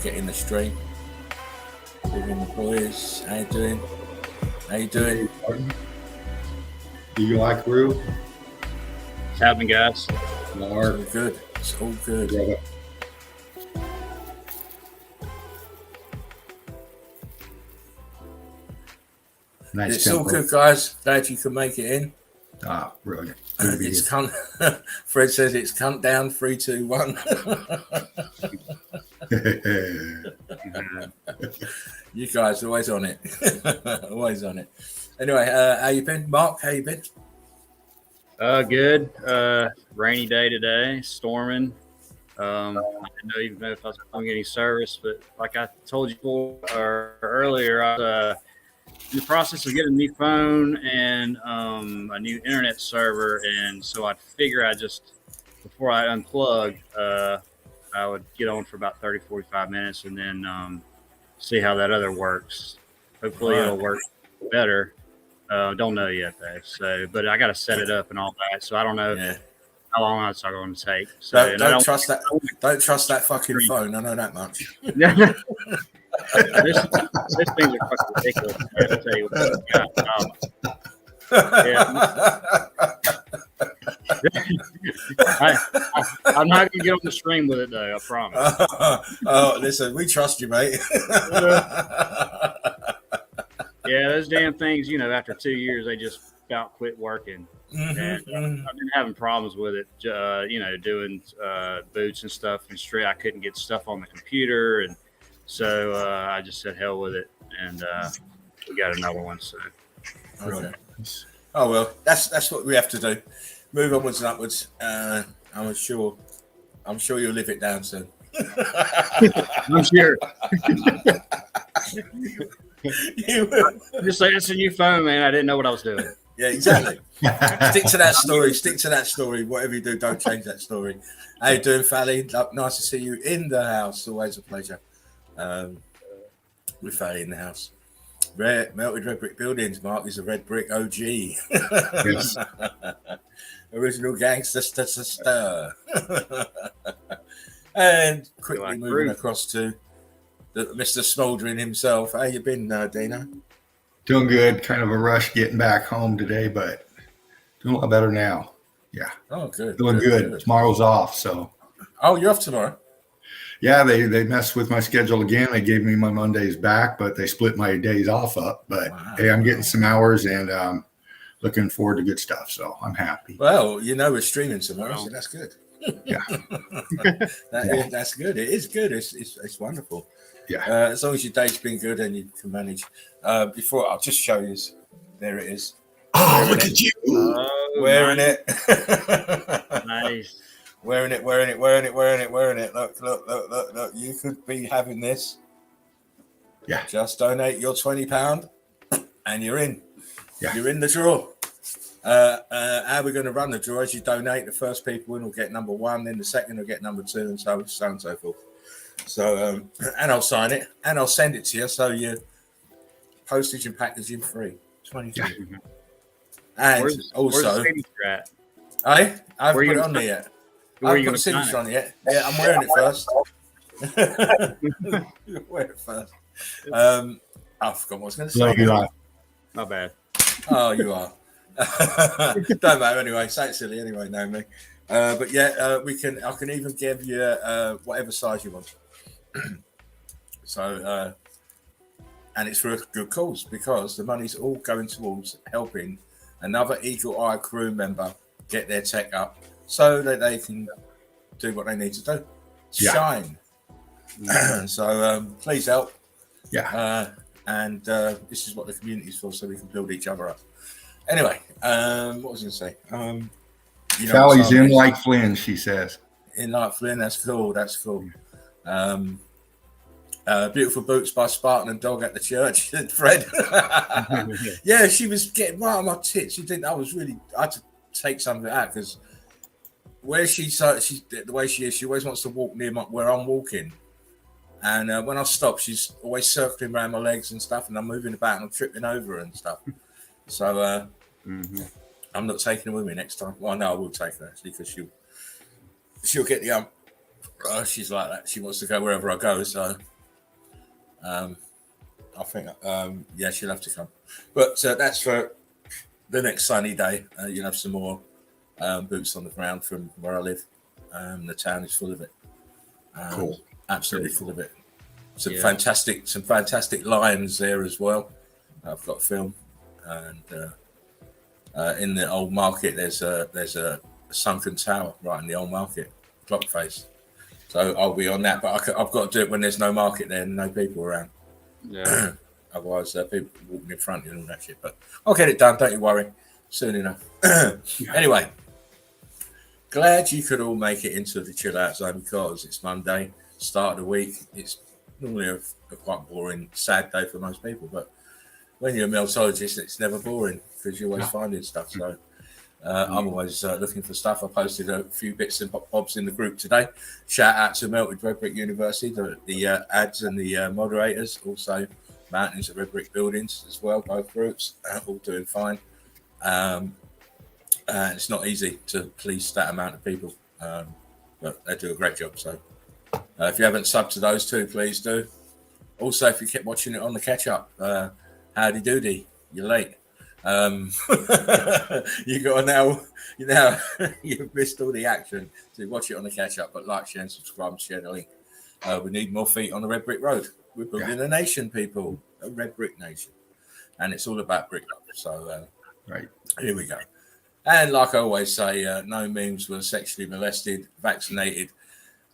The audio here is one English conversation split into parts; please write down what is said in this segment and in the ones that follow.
Get in the stream. Bringing the boys. How you doing? How you doing? Do you like Rue? What's happening, guys? Mark. It's all good. It's all good. Brother. Nice It's tempo. all good, guys. Glad you can make it in. Ah, brilliant. It's cunt. Fred says it's cunt down. 3, 2, 1. You guys are always on it. Always on it. Anyway, how you been, Mark? How you been? Good. Rainy day today, storming. I didn't even know if I was going to get any service, but like I told you earlier, I was in the process of getting a new phone and a new internet server, and so I figure before I unplug, I would get on for about 30, 45 minutes and then see how that other works. Hopefully it'll work better. Don't know yet though. So, but I got to set it up and all that. So I don't know how long it's going to take. So don't trust that. Don't trust that fucking phone. I know that much. This things are fucking ridiculous. I have to tell you what. I'm not gonna get on the stream with it though. I promise. Oh, listen, we trust you, mate. Yeah, those damn things. After 2 years, they just about quit working. And I've been having problems with it. Doing boots and stuff and straight. I couldn't get stuff on the computer, and so I just said hell with it, and we got another one. So, okay. Oh well, that's what we have to do. Move onwards and upwards. I'm sure you'll live it down soon. I'm sure. You will. Just say it's a new phone, man. I didn't know what I was doing. Yeah, exactly. Stick to that story. Stick to that story. Whatever you do, don't change that story. How you doing, Fally? Nice to see you in the house. Always a pleasure. With Fally in the house. Melted red brick buildings. Mark is a red brick OG. Yes. Original gangster stir. And quickly moving across to Mr. Smouldering himself. How you been, Dino? Doing good. Kind of a rush getting back home today, but doing a lot better now. Yeah. Oh, good. Doing good. Tomorrow's off, so. Oh, you're off tomorrow? Yeah, they messed with my schedule again. They gave me my Mondays back, but they split my days off up. But hey, I'm getting some hours and looking forward to good stuff. So I'm happy. Well, we're streaming tomorrow, so that's good. Yeah. That's good. It is good. It's wonderful. Yeah. As long as your day's been good and you can manage. Before I'll just show you. There it is. Oh, look at you. Wearing it. Nice. Wearing it. Look. You could be having this. Yeah. Just donate your £20 and you're in. Yeah. You're in the draw. How we're going to run the draw is you donate. The first people in will get number 1, then the second will get number 2, and so on and so forth. So, and I'll sign it and I'll send it to you. So your postage and packaging free. 23. Yeah. And where's also, the signature at? I haven't Where put you it on there gonna yet. I Where are haven't you put the going to signature on it yet. Yeah, I'm wearing it first. Wear it first. I forgot what I was going to say. Love you, Ryan. My bad. Oh, you are. Don't matter anyway. Say it silly anyway, know me. But yeah, I can even give you whatever size you want. So, and it's for a good cause because the money's all going towards helping another Eagle Eye crew member get their tech up so that they can do what they need to do. Shine. So please help. Yeah. And this is what the community is for, so we can build each other up. Anyway, what was I going to say? Sally's in like Flynn, she says. In like Flynn, that's cool. That's cool. Beautiful boots by Spartan and Dog at the church. Fred. Yeah, she was getting right on my tits. She didn't. I had to take something out because where she's the way she is, she always wants to walk near where I'm walking. And when I stop, she's always circling around my legs and stuff, and I'm moving about and I'm tripping over and stuff. So I'm not taking her with me next time. Well, no, I will take her actually because she'll get the she's like that. She wants to go wherever I go. So I think she'll have to come. But that's for the next sunny day. You'll have some more boots on the ground from where I live. The town is full of it. Cool. Absolutely full of it. Some fantastic lions there as well. I've got film, and in the old market there's a sunken tower right in the old market clock face. So I'll be on that, but I've got to do it when there's no market there and no people around. Yeah. Otherwise, people walking in front of you and all that shit. But I'll get it done. Don't you worry. soon enough. Anyway, glad you could all make it into the chill out zone because it's Monday, start of the week. It's normally a quite boring, sad day for most people, but when you're a meltologist, it's never boring because you're always finding stuff. So I'm always looking for stuff. I posted a few bits and bobs in the group today. Shout out to Melted Red Brick University, the ads and the moderators, also Mountains of Red Brick Buildings as well, both groups, all doing fine. It's not easy to please that amount of people, but they do a great job. So if you haven't subbed to those two, please do. Also, if you kept watching it on the catch-up, howdy doody, you're late. You got now you've missed all the action, so watch it on the catch-up, but like, share, and subscribe, share the link. We need more feet on the Red Brick Road. We're building a nation, people, a Red Brick nation, and it's all about brick love. So Right. Here we go. And like I always say, no memes were sexually molested, vaccinated,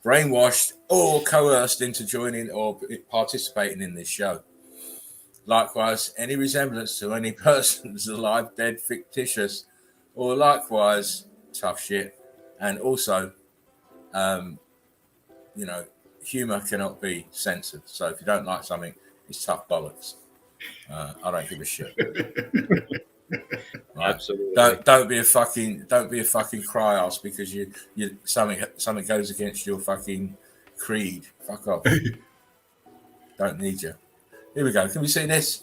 brainwashed, or coerced into joining or participating in this show. Likewise, any resemblance to any persons alive, dead, fictitious, or likewise tough shit. And also, humor cannot be censored. So if you don't like something, it's tough bollocks. I don't give a shit. Right. Absolutely. Don't be a fucking cry ass because you something goes against your fucking creed. Fuck off. Don't need you. Here we go. Can we see this?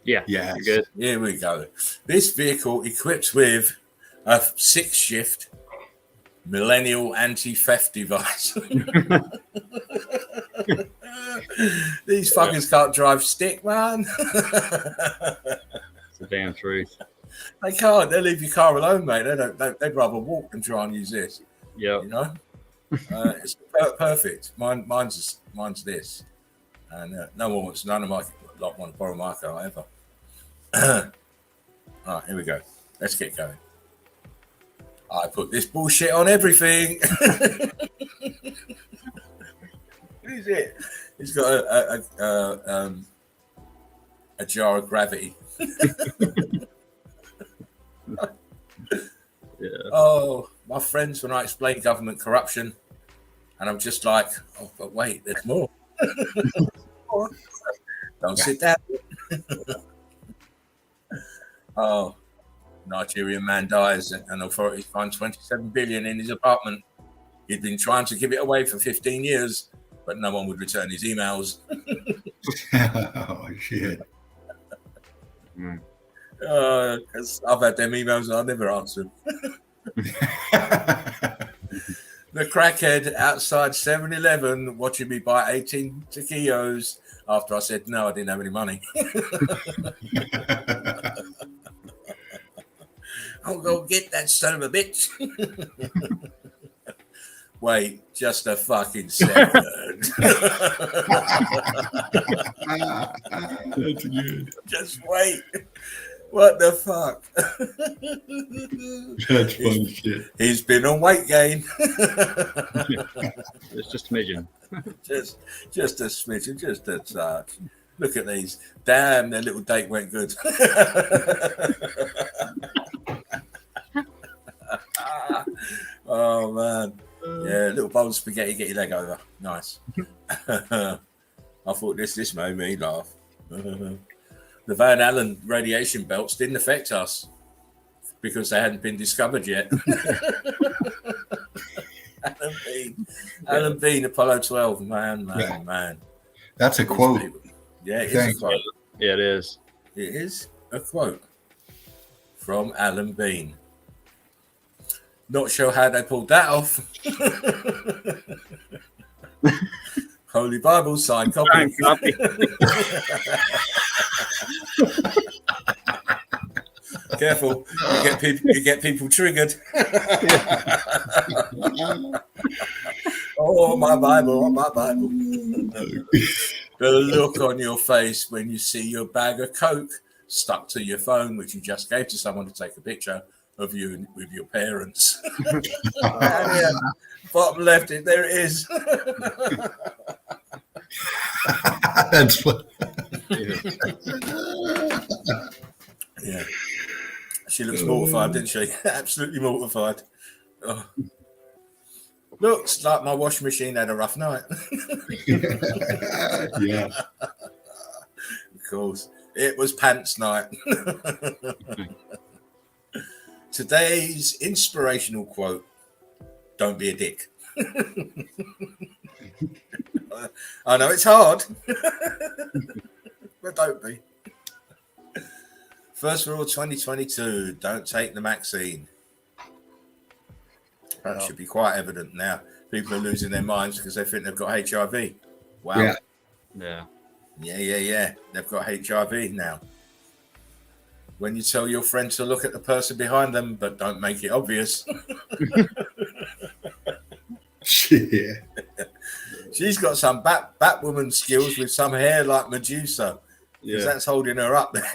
Yeah. Yes. You're good. Here we go. This vehicle equipped with a 6-shift millennial anti-theft device. These fuckers can't drive stick, man. It's the damn truth. They can't. They leave your car alone, mate. They'd rather walk than try and use this. Yep. You know, it's perfect. Mine's this, and none of my want to borrow my car ever. All right, here we go. Let's get going. I put this bullshit on everything. What is it? He's got a jar of gravity. Yeah. Oh, my friends, when I explain government corruption, and I'm just like, oh, but wait, there's more. Don't sit down. Oh, Nigerian man dies and authorities find 27 billion in his apartment. He'd been trying to give it away for 15 years, but no one would return his emails. Oh, shit. Because I've had them emails and I never answer them. The crackhead outside 7-Eleven watching me buy 18 taquillos after I said no, I didn't have any money. I'll go get that son of a bitch. Wait, just a fucking second. That's good. Just wait. What the fuck? That's fun shit. He's been on weight gain. It's just a smidgen. just a smidgen, just a touch. Look at these. Damn, their little date went good. Oh, man. Yeah, little bowl of spaghetti, get your leg over. Nice. I thought this made me laugh. The Van Allen radiation belts didn't affect us because they hadn't been discovered yet. Alan Bean, Apollo 12, man. That's a quote. Yeah, it is a quote. Yeah, it is. It is a quote from Alan Bean. Not sure how they pulled that off. Holy Bible, signed copy. Careful, you get people triggered. Oh, my Bible. The look on your face when you see your bag of Coke stuck to your phone, which you just gave to someone to take a picture of you with your parents. Yeah, bottom left, there it is. That's what. Yeah. She looks mortified, didn't she? Absolutely mortified. Oh. Looks like my washing machine had a rough night. Yeah. Of course. It was pants night. Today's inspirational quote: don't be a dick. I know it's hard, but don't be. First rule 2022, don't take the vaccine. That should be quite evident now. People are losing their minds because they think they've got HIV. Wow. Yeah. They've got HIV now. When you tell your friend to look at the person behind them, but don't make it obvious. Yeah. She's got some Batwoman skills with some hair like Medusa. Because that's holding her up there.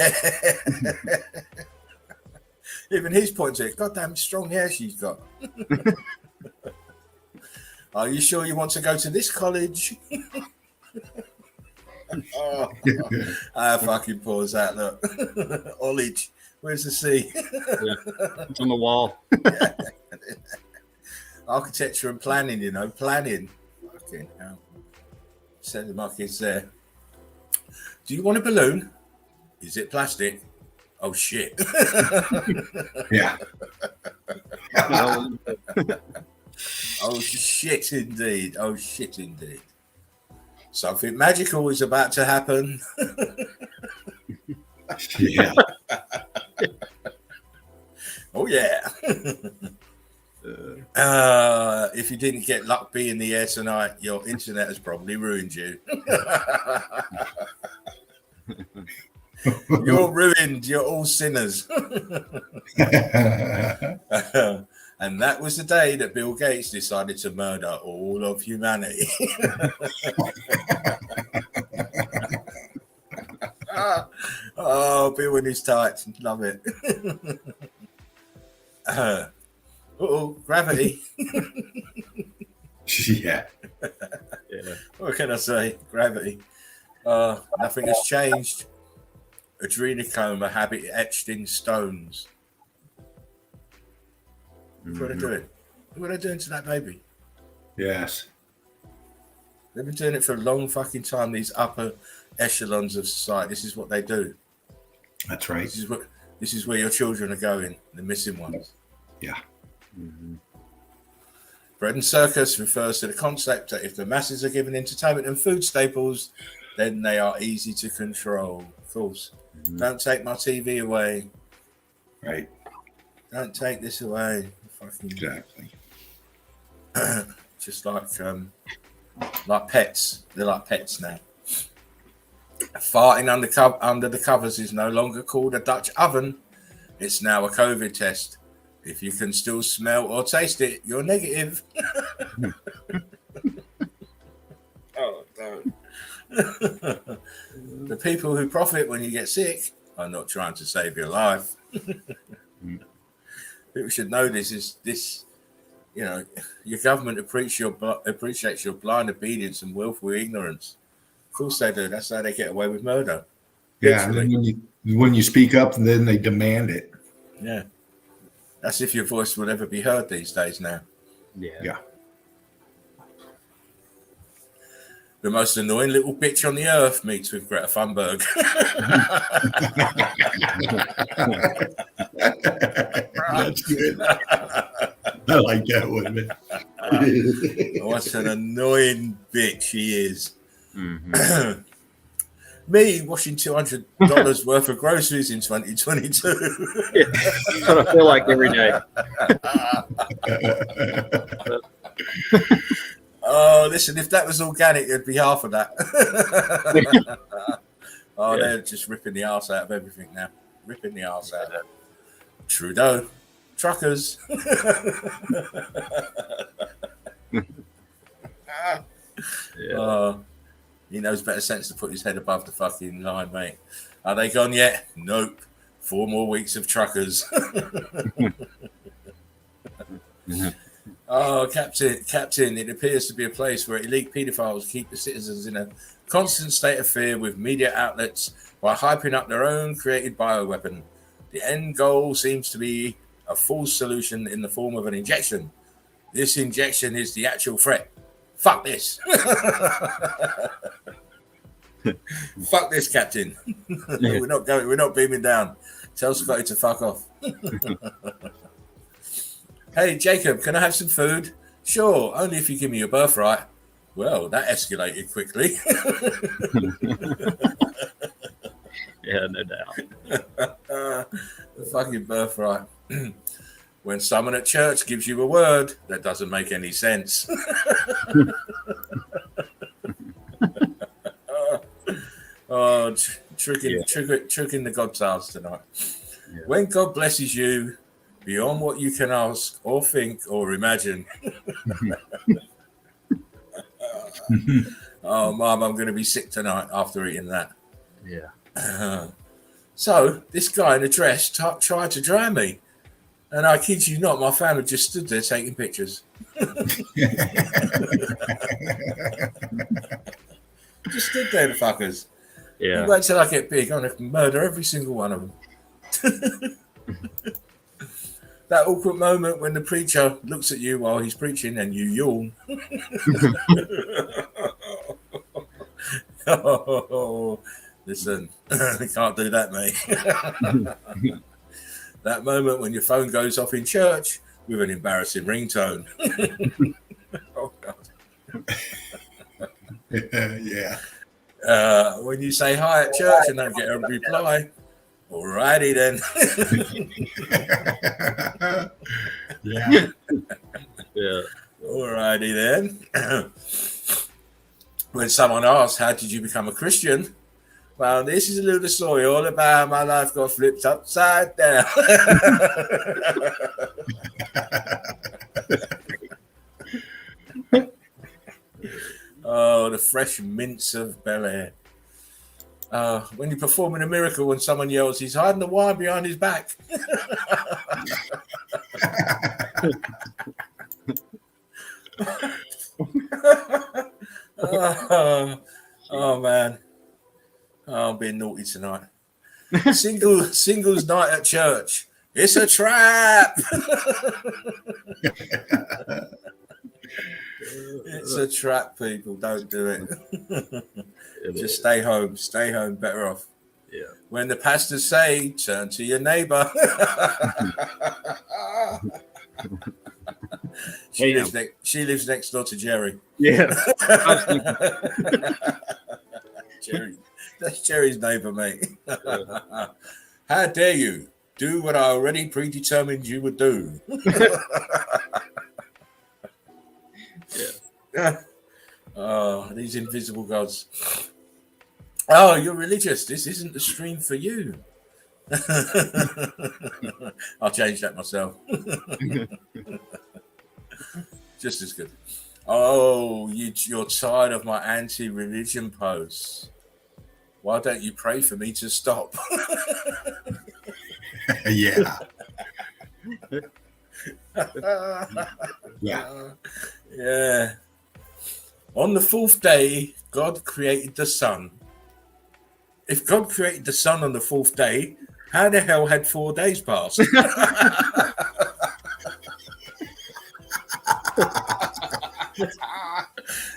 Even he's pointing to it. Goddamn strong hair she's got. Are you sure you want to go to this college? Fucking pause that, look. College. Where's the C? It's on the wall. Architecture and planning, planning. Fucking hell. Sending my kids there. Do you want a balloon? Is it plastic? Oh shit. Yeah. Oh shit indeed. Oh shit indeed. Something magical is about to happen. Yeah. Oh yeah. If you didn't get luck be in the air tonight, your internet has probably ruined you. You're ruined. You're all sinners. And that was the day that Bill Gates decided to murder all of humanity. Oh, Bill in his tights. Love it. Gravity. Yeah. What can I say? Gravity. Nothing has changed. Adrenochrome, a habit etched in stones. What are they doing? What are they doing to that baby? Yes. They've been doing it for a long fucking time. These upper echelons of society. This is what they do. That's right. This is where your children are going. The missing ones. Yeah. Mm-hmm. Bread and circus refers to the concept that if the masses are given entertainment and food staples, then they are easy to control. Of course. Mm-hmm. Don't take my TV away. Right. Don't take this away. Fucking Exactly. Just like pets. They're like pets now. Farting under the covers is no longer called a Dutch oven. It's now a COVID test. If you can still smell or taste it, you're negative. Oh, don't. The people who profit when you get sick are not trying to save your life. People should know this. Your government appreciates your blind obedience and willful ignorance. Of course they do. That's how they get away with murder. Yeah, and when you speak up, then they demand it. Yeah. That's if your voice will ever be heard these days now. Yeah. The most annoying little bitch on the earth meets with Greta Thunberg. That's good. I like that one. What an annoying bitch she is. Mm-hmm. Me washing $200 worth of groceries in 2022. Yeah, that's what I feel like every day. Oh, listen, if that was organic, it'd be half of that. They're just ripping the arse out of everything now. Ripping the arse out of it. Trudeau. Truckers. He knows better sense to put his head above the fucking line, mate. Are they gone yet? Nope. 4 more weeks of truckers. Oh, Captain, it appears to be a place where elite paedophiles keep the citizens in a constant state of fear with media outlets while hyping up their own created bioweapon. The end goal seems to be a full solution in the form of an injection. This injection is the actual threat. Fuck this. Fuck this, Captain. We're not beaming down. Tell Scotty to fuck off. Hey, Jacob, can I have some food? Sure, only if you give me your birthright. Well, that escalated quickly. Yeah, no doubt. The fucking birthright. When someone at church gives you a word, that doesn't make any sense. Tricking the God's house tonight. Yeah. When God blesses you beyond what you can ask or think or imagine. Oh, Mom, I'm going to be sick tonight after eating that. Yeah. So this guy in a dress tried to drown me. And I kid you not, my family just stood there taking pictures. Just stood there, the fuckers. Yeah. You wait till I get big, I'm going to murder every single one of them. That awkward moment when the preacher looks at you while he's preaching and you yawn. Oh, listen, you can't do that, mate. That moment when your phone goes off in church with an embarrassing ringtone. Oh, God. Yeah. When you say hi at church and don't get a reply, alrighty then. Yeah. Yeah. Alrighty then. When someone asks, how did you become a Christian? Well, this is a little story all about how my life got flipped upside down. Oh, the fresh mints of Bel Air. When you're performing a miracle and someone yells, he's hiding the wine behind his back. Oh, man. Oh, I'm being naughty tonight. Singles night at church. It's a trap. It's a trap, people. Don't do it. Just stay home. Stay home. Better off. Yeah. When the pastors say, turn to your neighbor. She lives next door to Jerry. Yeah. Jerry. That's Jerry's neighbor, mate. How dare you do what I already predetermined you would do? Yeah. Oh, these invisible gods. Oh, you're religious. This isn't the stream for you. I'll change that myself. Just as good. Oh, you're tired of my anti-religion posts. Why don't you pray for me to stop? Yeah. Yeah. Yeah. On the fourth day, God created the sun. If God created the sun on the fourth day, how the hell had 4 days passed?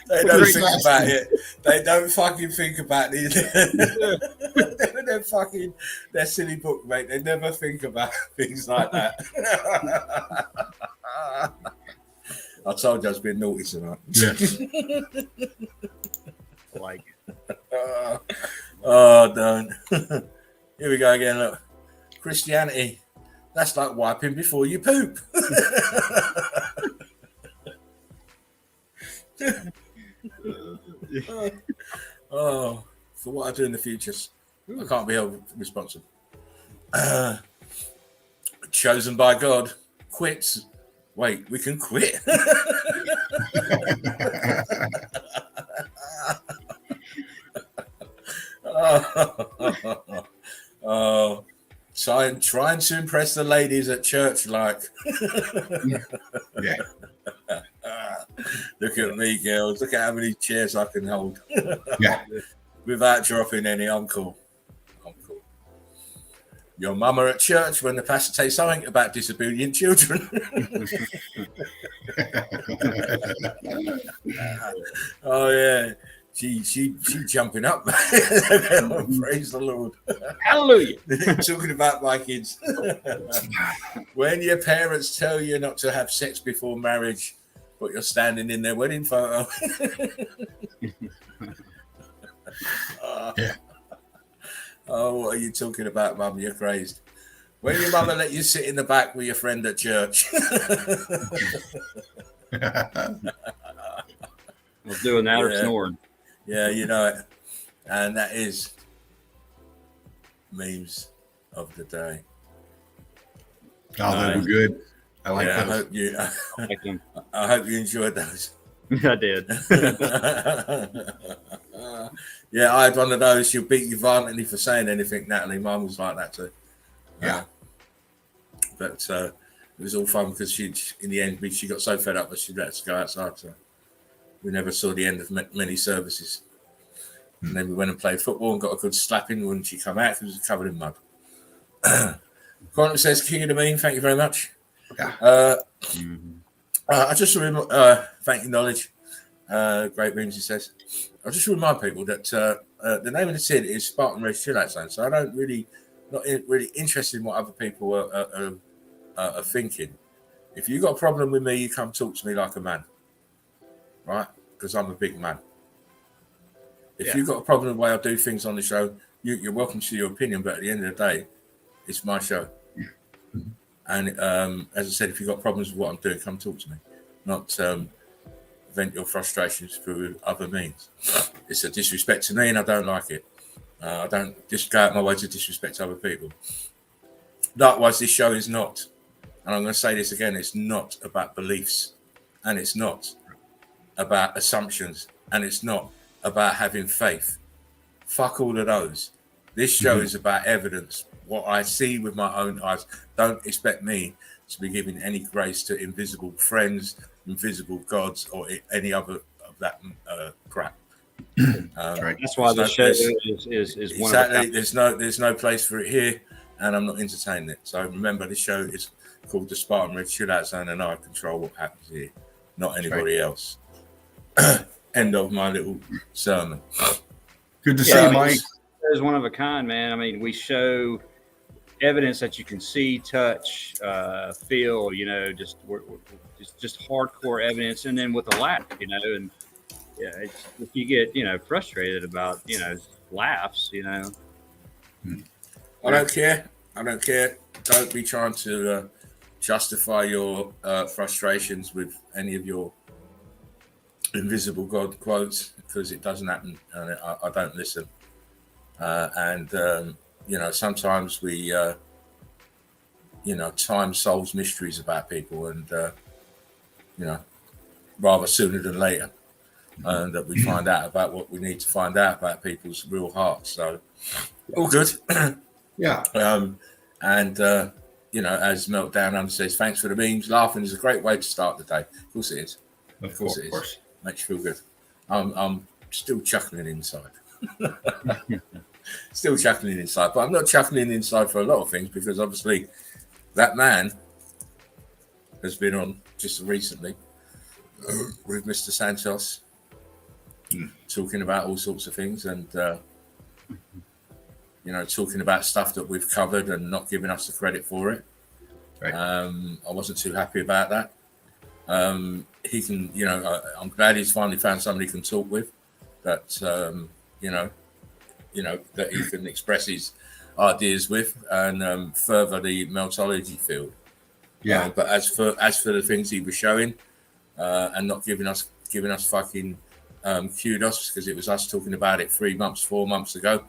They don't think about it. They don't fucking think about it. They're silly book, mate. They never think about things like that. I told you I was being naughty tonight. Yeah. Like it. Oh, don't. Here we go again. Look, Christianity. That's like wiping before you poop. Oh, for what I do in the futures, I can't be held responsible. Chosen by God, quits. Wait, we can quit. Oh, trying to impress the ladies at church, like. Yeah. Look at me, girls. Look at how many chairs I can hold. Yeah. Without dropping any. I'm cool. your mama at church when the pastor says something about disobedient children. Oh yeah, she jumping up. Praise the Lord. Hallelujah. Talking about my kids. When your parents tell you not to have sex before marriage, but you're standing in their wedding photo. Yeah. Oh, what are you talking about, Mum? You're crazed. When your mother let you sit in the back with your friend at church. Was doing that or snoring. Yeah, you know it. And that is memes of the day. Oh, they were good. I like yeah, those. I hope you enjoyed those. I did. Yeah, I had one of those. She'll beat you violently for saying anything, Natalie. Mine was like that too. Yeah. But it was all fun because in the end, she got so fed up that she let us go outside. So we never saw the end of many services. And then we went and played football and got a good slapping when she come out because she was covered in mud. Quantum says, King of the Mean, thank you very much. Yeah. I just remember, thank you, Knowledge. Great rooms, he says. I'll just remind people that the name of the tin is Spartan Race Chill Out Zone. So I don't really, really interested in what other people are thinking. If you've got a problem with me, you come talk to me like a man, right? Because I'm a big man. If you've got a problem with the way I do things on the show, you're welcome to your opinion. But at the end of the day, it's my show. And as I said, if you've got problems with what I'm doing, come talk to me. Not vent your frustrations through other means. It's a disrespect to me and I don't like it. I don't just go out my way to disrespect other people. Likewise, this show is not, and I'm going to say this again, it's not about beliefs, and it's not about assumptions, and it's not about having faith. Fuck all of those. This show is about evidence, what I see with my own eyes. Don't expect me to be giving any grace to invisible friends, invisible gods, or any other of that crap. That's why the show is one exactly. There's no place for it here, and I'm not entertaining it. So remember, this show is called the Spartan Red Chill Out Zone, and I control what happens here, not anybody else. End of my little sermon. Good to see you, Mike. It's one of a kind, man. I mean, we show evidence that you can see, touch, feel. You know, just hardcore evidence, and then with a laugh. You know, and if you get frustrated about laughs, I don't care. Don't be trying to justify your frustrations with any of your invisible God quotes, because it doesn't happen, and I don't listen. Sometimes we, time solves mysteries about people, and rather sooner than later, and that we find out about what we need to find out about people's real hearts. So, all good. Yeah. As Meltdown Under says, thanks for the memes. Laughing is a great way to start the day. Of course it is. Of course it is. Makes you feel good. I'm still chuckling inside. Still chuckling inside, but I'm not chuckling inside for a lot of things, because obviously that man has been on just recently with Mr. Santos talking about all sorts of things, and talking about stuff that we've covered and not giving us the credit for it. Right. I wasn't too happy about that. He can, I'm glad he's finally found somebody he can talk with, that that he can express his ideas with, and further the meltology field. Yeah. But as for the things he was showing, and not giving us fucking kudos, because it was us talking about it 4 months ago.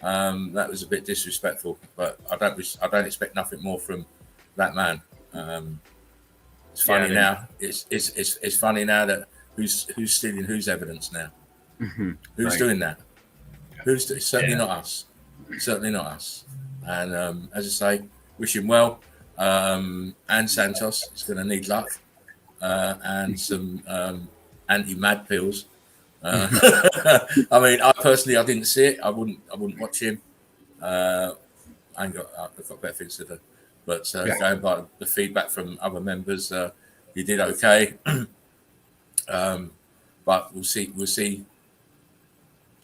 That was a bit disrespectful, but I don't expect nothing more from that man. It's funny now. It's funny now that who's stealing whose evidence now? Who's doing that? Certainly not us. Certainly not us. And as I say, wish him well. And Santos is going to need luck and some anti-mad pills. I mean, I didn't see it. I wouldn't watch him. I've got better things to do. But going by the feedback from other members, you did okay. But we'll see.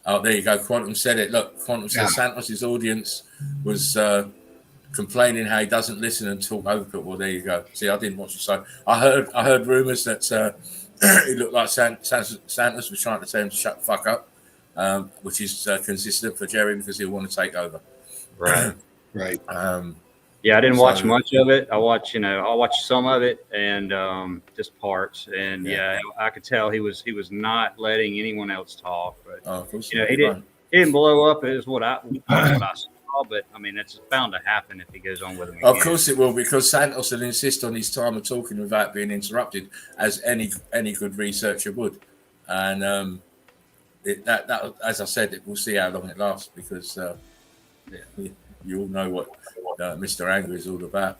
Oh, there you go. Quantum said it. Look, Quantum says Santos's audience was complaining how he doesn't listen and talk over people. Well, there you go. See, I didn't watch the show. I heard rumors that it looked like Santos was trying to tell him to shut the fuck up, which is consistent for Jerry because he'll want to take over. Right. Right. Yeah, I didn't watch much of it. I'll watch some of it and just parts. And I could tell he was not letting anyone else talk. But of course he didn't blow up is what I saw. But I mean, it's bound to happen if he goes on with him again. Of course it will, because Santos will insist on his time of talking without being interrupted, as any good researcher would. And that as I said, we'll see how long it lasts, because you all know what Mr. Anger is all about.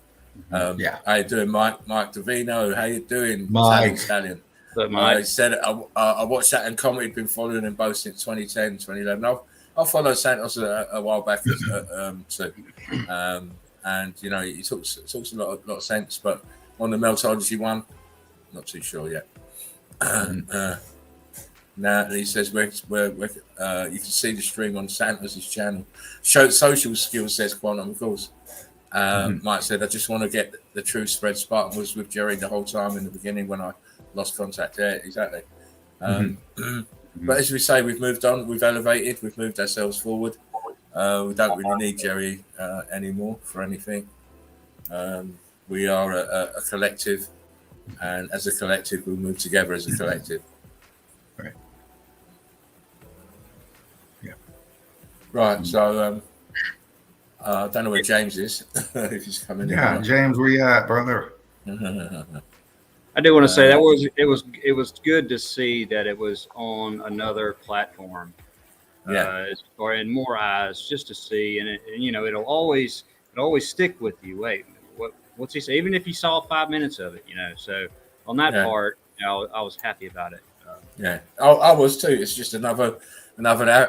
How you doing, Mike Davino? How you doing, Mike Stallion? Mike Said I watched that and commented. Been following him both since 2010, 2011. I followed Santos a while back too, and he talks a lot of sense. But on the Meltology one, not too sure yet. Now he says where you can see the stream on Santos's channel. Show social skills, says Quantum, of course. Mike said, I just want to get the truth spread. Spartan was with Jerry the whole time in the beginning when I lost contact there. Exactly. But as we say, we've moved on, we've elevated, we've moved ourselves forward. We don't really need Jerry anymore for anything. We are a collective, and as a collective, we'll move together as a collective. Right. Yeah. Right. So I don't know where James is. If he's coming in. Yeah, James, where you at, brother? I do want to say it was good to see that it was on another platform. And more eyes just to see, and it'll always stick with you. Wait, what's he say? Even if you saw 5 minutes of it, So on that part, I was happy about it. I was too. It's just another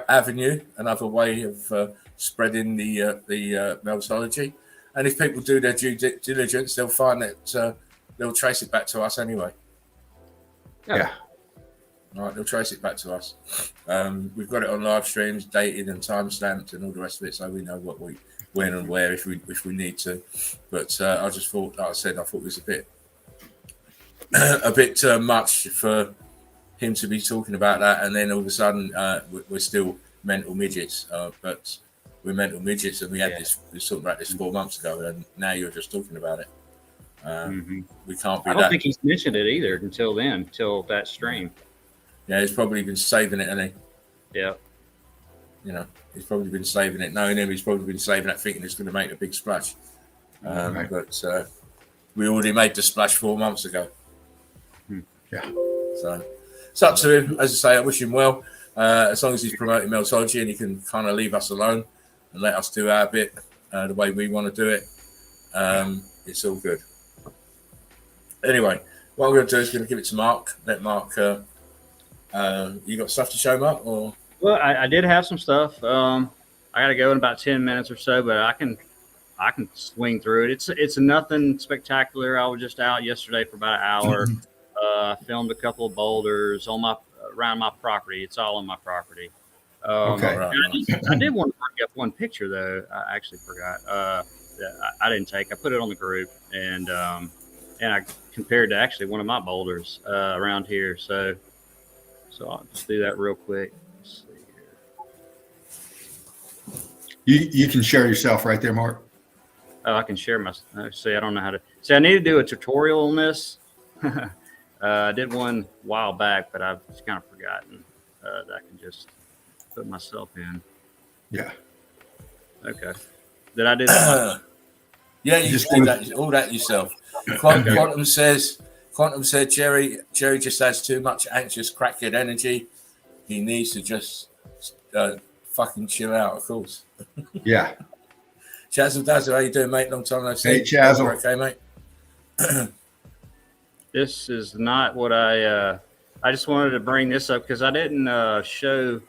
avenue, another way of spreading the Meltology. And if people do their due diligence, they'll find that they'll trace it back to us anyway. Yeah. Right, they'll trace it back to us. We've got it on live streams, dated and time stamped, and all the rest of it, so we know when and where if we need to. But I just thought, like I said, I thought it was a bit much for him to be talking about that, and then all of a sudden we're still mental midgets. But we're mental midgets, and we had this. We talked about this 4 months ago, and now you're just talking about it. We can't be. I don't think he's mentioned it either until that stream. Yeah, he's probably been saving it, hasn't he? Yeah. He's probably been saving it. Knowing him, he's probably been saving it, thinking it's going to make a big splash. Right. But we already made the splash 4 months ago. Yeah. So it's up to him. As I say, I wish him well. As long as he's promoting Meltology and he can kind of leave us alone and let us do our bit the way we want to do it, it's all good. Anyway, what I'm going to do is going to give it to Mark. Let Mark. You got stuff to show, Mark? Or well, I did have some stuff. I got to go in about 10 minutes or so, but I can swing through it. It's nothing spectacular. I was just out yesterday for about an hour. Filmed a couple of boulders around my property. It's all on my property. Okay. I did want to bring up one picture though. I actually forgot. That I didn't take. I put it on the group and I compared to actually one of my boulders around here. So I'll just do that real quick. Let's see here. You can share yourself right there, Mark. Oh, I can share my. See, I don't know how to. See, I need to do a tutorial on this. I did one a while back, but I've just kind of forgotten that I can just put myself in. Yeah. Okay. Did I do that? Yeah, you just did that, all that yourself. Quantum said Jerry just has too much anxious crackhead energy. He needs to just fucking chill out, of course. Yeah. Chazzle Dazzle, how you doing, mate? Long time no see. Hey, Chazzle. Okay, mate. This is not what I just wanted to bring this up because I didn't show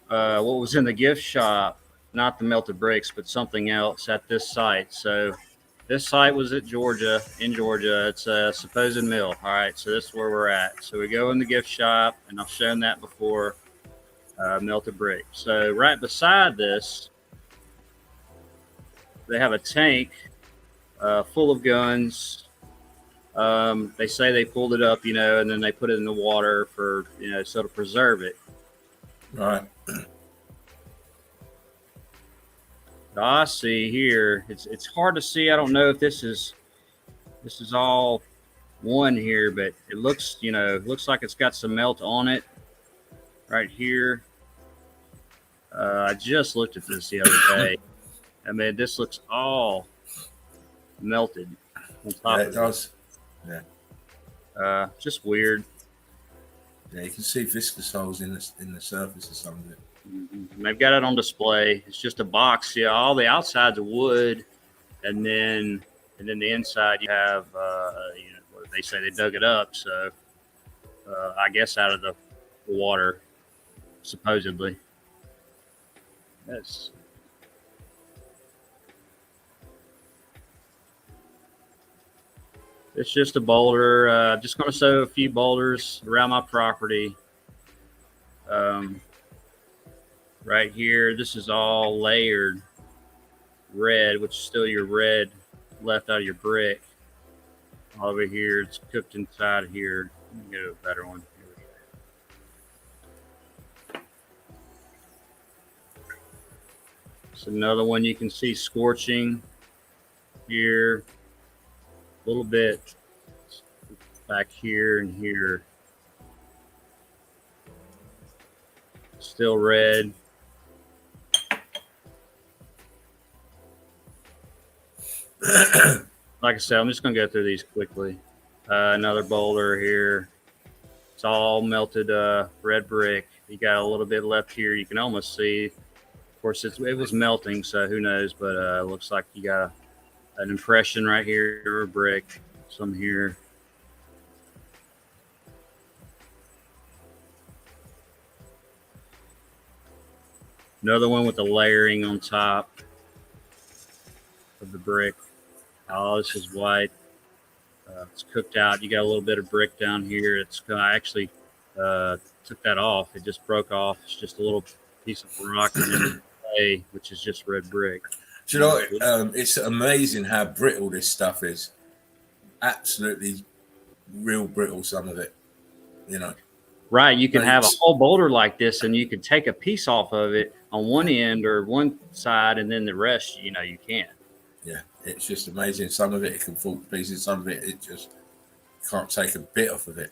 what was in the gift shop not the melted bricks, but something else at this site. So this site was at Georgia, in Georgia. It's a supposed mill. All right, so this is where we're at. So we go in the gift shop, and I've shown that before, melted brick. So right beside this, they have a tank full of guns. They say they pulled it up, and then they put it in the water for, so to preserve it. Right. I see here, it's hard to see. I don't know if this is all one here, but it looks, looks like it's got some melt on it right here. I just looked at this the other day. I mean, this looks all melted on top Yeah, it does. Yeah. Just weird. Yeah, you can see viscous holes in the surface of some of it. And they've got it on display. It's just a box. Yeah, all the outside's of wood, and then the inside you have, they say they dug it up. So I guess out of the water, supposedly. That's. It's just a boulder. Just going to show a few boulders around my property. Right here, this is all layered red, which is still your red left out of your brick. All over here, it's cooked inside of here. Let me get a better one. Here we go. It's another one you can see scorching here. A little bit back here and here. Still red. Like I said, I'm just going to go through these quickly. Another boulder here. It's all melted red brick. You got a little bit left here. You can almost see. Of course, it was melting, so who knows? But it looks like you got an impression right here, a brick. Some here. Another one with the layering on top of the brick. Oh, this is white. It's cooked out. You got a little bit of brick down here. I actually took that off. It just broke off. It's just a little piece of rock and then clay, which is just red brick. Do you know, it's amazing how brittle this stuff is. Absolutely real brittle, some of it, Right. You can have a whole boulder like this, and you can take a piece off of it on one end or one side, and then the rest, you can't. Yeah, it's just amazing. Some of it can fall to pieces. Some of it just can't take a bit off of it.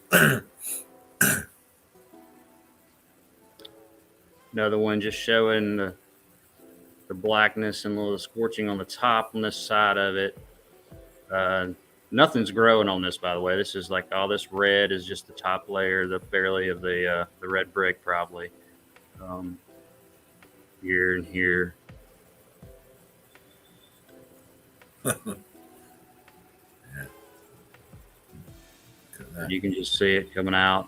Another one just showing the blackness and a little scorching on the top on this side of it. Nothing's growing on this, by the way. This is like all this red is just the top layer, barely of the red brick, probably. Here and here. Yeah. You can just see it coming out.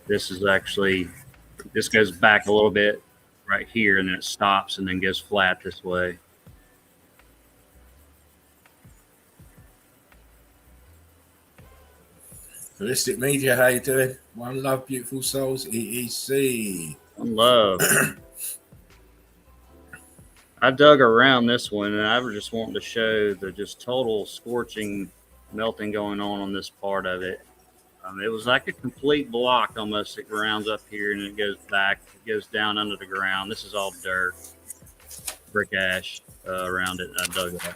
This goes back a little bit right here, and then it stops and then goes flat this way. Holistic Media, how you doing? One love, beautiful souls, EEC. One love. I dug around this one, and I was just wanting to show the just total scorching, melting going on this part of it. It was like a complete block almost. It rounds up here, and it goes back. It goes down under the ground. This is all dirt, brick ash around it. I dug it up.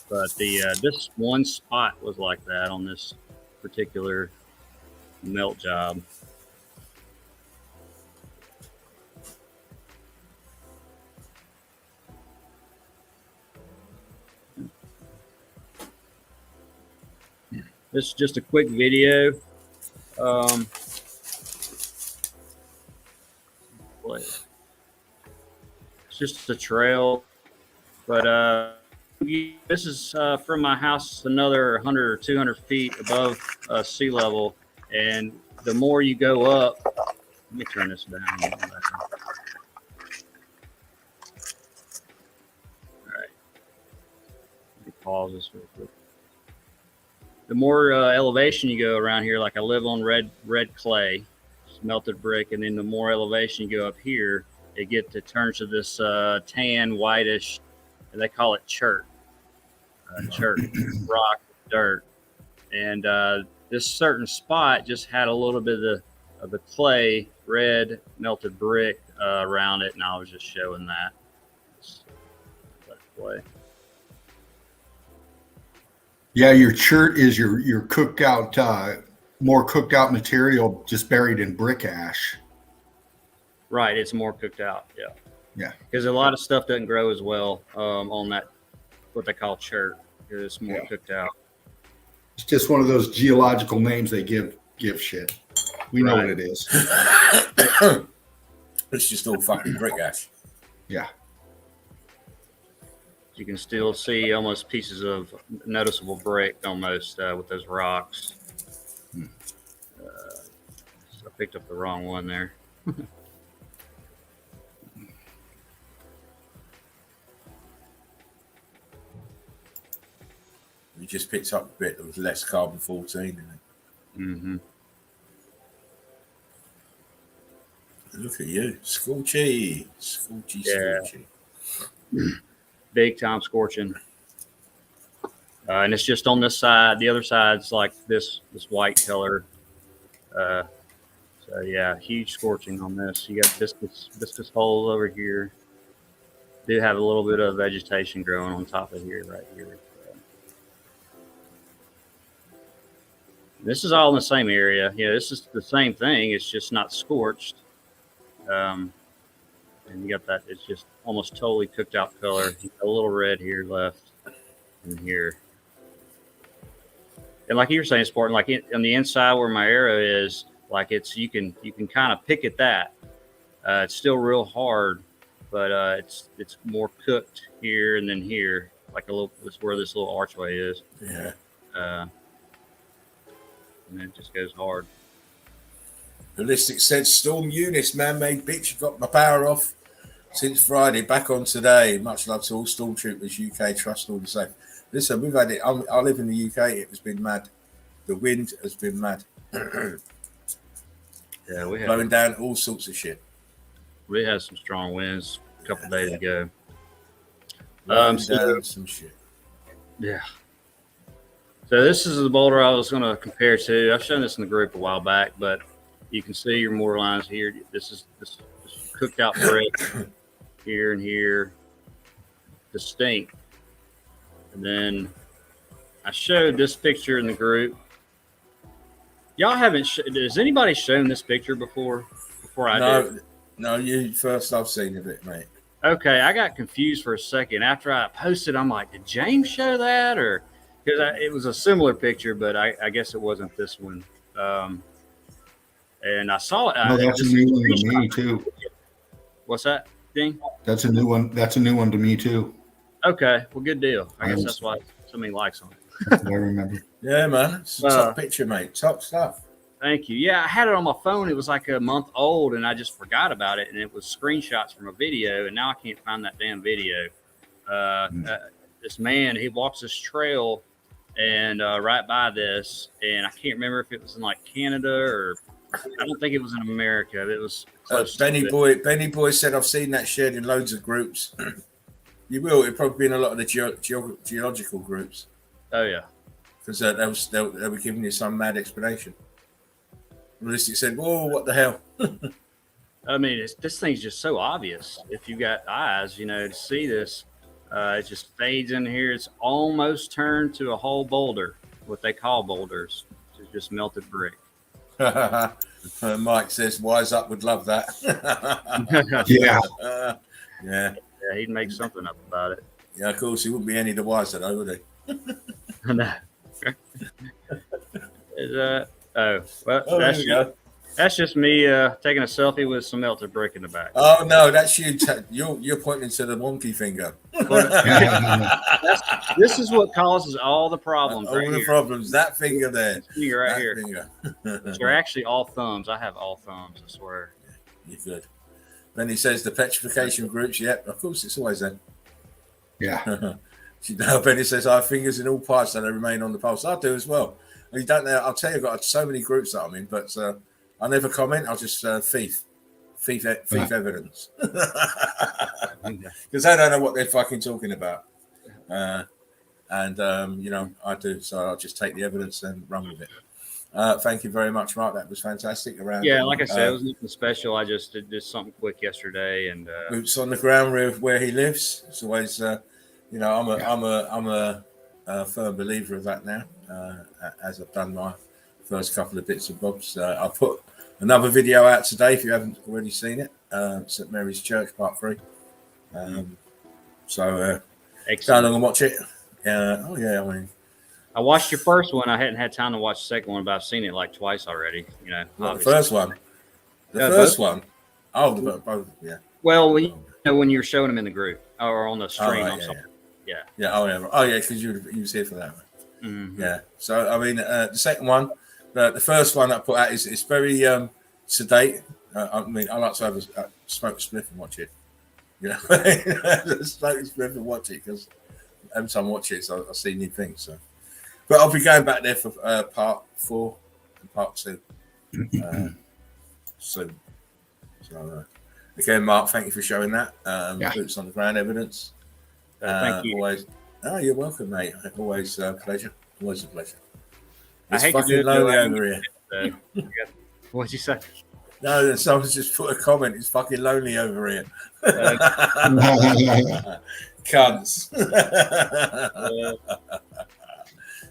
But this one spot was like that on this particular melt job. This is just a quick video. It's just a trail, but this is from my house another 100 or 200 feet above sea level, and the more you go up, let me turn this down. pauses. The more elevation you go around here, like I live on red clay, melted brick, and then the more elevation you go up here, it turns to this tan, whitish, and they call it chert rock, dirt. And this certain spot just had a little bit of the clay, red melted brick around it, and I was just showing that. Play. Yeah, your chert is your cooked out, more cooked out material just buried in brick ash. Right, it's more cooked out. Yeah. Yeah. Because a lot of stuff doesn't grow as well on that, what they call chert. It's more cooked out. It's just one of those geological names they give shit. We know what it is. It's just all fucking brick ash. Yeah. You can still see almost pieces of noticeable brick almost with those rocks. I picked up the wrong one there. We just picked up a bit that was less carbon 14 in it. Mm-hmm. Look at you, scorchy. Big time scorching. And it's just on this side. The other side's like this white color. So yeah, huge scorching on this. You got viscous holes over here. Do have a little bit of vegetation growing on top of here, right here. This is all in the same area. Yeah, this is the same thing. It's just not scorched. And you got that. It's just almost totally cooked out color. You got a little red here left, and here. And like you were saying, Spartan, like on the inside where my arrow is, like you can kind of pick at that. It's still real hard, but it's more cooked here and then here, like a little. That's where this little archway is. Yeah. And then it just goes hard. Ballistic said, Storm Eunice, man-made bitch, got my power off since Friday, back on today. Much love to all Stormtroopers, UK, trust all the same. Listen, we've had it. I live in the UK. It has been mad. The wind has been mad. Yeah, we have blowing down all sorts of shit. We had some strong winds a couple of days ago. Down some shit. Yeah. So this is the boulder I was going to compare to. I've shown this in the group a while back, but you can see your mortar lines here. This is cooked out brick here and here, distinct. And then I showed this picture in the group. Y'all haven't. Has anybody shown this picture before I did? No, you first. I've seen of it, mate. Okay, I got confused for a second. After I posted, I'm like, did James show that? Or because it was a similar picture, but I guess it wasn't this one. And I saw it. No, that's a new one to me too. What's that, Dean? That's a new one. That's a new one to me too. Okay, well, good deal. I guess that's why so many likes on it. That's what I remember. Yeah, man. It's a top picture, mate. Top stuff. Thank you. Yeah, I had it on my phone. It was like a month old, and I just forgot about it. And it was screenshots from a video, and now I can't find that damn video. This man, he walks this trail, and right by this, and I can't remember if it was in like Canada or I don't think it was in America. It was close. Benny Boy said, "I've seen that shared in loads of groups." You will. It'll probably be in a lot of the geological groups. Oh yeah, because they were giving you some mad explanation. Realistic said, "Whoa, what the hell?" I mean, this thing's just so obvious. If you got eyes, to see this, it just fades in here. It's almost turned to a whole boulder, what they call boulders. It's just melted brick. Mike says, "Wise Up would love that." Yeah. Yeah, he'd make something up about it. Yeah, of course, he wouldn't be any the wiser, though, would he? No. That's just me taking a selfie with some melted brick in the back. Oh no, that's you. You're pointing to the wonky finger. This is what causes all the problems. All the problems. That finger there. This finger right here. Finger. They're actually all thumbs. I have all thumbs. I swear. You're good. Then he says the petrification groups. Yep, of course, it's always them. Yeah. Benny says, I have fingers in all pies, so they remain on the pulse. I do as well. You don't know. I'll tell you, I've got so many groups that I'm in, but I never comment. I'll just thief evidence. Because they don't know what they're fucking talking about. You know, I do. So I'll just take the evidence and run with it. Thank you very much, Mark. That was fantastic. Yeah, like I said, it was nothing special. I just did something quick yesterday, and boots on the ground where he lives. It's always, you know, I'm a firm believer of that now. As I've done my first couple of bits and bobs, I put another video out today. If you haven't already seen it, St Mary's Church Part 3. So go along and watch it. Oh yeah, I mean, I watched your first one. I hadn't had time to watch the second one, but I've seen it like twice already. You know, the first one. The first one. Oh, both. Yeah. Well, when you're showing them in the group or on the stream, Oh yeah, because you was here for that one. Yeah. So I mean, the second one, the first one I put out is very sedate. I mean, I like to have a smoke a spliff and watch it. You know, smoke a spliff and watch it because every time I watch it, I see new things. So, but I'll be going back there for part 4 and part 2 soon. So again, Mark, thank you for showing that. Boots on the ground evidence. Thank you. Always. Oh, you're welcome, mate. Always a pleasure. Always a pleasure. It's fucking lonely over here. What'd you say? No, someone's just put a comment. It's fucking lonely over here. Cunts.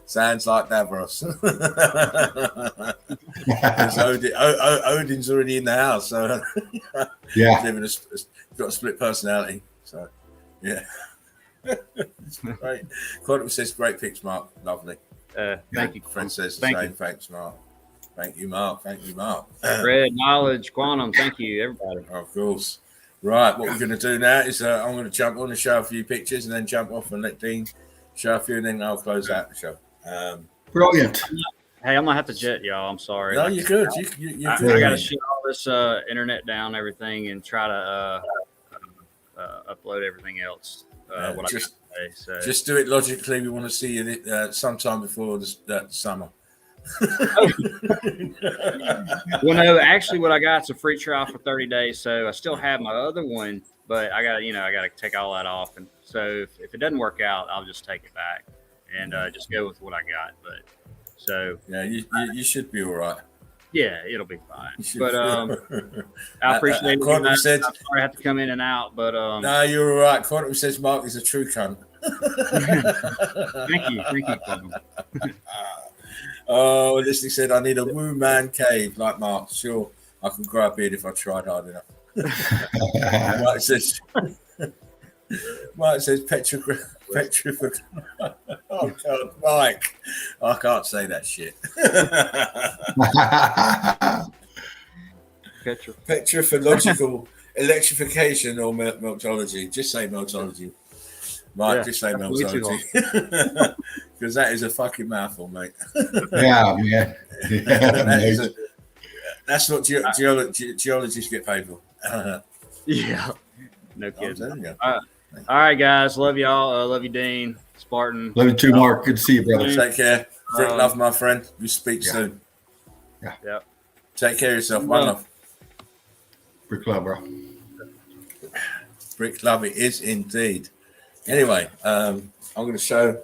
Sounds like Davros. Odin's already in the house, so got a split personality. So yeah. Great. Quantum says great pics, Mark. Lovely. Thank you. Friend says the same. Thanks, Mark. Thank you, Mark. Red Knowledge, Quantum. Thank you, everybody. Of course. Right. What we're going to do now is I'm going to jump on and show a few pictures, and then jump off and let Dean show a few, and then I'll close out the show. Brilliant. Hey, I'm gonna have to jet, y'all. I'm sorry. No, you're good. You're good. I got to shut all this internet down, everything, and try to upload everything else. Just do it logically. We want to see it sometime before the summer. Well, no, actually, what I got is a free trial for 30 days, so I still have my other one, but I got to take all that off, and so if it doesn't work out, I'll just take it back and just go with what I got. But so yeah, you should be all right. Yeah, it'll be fine. But I appreciate it. I'm sorry I have to come in and out, but no, you're all right. Quantum says Mark is a true cunt. Thank you, Quantum. Oh, Leslie said I need a woo man cave like Mark. Sure, I can grow a beard if I tried hard enough. Mike says Petra. Oh God, Mike! I can't say that shit. Petrophological electrification or meltology. Just say meltology, Mike. Just say meltology, because that is a fucking mouthful, mate. Yeah, man. That's what geologists get paid for. Yeah, no kidding. All right, guys. Love y'all. Love you, Dean. Spartan. Love you too, Mark. Good to see you, brother. Take care. Frick love, my friend. We speak soon. Yeah. Take care of yourself. One love. Brick love, bro. Brick love it is indeed. Anyway, I'm going to show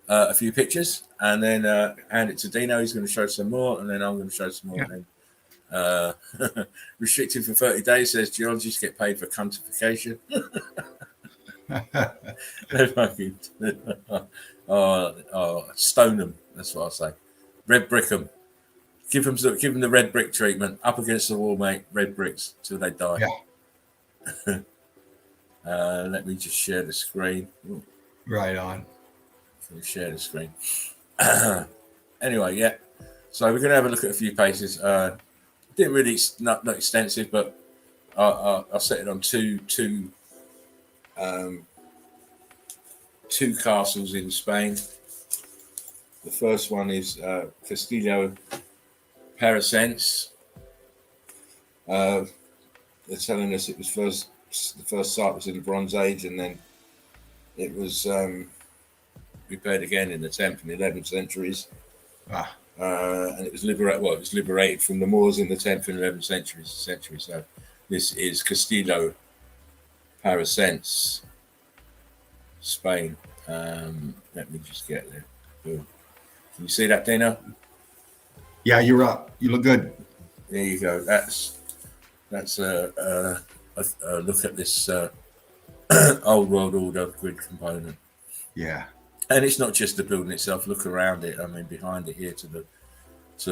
a few pictures and then hand it to Dino. He's going to show some more, and then I'm going to show some more. Yeah. And then restricted for 30 days says geologists get paid for cuntification. Stone them. That's what I say. Red brick them. Give them the red brick treatment. Up against the wall, mate. Red bricks till they die. Yeah. Let me just share the screen. Ooh. Right on. Share the screen. Anyway, yeah. So we're going to have a look at a few paces. Didn't really not extensive, but I set it on two castles in Spain. The first one is Castillo Paracense. They're telling us it was the first site was in the Bronze Age, and then it was repaired again in the 10th and 11th centuries. Ah. And it was liberated. Well, it was liberated from the Moors in the 10th and 11th century. So this is Castillo Paracense, Spain. Let me just get there. Boom. Can you see that, Dino? Yeah, you're up. You look good. There you go. That's a look at this old world order grid component. Yeah. And it's not just the building itself. Look around it. I mean, behind it here to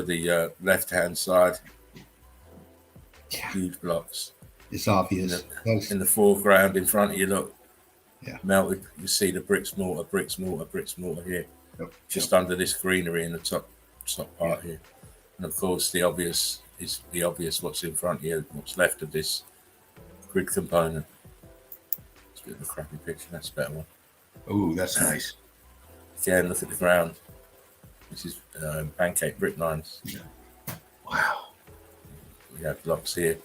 the left-hand side. Yeah. Huge blocks. It's obvious. In the foreground, in front of you, look. Yeah. Melted. You see the bricks mortar here. Yep. Just under this greenery in the top part here. And of course, the obvious what's in front here, what's left of this grid component. It's a bit of a crappy picture. That's a better one. Oh, that's nice. Again, look at the ground. This is pancake brick lines. Yeah. Wow. We have blocks here.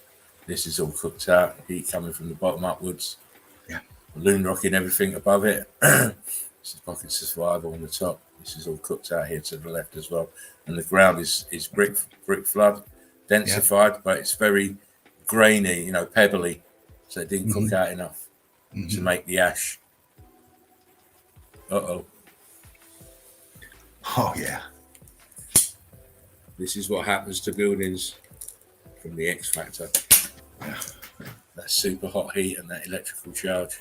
This is all cooked out. Heat coming from the bottom upwards. Yeah. Balloon rocking everything above it. This is pockets of survival on the top. This is all cooked out here to the left as well. And the ground is brick flood, densified, but it's very grainy, pebbly. So it didn't cook out enough to make the ash. Uh-oh. Oh, yeah. This is what happens to buildings from the X factor. Yeah. That super hot heat and that electrical charge.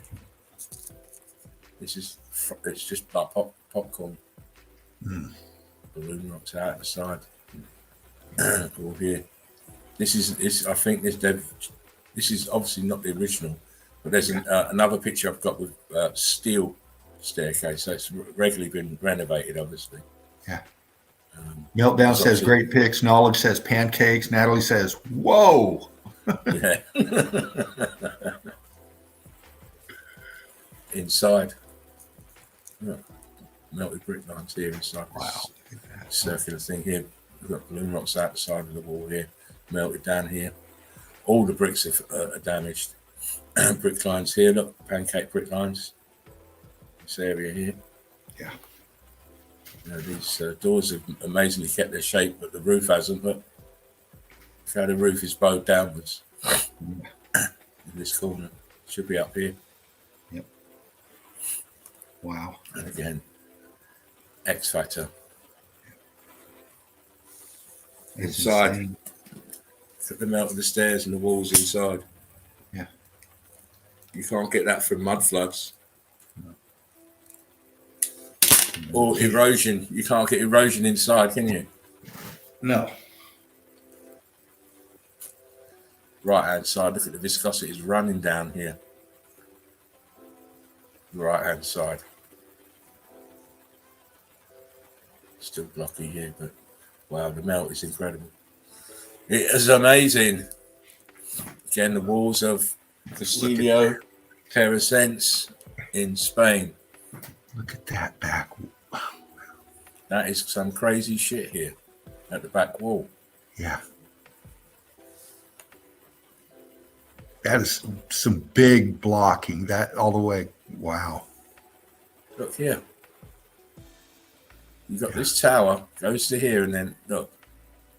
It's just like popcorn. Balloon rocks out the side. All here. This is obviously not the original, but there's another picture I've got with steel staircase. So it's regularly been renovated, obviously. Yeah. Meltdown says great pics. Knowledge says pancakes. Natalie says, whoa. Yeah. Inside. Look, melted brick lines here inside. Wow. This circular thing here. We've got balloon rocks out the side of the wall here. Melted down here. All the bricks are damaged. Brick lines here. Look, pancake brick lines. This area here. Yeah. These doors have amazingly kept their shape, but the roof hasn't. Look how the roof is bowed downwards. In this corner. Should be up here. Yep. Wow. And again, X factor. It's Inside. insane. Look at the melt of the stairs and the walls inside. Yeah. You can't get that from mud floods. Or erosion. You can't get erosion inside, can you? No. Right hand side, look at the viscosity, it's running down here. Right hand side. Still blocky here, but wow, the melt is incredible. It is amazing. Again, the walls of Castillo Paracense in Spain. Look at that back. That is some crazy shit here at the back wall. Yeah. That is some big blocking. That all the way. Wow. Look here. You've got this tower, goes to here, and then look,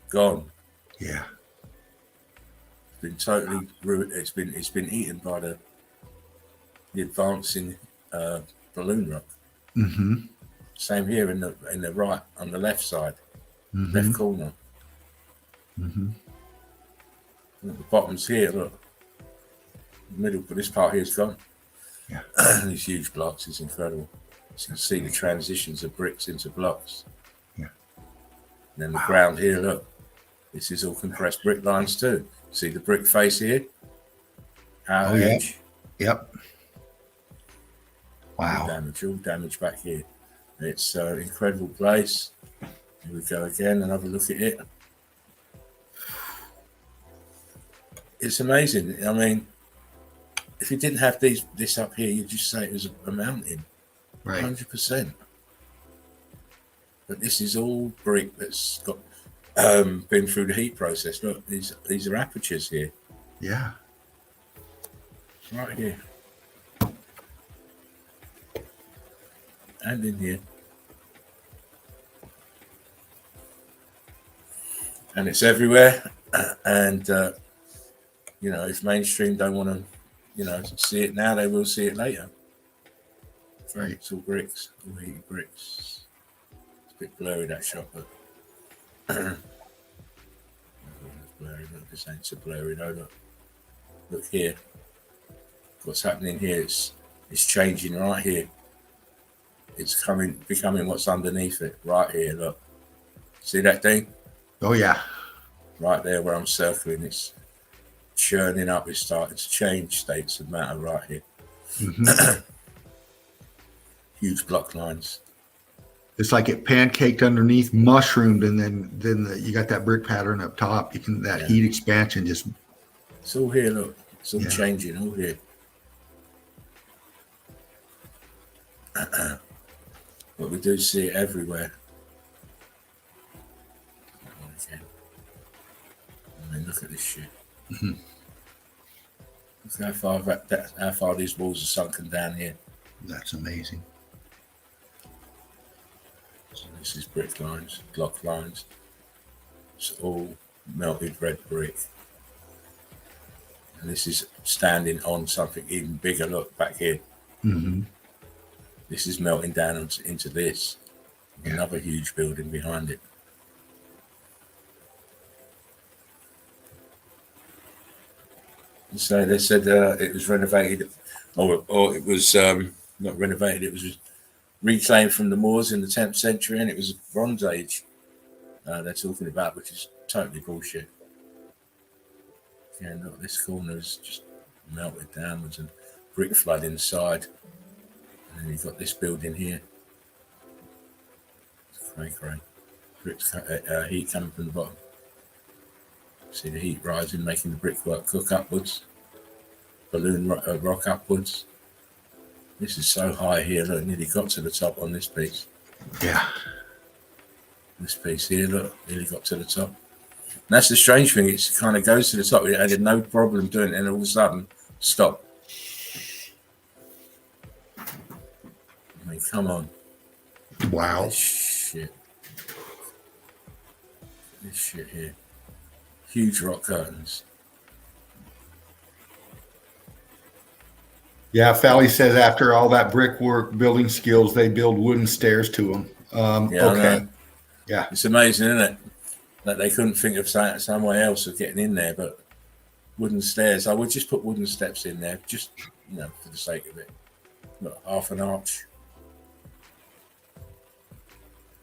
gone. Yeah. It's been totally ruined. It's been eaten by the advancing balloon rock. Mm-hmm. Same here in the right, on the left side, left corner. Mm-hmm. Look, the bottom's here. Look, the middle, but this part here is gone. Yeah. These huge blocks is incredible. So you can see the transitions of bricks into blocks. Yeah. And then the ground here. Look, this is all compressed brick lines too. See the brick face here. Our edge. Yep. Wow. All damage back here. It's an incredible place. Here we go again, another look at it. It's amazing. I mean, if you didn't have this up here, you'd just say it was a mountain. Right. 100%. But this is all brick that's got been through the heat process. Look, these are apertures here. Yeah. Right here. And in here. and it's everywhere. And if mainstream don't want to, see it now, they will see it later. Right. It's all bricks, all heated bricks. It's a bit blurry, that shot, but it's blurry. Look, this ain't so blurry though. Look here. What's happening here? It's changing right here. It's becoming what's underneath it right here. Look, see that thing? Oh yeah. Right there where I'm circling, it's churning up. It's starting to change states of matter right here. Mm-hmm. Huge block lines. It's like it pancaked underneath, mushroomed, and then you got that brick pattern up top. You can heat expansion just. It's all here. Look, it's all changing. All here. But we do see it everywhere. I mean, look at this shit. Mm-hmm. Look how far these walls are sunken down here. That's amazing. So this is brick lines, block lines. It's all melted red brick. And this is standing on something even bigger. Look back here. Mm-hmm. This is melting down into this. Yeah. Another huge building behind it. So they said it was renovated, or it was not renovated. It was reclaimed from the Moors in the 10th century, and it was a Bronze Age. They're talking about, which is totally bullshit. Yeah, look, this corner is just melted downwards and brick flood inside, and then you've got this building here. It's cray. Bricks, heat coming from the bottom. See the heat rising, making the brickwork cook upwards. Balloon rock upwards. This is so high here. Look, nearly got to the top on this piece. Yeah. This piece here, look, nearly got to the top. And that's the strange thing. It kind of goes to the top. I had no problem doing it, and all of a sudden, stop. I mean, come on. Wow. This shit here. Huge rock curtains. Yeah, Fally says after all that brickwork building skills, they build wooden stairs to them. Okay. Yeah. It's amazing, isn't it? That they couldn't think of some way else of getting in there, but wooden stairs. I would just put wooden steps in there, just, for the sake of it. Look, half an arch.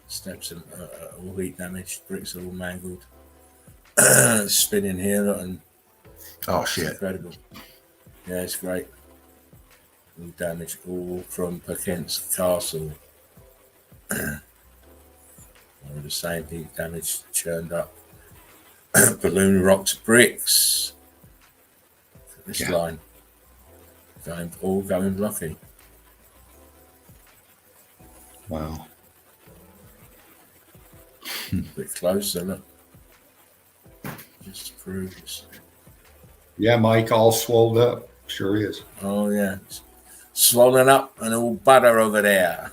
Steps are all heat damaged. Bricks are all mangled. Spinning here, and oh shit, incredible. Yeah, it's great. All damage, all from Perkins Castle. All the same heat damage, churned up. Balloon rocked bricks. This line going blocky. Wow. A bit closer, look. Just proves. Yeah, Mike, all swelled up. Sure is. Oh yeah, swollen up and all butter over there.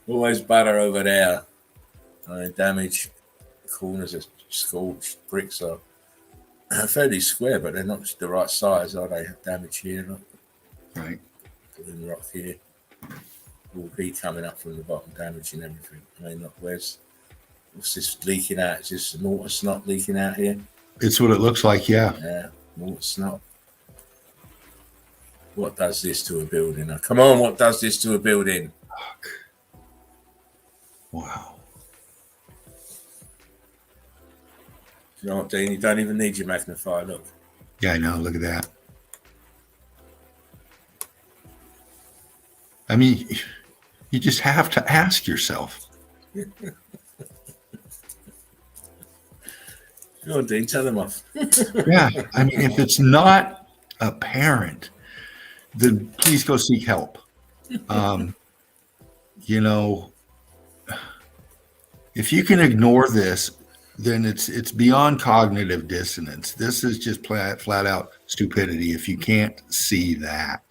Always butter over there. Damage. Corners are scorched. Bricks are fairly square, but they're not the right size, are they? Damage here, look. Right. Balloon rock here. All heat coming up from the bottom, damaging everything. I mean, look, what's this leaking out? Is this mortar snot leaking out here? It's what it looks like, yeah. Yeah, mortar snot. What does this to a building? Now, come on, what does this to a building? Fuck. Wow. You know what, Dean? You don't even need your magnifier, look. Yeah, I know. Look at that. I mean, you just have to ask yourself. Go on, Dean, tell them off. Yeah, I mean, if it's not apparent, then please go seek help. If you can ignore this, then it's beyond cognitive dissonance. This is just flat out stupidity if you can't see that.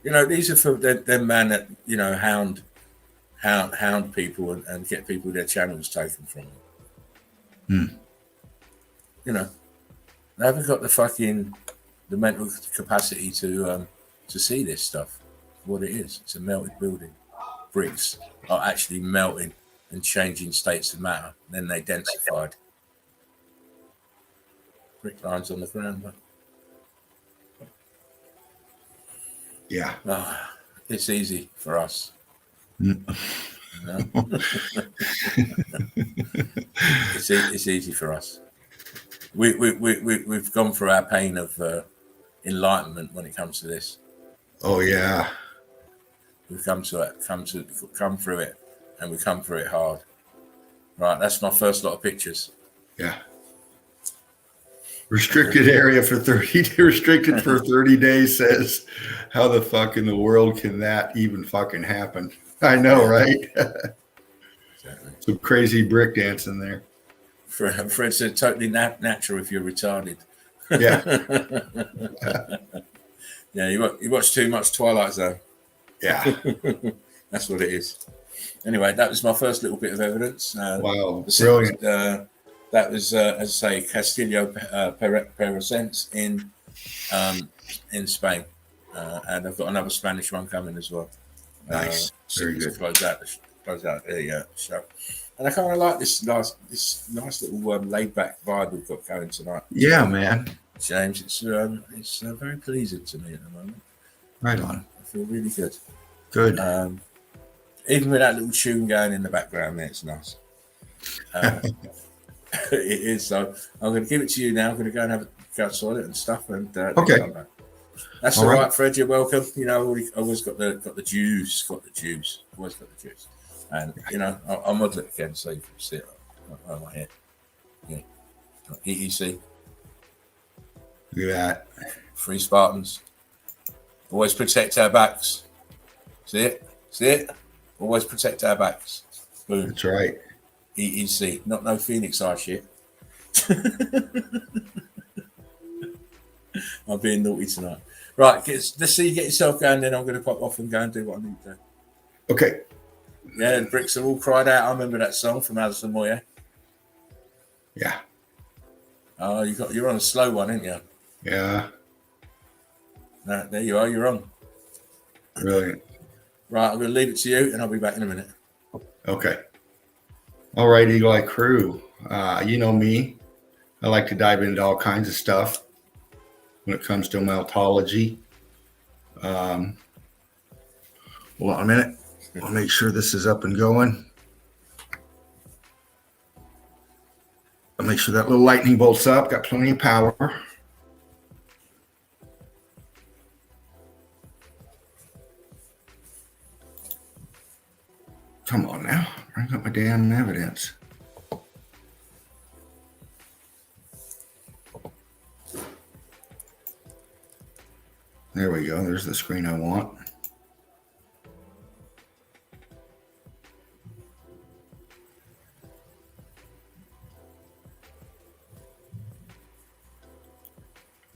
These are for them man that, hound people and get people their channels taken from them. Hmm. You know, they haven't got the mental capacity to see this stuff. What it is, it's a melted building. Bricks are actually melting and changing states of matter. Then they densified. Brick lines on the ground. But, Yeah. It's easy for us. Mm. You know? It's easy for us. We've gone through our pain of enlightenment when it comes to this. Oh yeah. We've come through it, and we come through it hard. Right, that's my first lot of pictures. Yeah. Restricted area for 30 restricted for 30 days says, how the fuck in the world can that even fucking happen? I know, right? Exactly. Some crazy brick dancing there. Fred said totally natural if you're retarded. Yeah. Yeah, you watch too much Twilight Zone. Yeah. That's what it is. Anyway, that was my first little bit of evidence. Wow. Brilliant. That was, as I say, Castillo Perescence in Spain. And I've got another Spanish one coming as well. Nice. Very good. To close out the show. And I kind of like this nice little laid back vibe we've got going tonight. Yeah, man. James, it's very pleasing to me at the moment. Right on. I feel really good. Good. Even with that little tune going in the background there, it's nice. It is. So I'm going to give it to you now. I'm going to go and have a go outside it and stuff. And okay. That's all right, Fred. You're welcome. You know, I always got the juice. Always got the juice. And you know, I'll model it again so you can see it on my head. Yeah. EEC. Look at that. 3 Spartans. Always protect our backs. See it? See it? Always protect our backs. Boom. That's right. EEC. Not no Phoenix Eye shit. I'm being naughty tonight. Right, let's see you get yourself going, then I'm going to pop off and go and do what I need to do. Okay. Yeah, the bricks are all cried out. I remember that song from Alison Moyer. Yeah. Oh, you're on a slow one, aren't you? Yeah. No, there you are. You're on. Brilliant. Right, I'm going to leave it to you, and I'll be back in a minute. Okay. All right, Eagle Eye crew. You know me. I like to dive into all kinds of stuff when it comes to meltology. Hold on a minute. I'll make sure this is up and going. I'll make sure that little lightning bolt's up. Got plenty of power. Come on now. Bring up my damn evidence. There we go. There's the screen I want.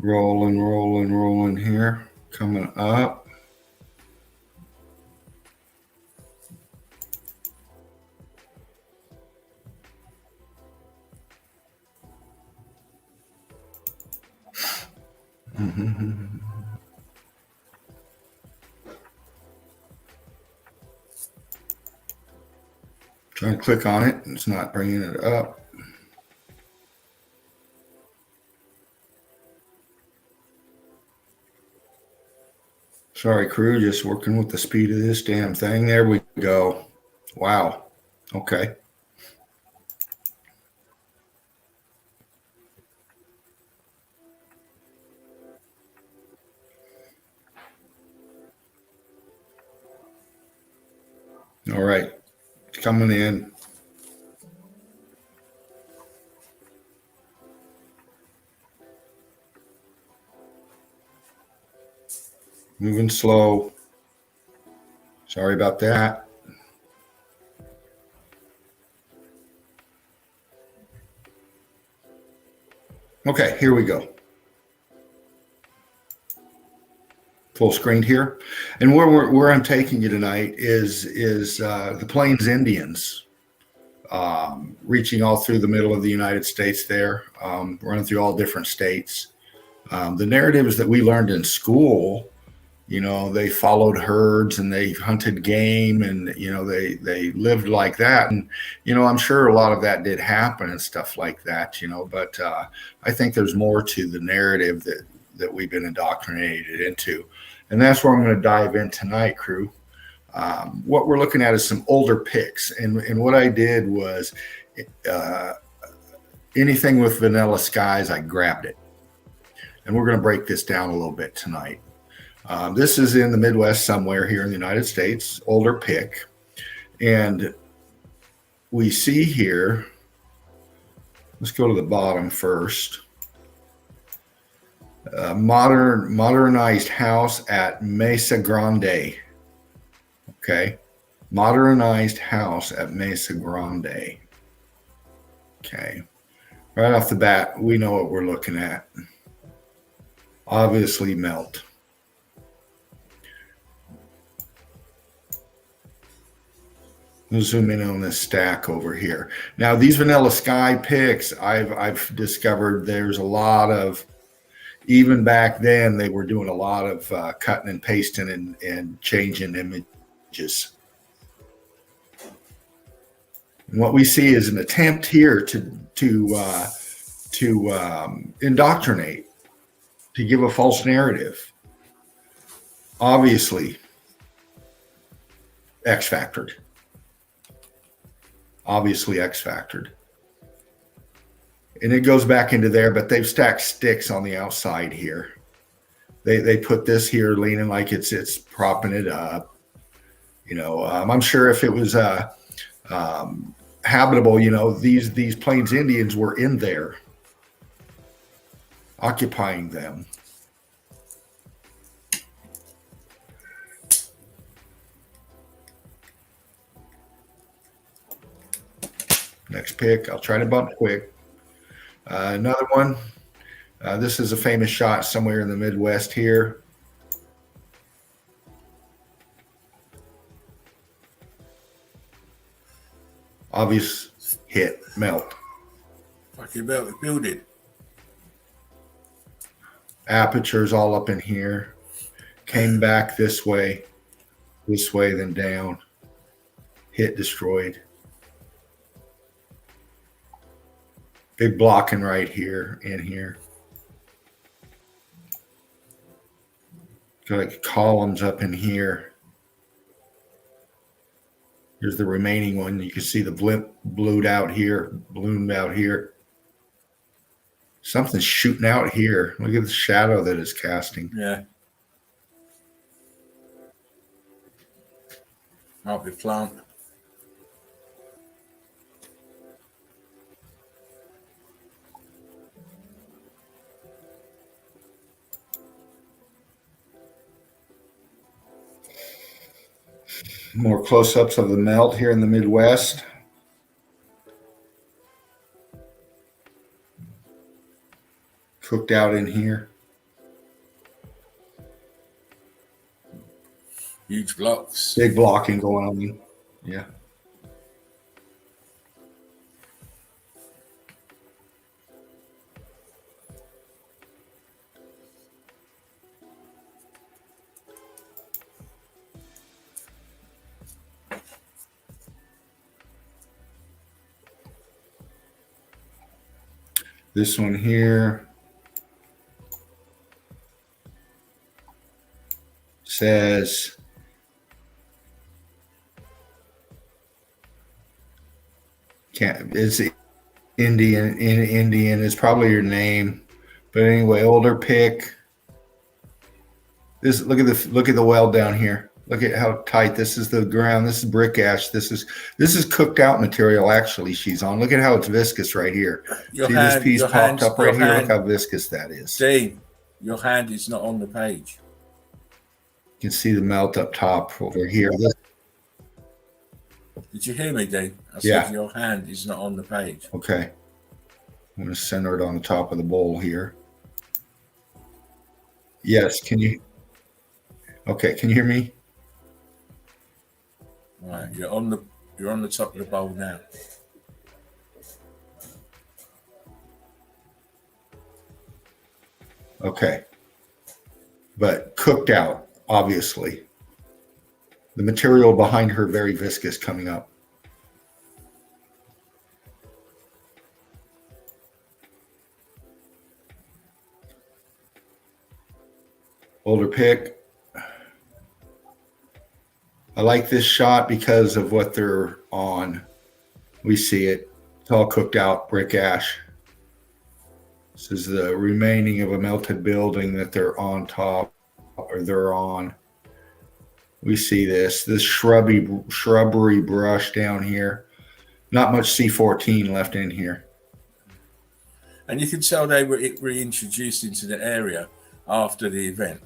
Rolling here. Coming up. Trying to click on it, and it's not bringing it up. Sorry, crew, just working with the speed of this damn thing. There we go. Wow. Okay. All right. It's coming in. Moving slow. Sorry about that. Okay, here we go. Full screen here. And where I'm taking you tonight is the Plains Indians. reaching all through the middle of the United States there, running through all different states. The narratives that we learned in school, they followed herds and they hunted game, and they lived like that. And I'm sure a lot of that did happen and stuff like that. But I think there's more to the narrative that we've been indoctrinated into, and that's where I'm going to dive in tonight, crew. What we're looking at is some older pics, and what I did was anything with vanilla skies, I grabbed it, and we're going to break this down a little bit tonight. This is in the Midwest somewhere here in the United States, older pic. And we see here, let's go to the bottom first. Modernized house at Mesa Grande. Okay. Modernized house at Mesa Grande. Okay. Right off the bat, we know what we're looking at. Obviously melt. We'll zoom in on this stack over here. Now, these vanilla sky pics, I've discovered there's a lot of, even back then, they were doing a lot of cutting and pasting and changing images. And what we see is an attempt here to indoctrinate, to give a false narrative. Obviously, X-factored. Obviously X-factored. And it goes back into there, but they've stacked sticks on the outside here. They put this here leaning like it's propping it up. I'm sure if it was habitable, these Plains Indians were in there occupying them. Next pick, I'll try to bump quick. Another one. This is a famous shot somewhere in the Midwest here. Obvious hit, melt. Fucking melt building. Apertures all up in here. Came back this way, then down. Hit, destroyed. Big blocking right here and here. Got like columns up in here. Here's the remaining one. You can see the ballooned out here. Something's shooting out here. Look at the shadow that it's casting. Yeah. Might be plant. More close-ups of the melt here in the Midwest. Cooked out in here. Huge blocks. Big blocking going on. Yeah. This one here says it's Indian. Indian is probably your name, but anyway, older pick. This look at the weld down here. Look at how tight this is. The ground. This is brick ash. This is cooked out material. Actually, she's on. Look at how it's viscous right here. See this piece popped up right here. Look how viscous that is. Dean, your hand is not on the page. You can see the melt up top over here. Did you hear me, Dean? I said Yeah. Your hand is not on the page. Okay. I'm going to center it on the top of the bowl here. Yes. Can you? Okay. Can you hear me? Right, you're on the top of the bowl now. Okay. But cooked out, obviously. The material behind her very viscous coming up. Older pick. I like this shot because of what they're on. We see it. It's all cooked out, brick ash. This is the remaining of a melted building that they're on top, or they're on. We see this shrubbery brush down here. Not much C14 left in here. And you can tell they were reintroduced into the area after the event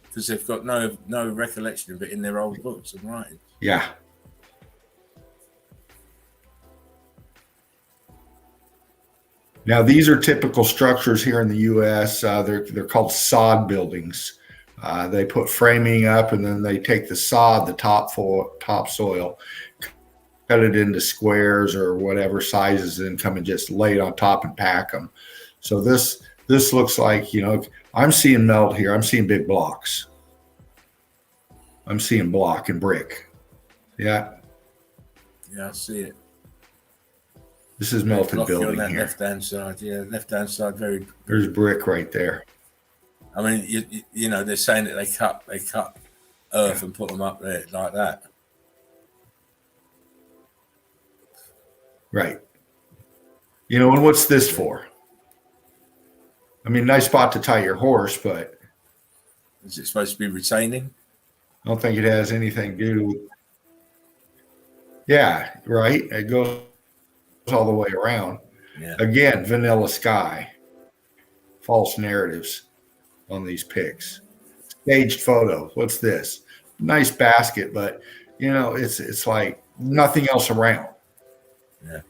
because they've got no recollection of it in their old books and writings. Yeah. Now, these are typical structures here in the U.S. They're called sod buildings. They put framing up, and then they take the sod, the topsoil, cut it into squares or whatever sizes, and come and just lay it on top and pack them. So this looks like, you know, I'm seeing melt here. I'm seeing big blocks. I'm seeing block and brick. Yeah. Yeah, I see it. This is melted Blocky building on that here. left-hand side. Yeah, left-hand side. There's brick right there. I mean, you know, they're saying that they cut earth and put them up there like that. Right. You know, and what's this for? I mean, nice spot to tie your horse, but Is it supposed to be retaining? I don't think it has anything to do with. Yeah, right. It goes all the way around. Yeah. Again, vanilla sky. False narratives on these pics. Staged photo. What's this? Nice basket, but you know, it's like nothing else around. Yeah.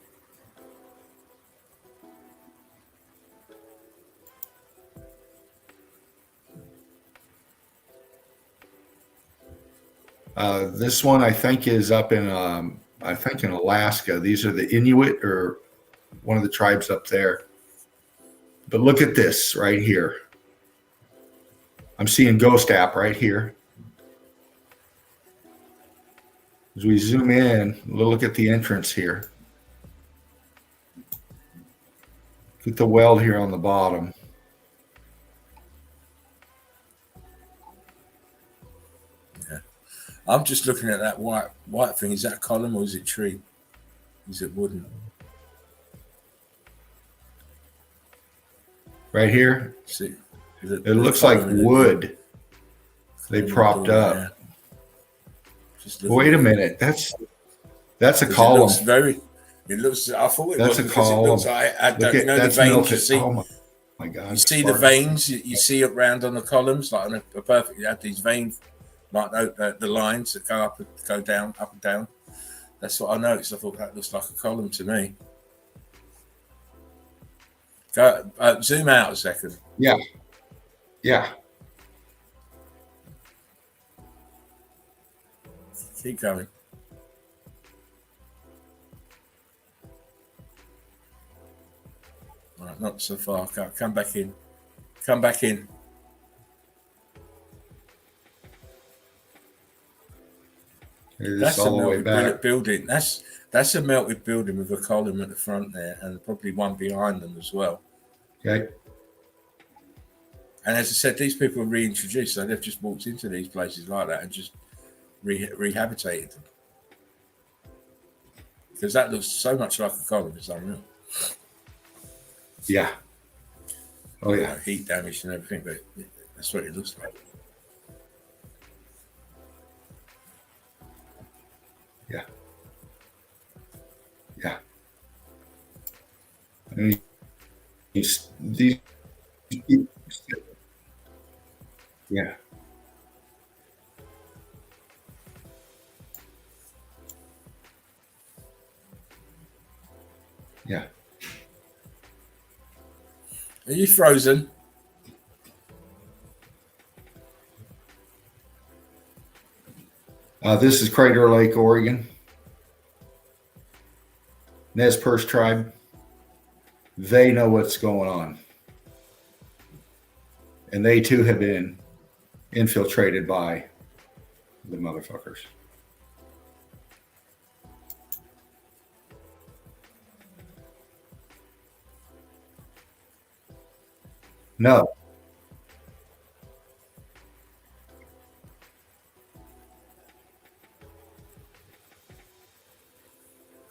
This one I think is up in in Alaska. These are the Inuit, or one of the tribes up there. But look at this right here. I'm seeing Ghost App right here. As we zoom in, look at the entrance here. Look at the weld here on the bottom. I'm just looking at that white thing. Is that column or is it tree? Is it wooden? Right here. See, it looks like wood. They propped up. Yeah. Wait a minute. That's a column. It looks. I thought it that's was a column. It looks like, you know, that's the veins melted. you see. Oh my God! You see the veins. You see it round on the columns, like on a perfect. You have these veins, like the lines that go up and down. That's what I noticed. I thought that looks like a column to me. Go zoom out a second. Yeah. Yeah. Keep going. Right, not so far. Come back in. Come back in. That's a melted building. That's a melted building with a column at the front there, and probably one behind them as well. Okay. And as I said, these people are reintroduced, so they've just walked into these places like that and just rehabilitated them. Because that looks so much like a column, it's unreal. Yeah. Oh yeah. Heat damage and everything, but that's what it looks like. Yeah. Yeah. And these yeah. Yeah. Are you frozen? This is Crater Lake, Oregon. Nez Perce tribe. They know what's going on. And they too have been infiltrated by the motherfuckers. No.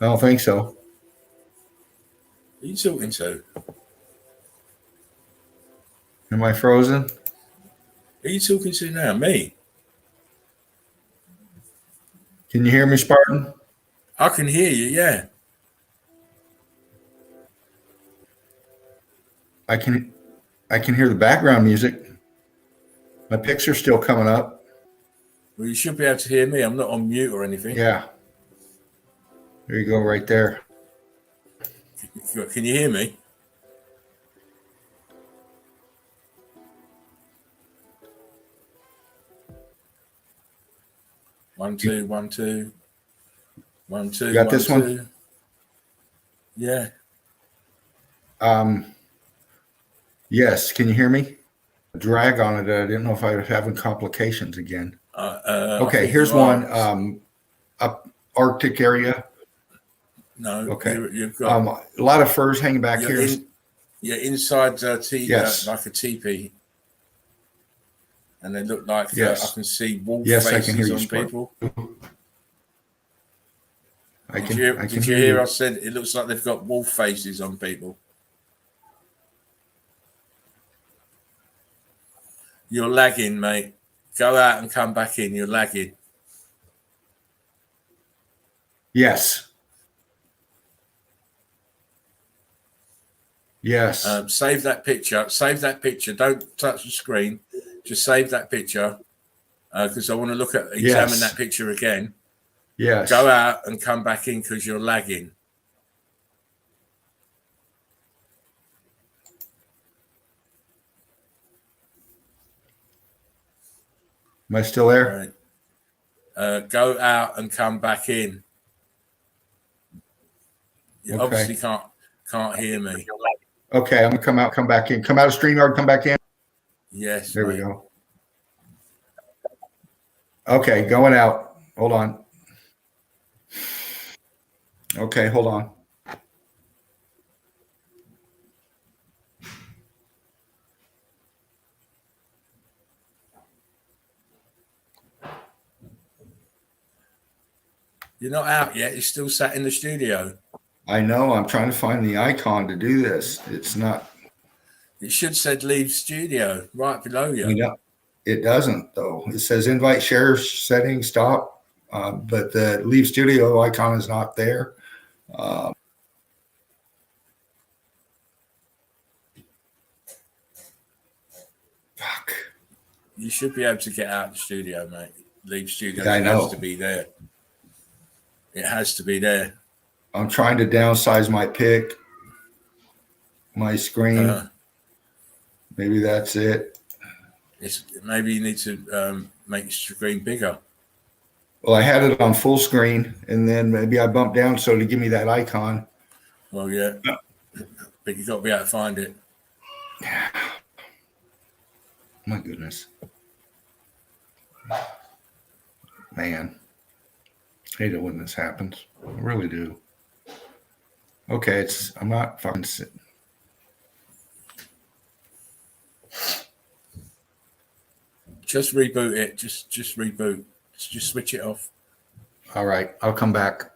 I don't think so. Who are you talking to? Am I frozen? Who are you talking to now? Me? Can you hear me, Spartan? I can hear you, yeah. I can hear the background music. My picture's still coming up. Well, you should be able to hear me. I'm not on mute or anything. Yeah. There you go, right there. Can you hear me? One, two, 1, 2. 1, 2. You got 1, this 2. one? Yeah. Yes. Can you hear me? Drag on it. I didn't know if I was having complications again. Okay, here's one. Up Arctic area. No. Okay. You've got a lot of furs hanging back here. You're inside Yes. like a teepee. And they look like Yes. I can see wolf Yes, I faces can hear you, on Spark. people. I can Did you hear I said it looks like they've got wolf faces on people? You're lagging, mate. Go out and come back in. You're lagging. Yes. Yes. Save that picture. Save that picture. Don't touch the screen. Just save that picture because I want to examine that picture again. Yes. Go out and come back in because you're lagging. Am I still there? Right. Go out and come back in. You obviously can't hear me. Okay, I'm gonna come back in. Come out of StreamYard, come back in. Yes. There we go. Okay, going out. Hold on. Okay, hold on. You're not out yet. You're still sat in the studio. I know. I'm trying to find the icon to do this. It's not. It should said leave studio right below you. It doesn't though. It says invite share settings stop, but the leave studio icon is not there. Fuck. You should be able to get out of the studio, mate. Leave studio. Yeah, I know. It has to be there. It has to be there. I'm trying to downsize my screen. Maybe that's it. Maybe you need to make your screen bigger. Well, I had it on full screen, and then maybe I bumped down so to give me that icon. Well, yeah, but you've got to be able to find it. My goodness, man, I hate it when this happens. I really do. Okay, I'm not fucking sitting. Just reboot it. Just reboot. Just switch it off. All right, I'll come back.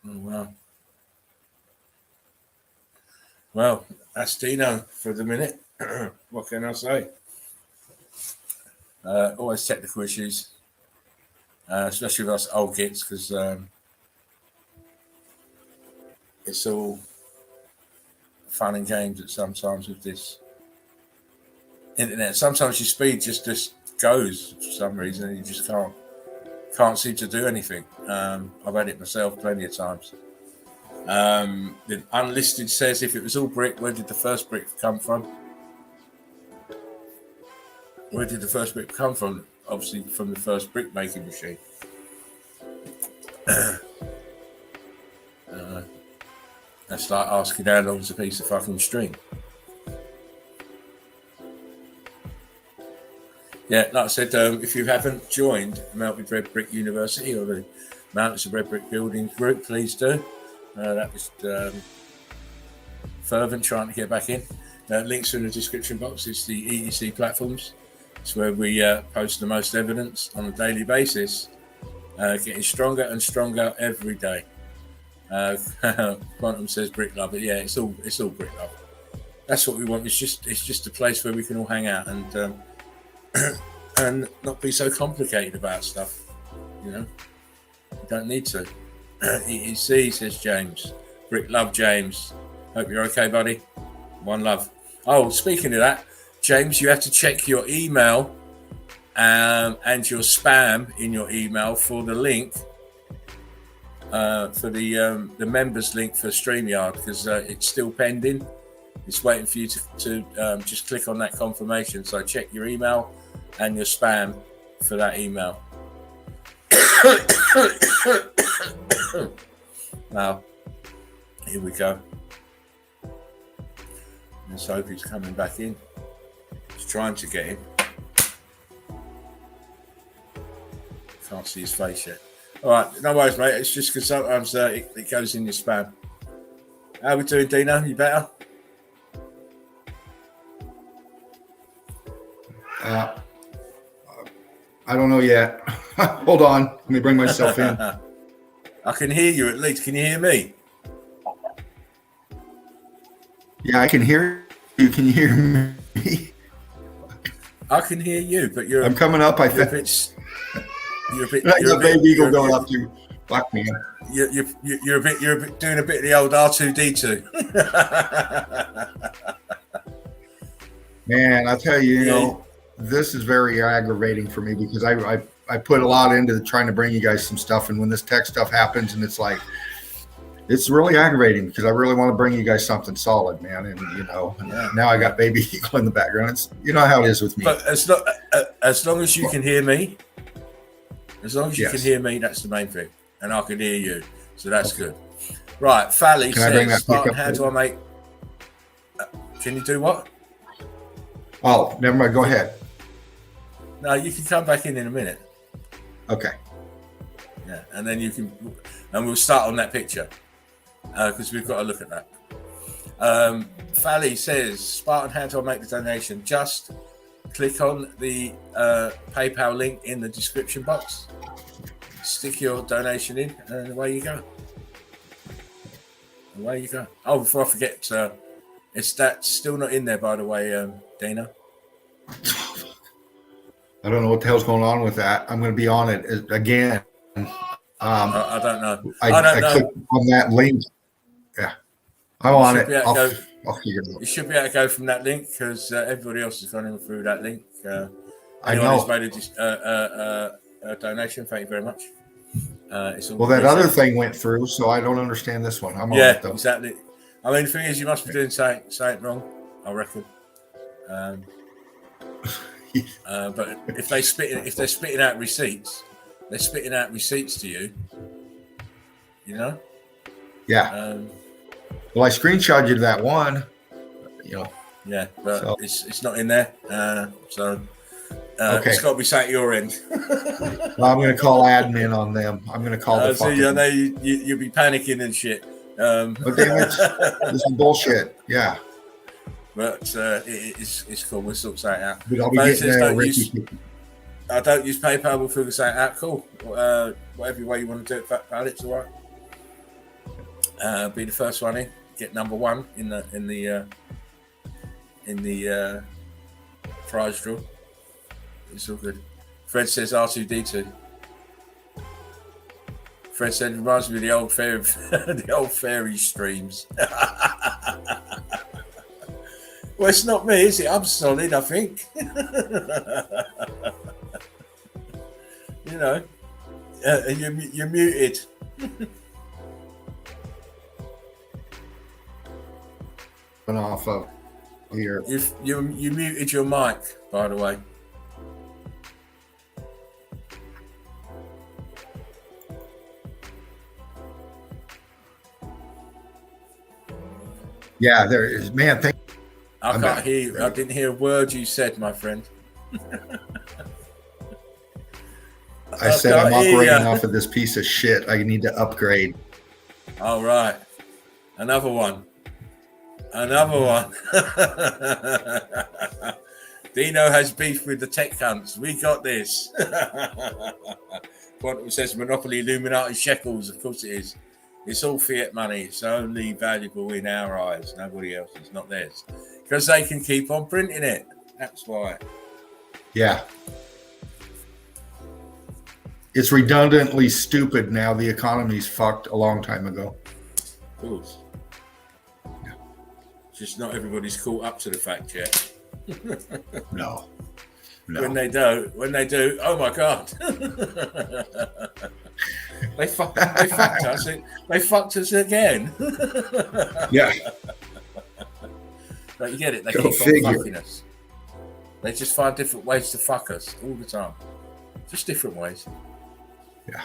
Oh, wow. Well, that's Dino for the minute. What can I say? Always technical issues, especially with us old kids, because it's all fun and games at sometimes with this internet. Sometimes your speed just goes for some reason, and you just can't seem to do anything. I've had it myself plenty of times. The unlisted says, if it was all brick, where did the first brick come from? Where did the first brick come from? Obviously from the first brick making machine. That's like asking how long's a piece of fucking string. Yeah, like I said, if you haven't joined Melted Red Brick University or the Mountains of Red Brick Buildings group, please do. That was fervent trying to get back in. Links in the description box. It's the EEC platforms. It's where we post the most evidence on a daily basis, getting stronger and stronger every day. Quantum says brick love, but yeah, it's all brick love. That's what we want. It's just a place where we can all hang out and not be so complicated about stuff. You know, you don't need to. EEC, says James. Brick love, James. Hope you're okay, buddy. One love. Oh, speaking of that, James, you have to check your email and your spam in your email for the link for the members link for StreamYard, because it's still pending. It's waiting for you to just click on that confirmation. So check your email and your spam for that email. Now, here we go. Let's hope he's coming back in. He's trying to get in. Can't see his face yet. All right, no worries, mate. It's just because sometimes it goes in your spam. How we doing, Dino? You better? I don't know yet. Hold on. Let me bring myself in. I can hear you at least. Can you hear me? Yeah, I can hear you. Can you hear me? I can hear you, but I'm coming up. I think. You're a bit. You're a baby eagle going up to black man. You're a bit doing a bit of the old R2D2. Man, I tell you, you know, this is very aggravating for me because I put a lot into trying to bring you guys some stuff, and when this tech stuff happens, and it's like, it's really aggravating because I really want to bring you guys something solid, man. And you know, now I got baby eagle in the background. It's, you know how it is with me. But as long as you can hear me, as long as you can hear me, that's the main thing, and I can hear you, so that's good. Right, Fally says, Spartan, how do I make? Can you do what? Oh, never mind. Go ahead. No, you can come back in a minute. Okay. Yeah, and then you can, and we'll start on that picture because we've got to look at that. Fally says, Spartan, how do I make the donation? Just click on the PayPal link in the description box, stick your donation in, and away you go. Away you go. Oh, before I forget, that's still not in there, by the way, Dana. I don't know what the hell's going on with that. I'm going to be on it again. I don't know. I don't know. Clicked on that link. Yeah, I'm on it. I'll figure it out. You should be able to go from that link because everybody else has gone in through that link. I know. Who's made a donation, thank you very much. Well, that other thing went through, so I don't understand this one. I'm on it, though. Exactly. I mean, the thing is, you must be doing something wrong, I reckon. But if they're spitting out receipts, they're spitting out receipts to you. You know. Yeah. Well, I screenshot you that one. You know. Yeah, but it's not in there. So it's got to be sat at your end. Well, I'm going to call admin on them. I'm going to call the fucking... I know you'll be panicking and shit. Okay, this is bullshit. Yeah. But it's cool. We'll sort that out. But I'll be getting I don't use PayPal. We'll figure that out. Cool. Whatever way you want to do it, pal, it's all right. Be the first one in. Get number one in the prize draw. It's all good. Fred says R2D2. Fred said it reminds me of the old fairy streams. Well, it's not me, is it? I'm solid, I think. You know, you're muted. Off of here. You muted your mic, by the way. Yeah, there is. Man, I can't hear you. I didn't hear a word you said, my friend. I said I'm operating off of this piece of shit. I need to upgrade. All right. Another one. Dino has beef with the tech cunts. We got this. Quantum says Monopoly Illuminati shekels. Of course it is. It's all fiat money. It's only valuable in our eyes. Nobody else's, not theirs. Because they can keep on printing it. That's why. Yeah. It's redundantly stupid now. The economy's fucked a long time ago. Of course. Just not everybody's caught up to the fact yet. No. When they do, oh my God. they fucked us. They fucked us again. Yeah. But you get it, they Go keep figure. on fucking us. They just find different ways to fuck us all the time. Just different ways. Yeah.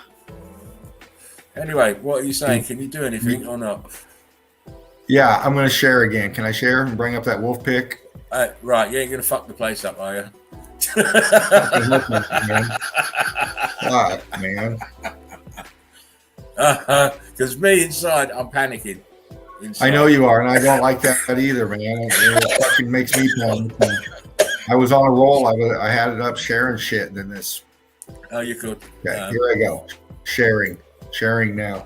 Anyway, what are you saying? Can you do anything or not? Yeah, I'm going to share again. Can I share and bring up that wolf pick? Right, you ain't going to fuck the place up, are you? Fuck, man. Because me inside, I'm panicking. Inside. I know you are, and I don't like that either, man. It fucking makes me panic. I was on a roll. I had it up sharing shit, and then this. Oh, you could. Okay, here I go. Sharing now.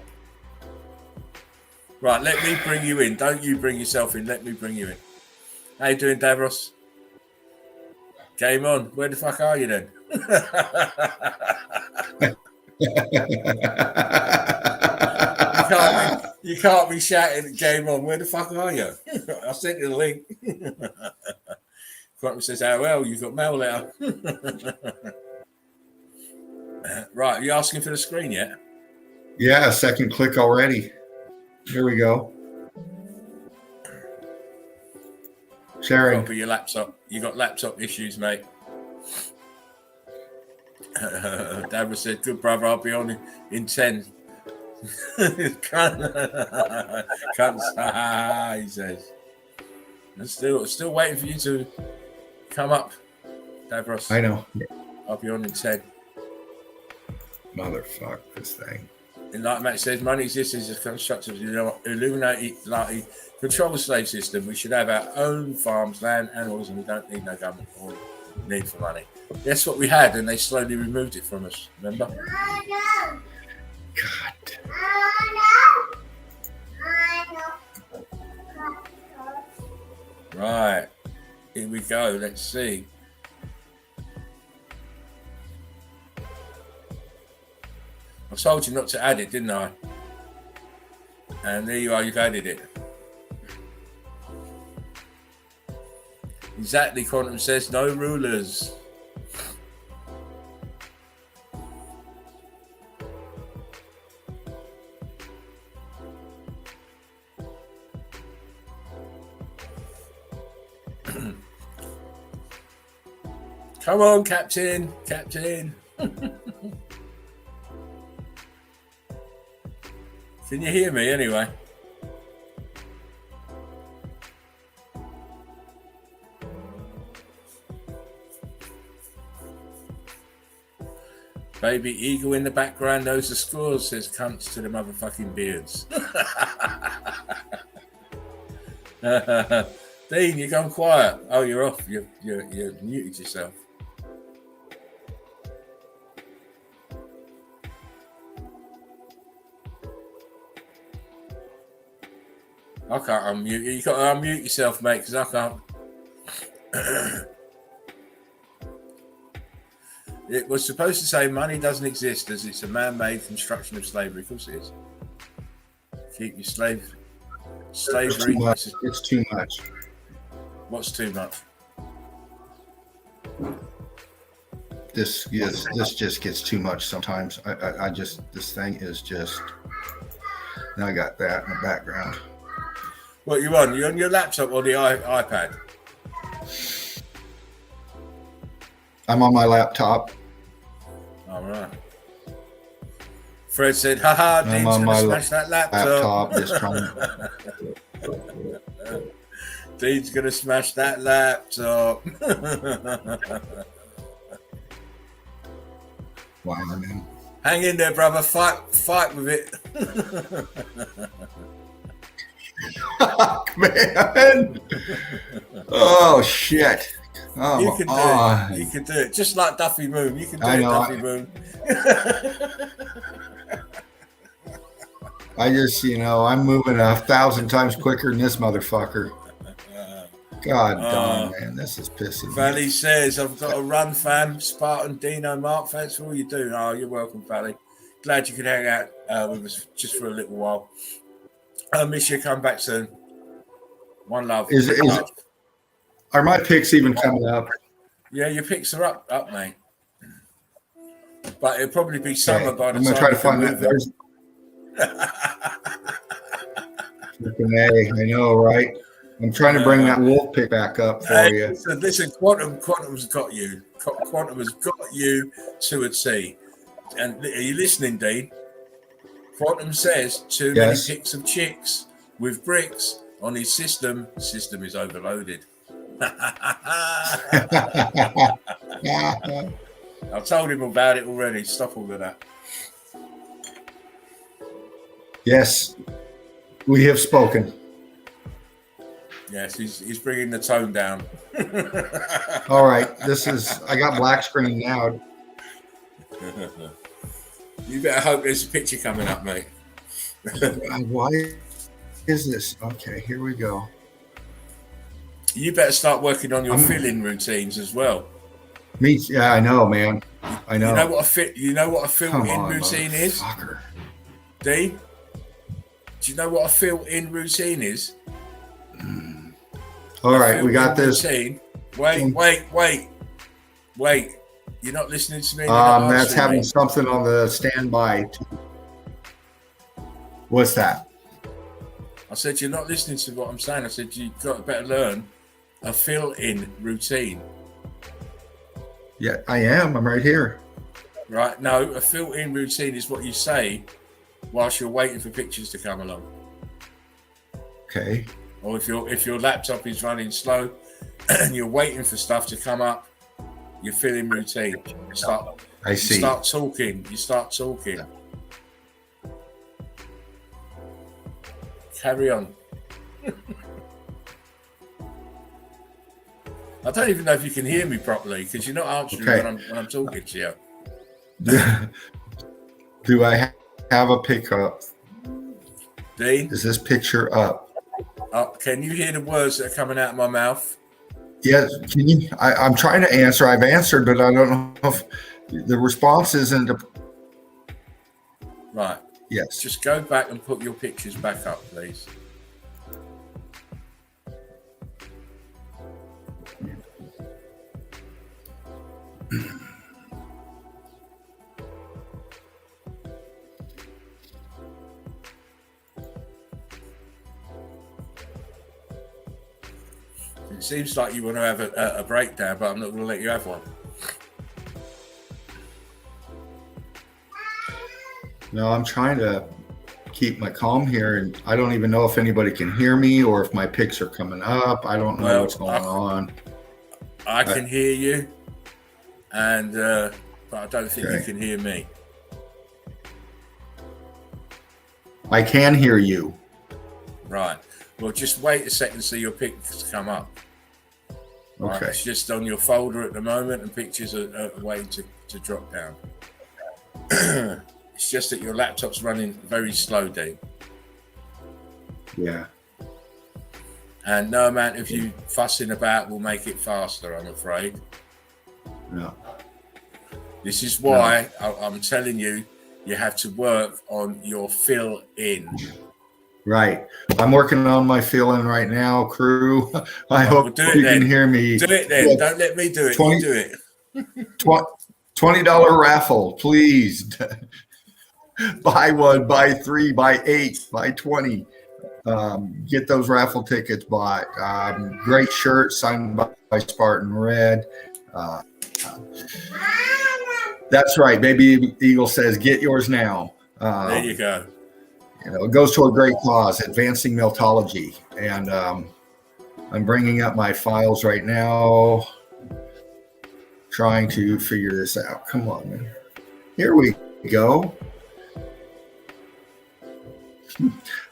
Right, let me bring you in. Don't you bring yourself in. Let me bring you in. How you doing, Davros? Game on. Where the fuck are you then? You can't be shouting game on. Where the fuck are you? I sent you the link. Quantum says, "Oh well, you've got mail letter." Right, are you asking for the screen yet? Yeah, second click already. Here we go. Sharing. For your laptop. You got laptop issues, mate. Dad said, "Good brother, I'll be on in 10." He says. I'm still waiting for you to come up, Davros. I know. I'll be on in 10. Motherfuck this thing. And like Matt says, money exists as a construct of Illuminati control slave system. We should have our own farms, land, animals, and we don't need no government or need for money. That's what we had, and they slowly removed it from us. Remember? God. Right. Here we go. Let's see. I told you not to add it, didn't I? And there you are, you've added it. Exactly, Quantum says, no rulers. Come on, Captain. Captain. Can you hear me anyway? Baby eagle in the background knows the scores, says cunts to the motherfucking beards. Dean, you're gone quiet. Oh, you're off. You're muted yourself. I can't unmute you. You got to unmute yourself, mate, because I can't. It was supposed to say money doesn't exist as it's a man-made construction of slavery. Of course it is. Keep your slavery. It's too much. What's too much? This just gets too much sometimes. I just, this thing is just, now I got that in the background. What you on? You on your laptop or the iPad? I'm on my laptop. All right. Fred said, haha, Dean's going to smash that laptop. Just trying. Dean's going to smash that laptop. Wow, man. Hang in there, brother. Fight with it. Man. Oh shit. You Oh, can do it. You can do it. Just like Duffy Moon. You can do it, Duffy Moon. I just, I'm moving 1,000 times quicker than this motherfucker. God darn, man, this is pissing Valley me. says, I've got a run, fam. Spartan, Dino, Mark, thanks for all you do. Oh, you're welcome, Valley. Glad you could hang out with us just for a little while. I miss you. Come back soon. One love. Are my picks even coming up? Yeah, your picks are up, mate. But it'll probably be summer by the I'm time gonna try to you can find move that. Freaking A, I know, right? I'm trying to bring that wolf pick back up for you. Listen, Quantum's got you. Quantum has got you to a T. And are you listening, Dean? Quantum says too many pics of chicks with bricks on his system. System is overloaded. I told him about it already. Stop all of that. Yes, we have spoken. Yes, he's bringing the tone down. All right, I got black screen now. You better hope there's a picture coming up, mate. Why is this? Okay, here we go. You better start working on your fill-in routines as well. Yeah, I know, man. I know. You know what a fill-in routine is? D? Do you know what a fill-in routine is? All right, we got this. Routine. Wait. You're not listening to me. That's having something on the standby. What's that? I said you're not listening to what I'm saying. I said you've got to better learn a fill-in routine. Yeah, I am. I'm right here. Right. No, a fill-in routine is what you say whilst you're waiting for pictures to come along. Okay. Or if your laptop is running slow and you're waiting for stuff to come up, you're filling routine. You start talking. Carry on. I don't even know if you can hear me properly because you're not answering when I'm talking to you. Do I have a pickup? Dean? Is this picture up? Can you hear the words that are coming out of my mouth? Yes. Can you? I'm trying to answer. I've answered, but I don't know if the response isn't. Right. Yes. Just go back and put your pictures back up, please. It seems like you want to have a breakdown, but I'm not going to let you have one. No, I'm trying to keep my calm here, and I don't even know if anybody can hear me or if my pics are coming up. I don't know what's going on. I can hear you, and but I don't think you can hear me. I can hear you. Right. Well, just wait a second so your pictures come up. Right? Okay. It's just on your folder at the moment, and pictures are waiting to drop down. It's just that your laptop's running very slow, Dave. Yeah. And no amount of you fussing about will make it faster, I'm afraid. No. This is why I'm telling you, you have to work on your fill-in. Right. I'm working on my fill-in right now, crew. I hope you can hear me. Do it then. Don't let me do it. You do it. $20 raffle, please. Buy one, buy three, buy 8, buy 20. Get those raffle tickets bought. Great shirt signed by Spartan Red. That's right. Baby Eagle says, get yours now. There you go. It goes to a great cause, advancing meltology. And I'm bringing up my files right now, trying to figure this out. Come on, man. Here we go.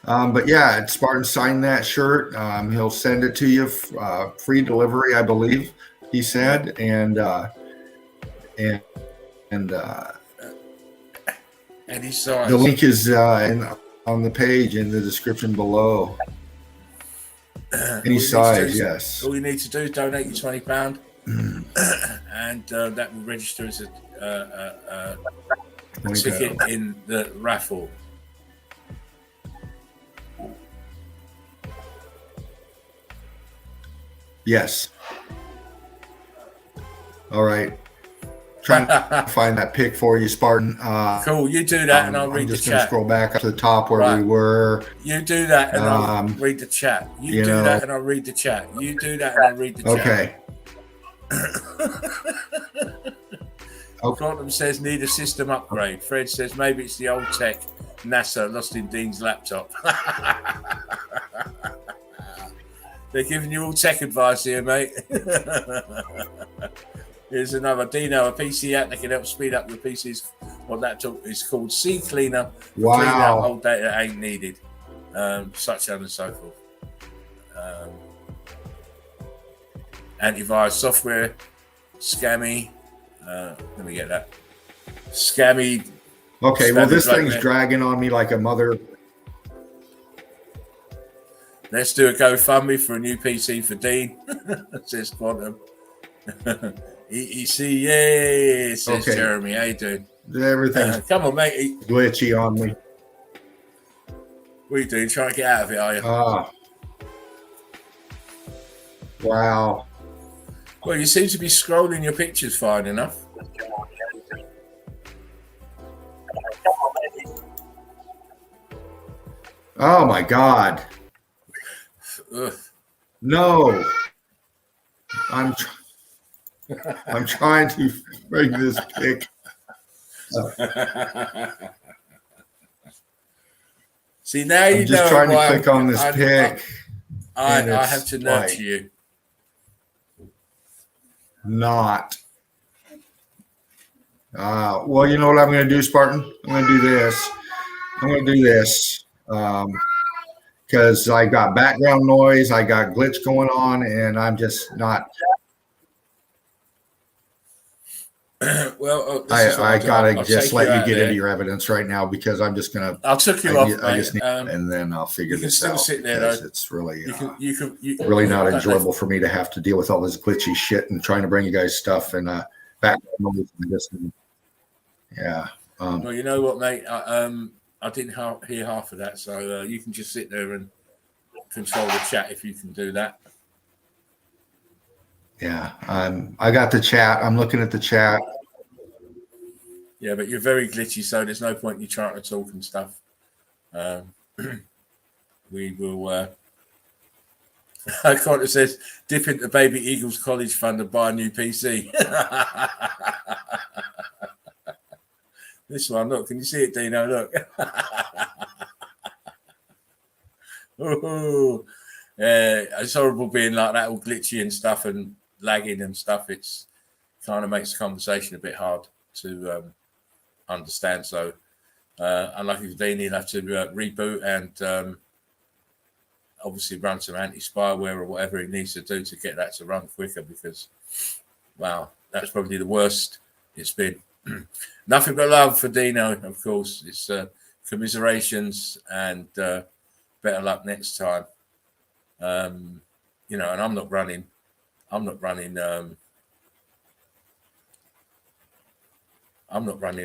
But yeah, Spartan signed that shirt. He'll send it to you, free delivery, I believe he said, and Any size. the link is on the page in the description below. Any size, yes. All you need to do is donate your £20, and that will register as a ticket in the raffle. Yes. All right. Trying to find that pic for you, Spartan. Cool. You do that, and I'll read the chat. I'm just going to scroll back up to the top where we were. You do that, and I'll read the chat. You do that, and I'll read the chat. You do that, and I'll read the chat. Okay. Quantum says need a system upgrade. Fred says maybe it's the old tech NASA lost in Dean's laptop. They're giving you all tech advice here, mate. Here's another Dino, a PC app that can help speed up your PC's laptop is called C Cleaner. Wow. Clean out old data that ain't needed. Such on and so forth. Antivirus software, scammy. Let me get that. Scammy. Okay, well, this thing's dragging on me like a mother. Let's do a GoFundMe for a new PC for Dean. Says Quantum. EEC, yay, says Okay. Jeremy. How you doing? Everything's come on, mate. glitchy on me. What are you doing? Trying to get out of it, are you? Wow. Well, you seem to be scrolling your pictures fine enough. Oh my God. Ugh. No. I'm trying to bring this pic. See, now you I'm just know trying to why click on this pic. I have to nurture you. Not. Well, you know what I'm going to do, Spartan? I'm going to do this. Because I got background noise, I got glitch going on, and I'm just not. Well, I gotta just let you get into your evidence right now because I'm just gonna. I'll took you off, mate. I just need, and then I'll figure this out. Sit there, though. It's really, you really not enjoyable for me to have to deal with all this glitchy shit and trying to bring you guys stuff and background noise and this. Yeah. Well, you know what, mate? I didn't hear half of that, so you can just sit there and control the chat if you can do that. Yeah, I got the chat. I'm looking at the chat. Yeah, but you're very glitchy, so there's no point in you trying to talk and stuff. We will. Carter says, dip into Baby Eagles College Fund and buy a new PC. This one, look, can you see it, Dino? Look. Ooh. It's horrible being like that, all glitchy and stuff and lagging and stuff. It's kind of makes the conversation a bit hard to understand. So, unlucky for Dean, he'll have to reboot and obviously run some anti-spyware or whatever he needs to do to get that to run quicker because, wow, that's probably the worst it's been. Nothing but love for Dino, of course. It's commiserations and better luck next time. You know, and I'm not running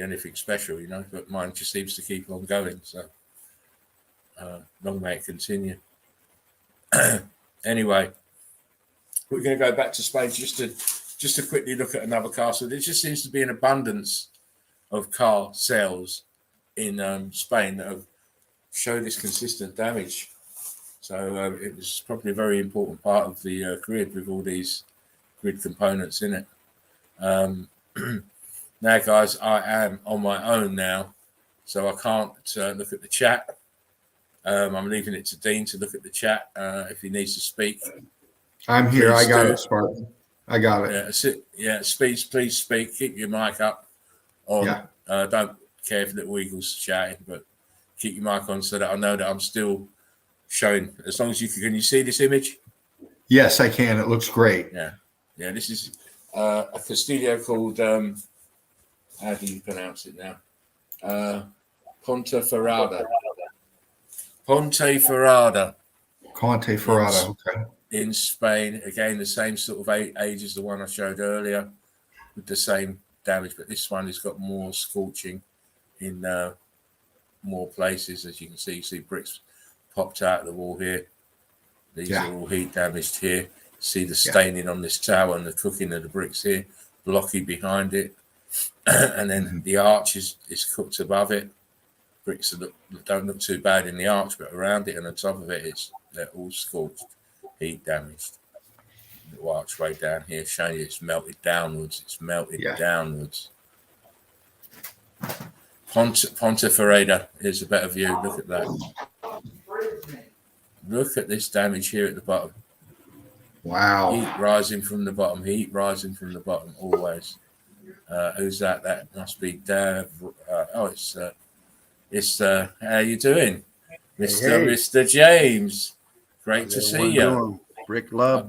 anything special, you know, but mine just seems to keep on going. So long may it continue. Anyway, we're going to go back to Spain just to quickly look at another car. So there just seems to be an abundance of car sales in Spain that have shown this consistent damage. So it was probably a very important part of the grid with all these grid components in it. Now, guys, I am on my own now, so I can't look at the chat. I'm leaving it to Dean to look at the chat if he needs to speak. I'm here. I got it, Spartan. I got it. Yeah, please speak. Keep your mic up on Don't care if little eagles shouting, but keep your mic on so that I know that I'm still showing. As long as you can you see this image? Yes, I can. It looks great. Yeah. This is a Castillo called how do you pronounce it now? Ponteferrada. Ponteferrada. Okay. In Spain, again the same sort of age as the one I showed earlier, with the same damage, but this one has got more scorching in more places. As you can see, bricks popped out of the wall here. These are all heat damaged here. See the staining on this tower and the cooking of the bricks here, blocky behind it. And then the arch is cooked above it. Bricks don't look too bad in the arch, but around it and on top of it, they're all scorched, heat damaged. The archway down here showing you it's melted downwards. Downwards. Ponteferrada is a better view. Look at that. Look at this damage here at the bottom. Wow. Heat rising from the bottom. Always. Who's that? That must be Dave. It's how you doing, Mr. James? Great to see you. Brick love,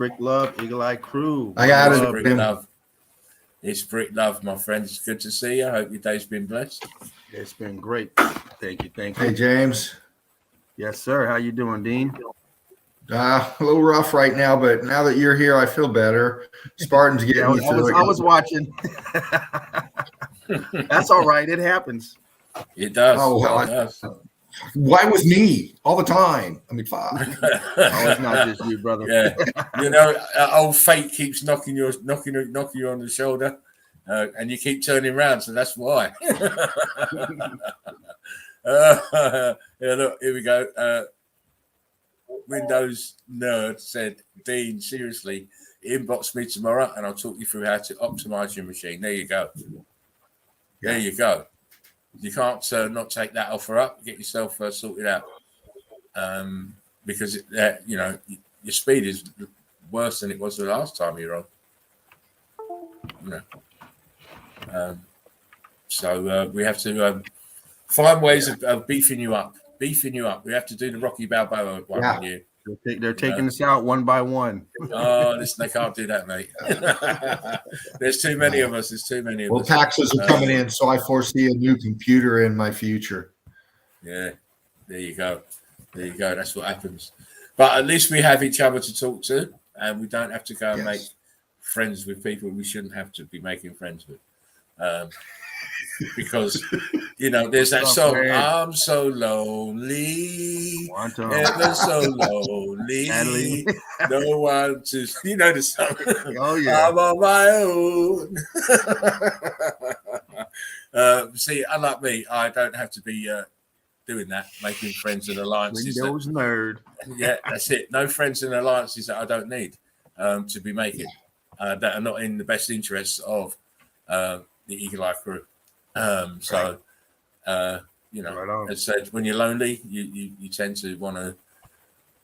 Eagle Eye Crew. I got it. Brick love. It's Brick love, my friend. It's good to see you. I hope your day's been blessed. It's been great. Thank you. Hey, James. Yes, sir. How you doing, Dean? A little rough right now, but now that you're here, I feel better. Spartan's getting me through it. I was watching. That's all right. It happens. It does. Oh, well, it does. Why with me all the time? I mean, fuck. It's not just you, brother. Yeah, old fate keeps knocking you on the shoulder, and you keep turning around, so that's why. Look, here we go. Windows nerd said, Dean, seriously, inbox me tomorrow, and I'll talk you through how to optimize your machine. There you go. There you go. You can't not take that offer up. Get yourself sorted out, because your speed is worse than it was the last time you were on. So we have to find ways of beefing you up. We have to do the Rocky Balboa one with you. They're taking us out one by one. Oh, they can't do that, mate. There's too many of us. Well, taxes are coming in, so I foresee a new computer in my future. Yeah, there you go. That's what happens. But at least we have each other to talk to, and we don't have to go and make friends with people we shouldn't have to be making friends with. Because there's that song, I'm so lonely, ever so lonely, no one to, the song. Oh yeah, I'm on my own. See, unlike me, I don't have to be doing that, making friends and alliances. Windows nerd. Yeah, that's it. No friends and alliances that I don't need to be making that are not in the best interests of the Eagle Eye Crew. Right on. As said, when you're lonely, you tend to want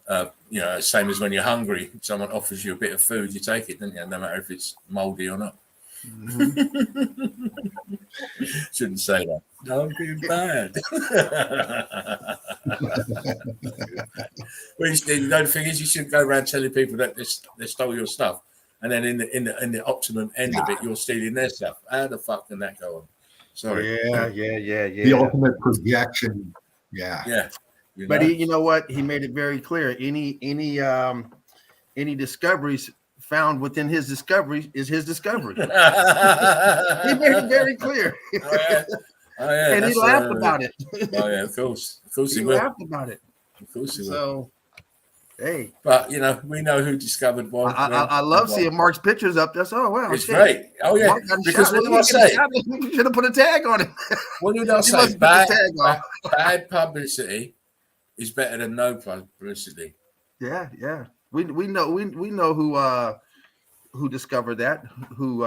to, same as when you're hungry. Someone offers you a bit of food, you take it, don't you? No matter if it's moldy or not. Mm-hmm. Shouldn't say that. Don't be bad. Well, the thing is, you shouldn't go around telling people that they stole your stuff, and then in the optimum end of it, you're stealing their stuff. How the fuck can that go on? Sorry. Yeah. The ultimate projection. Yeah. But you know what? He made it very clear. Any discoveries found within his discovery is his discovery. He made it very clear. Oh yeah. And he laughed about it. Oh yeah, of course he laughed about it. Of course he will. So, hey. But we know who discovered one. I love seeing Mark's pictures up there. So, wow, it's great. Oh yeah, because what do I say? You should have put a tag on it. What did I say? Bad publicity is better than no publicity. Yeah. We know who discovered that, who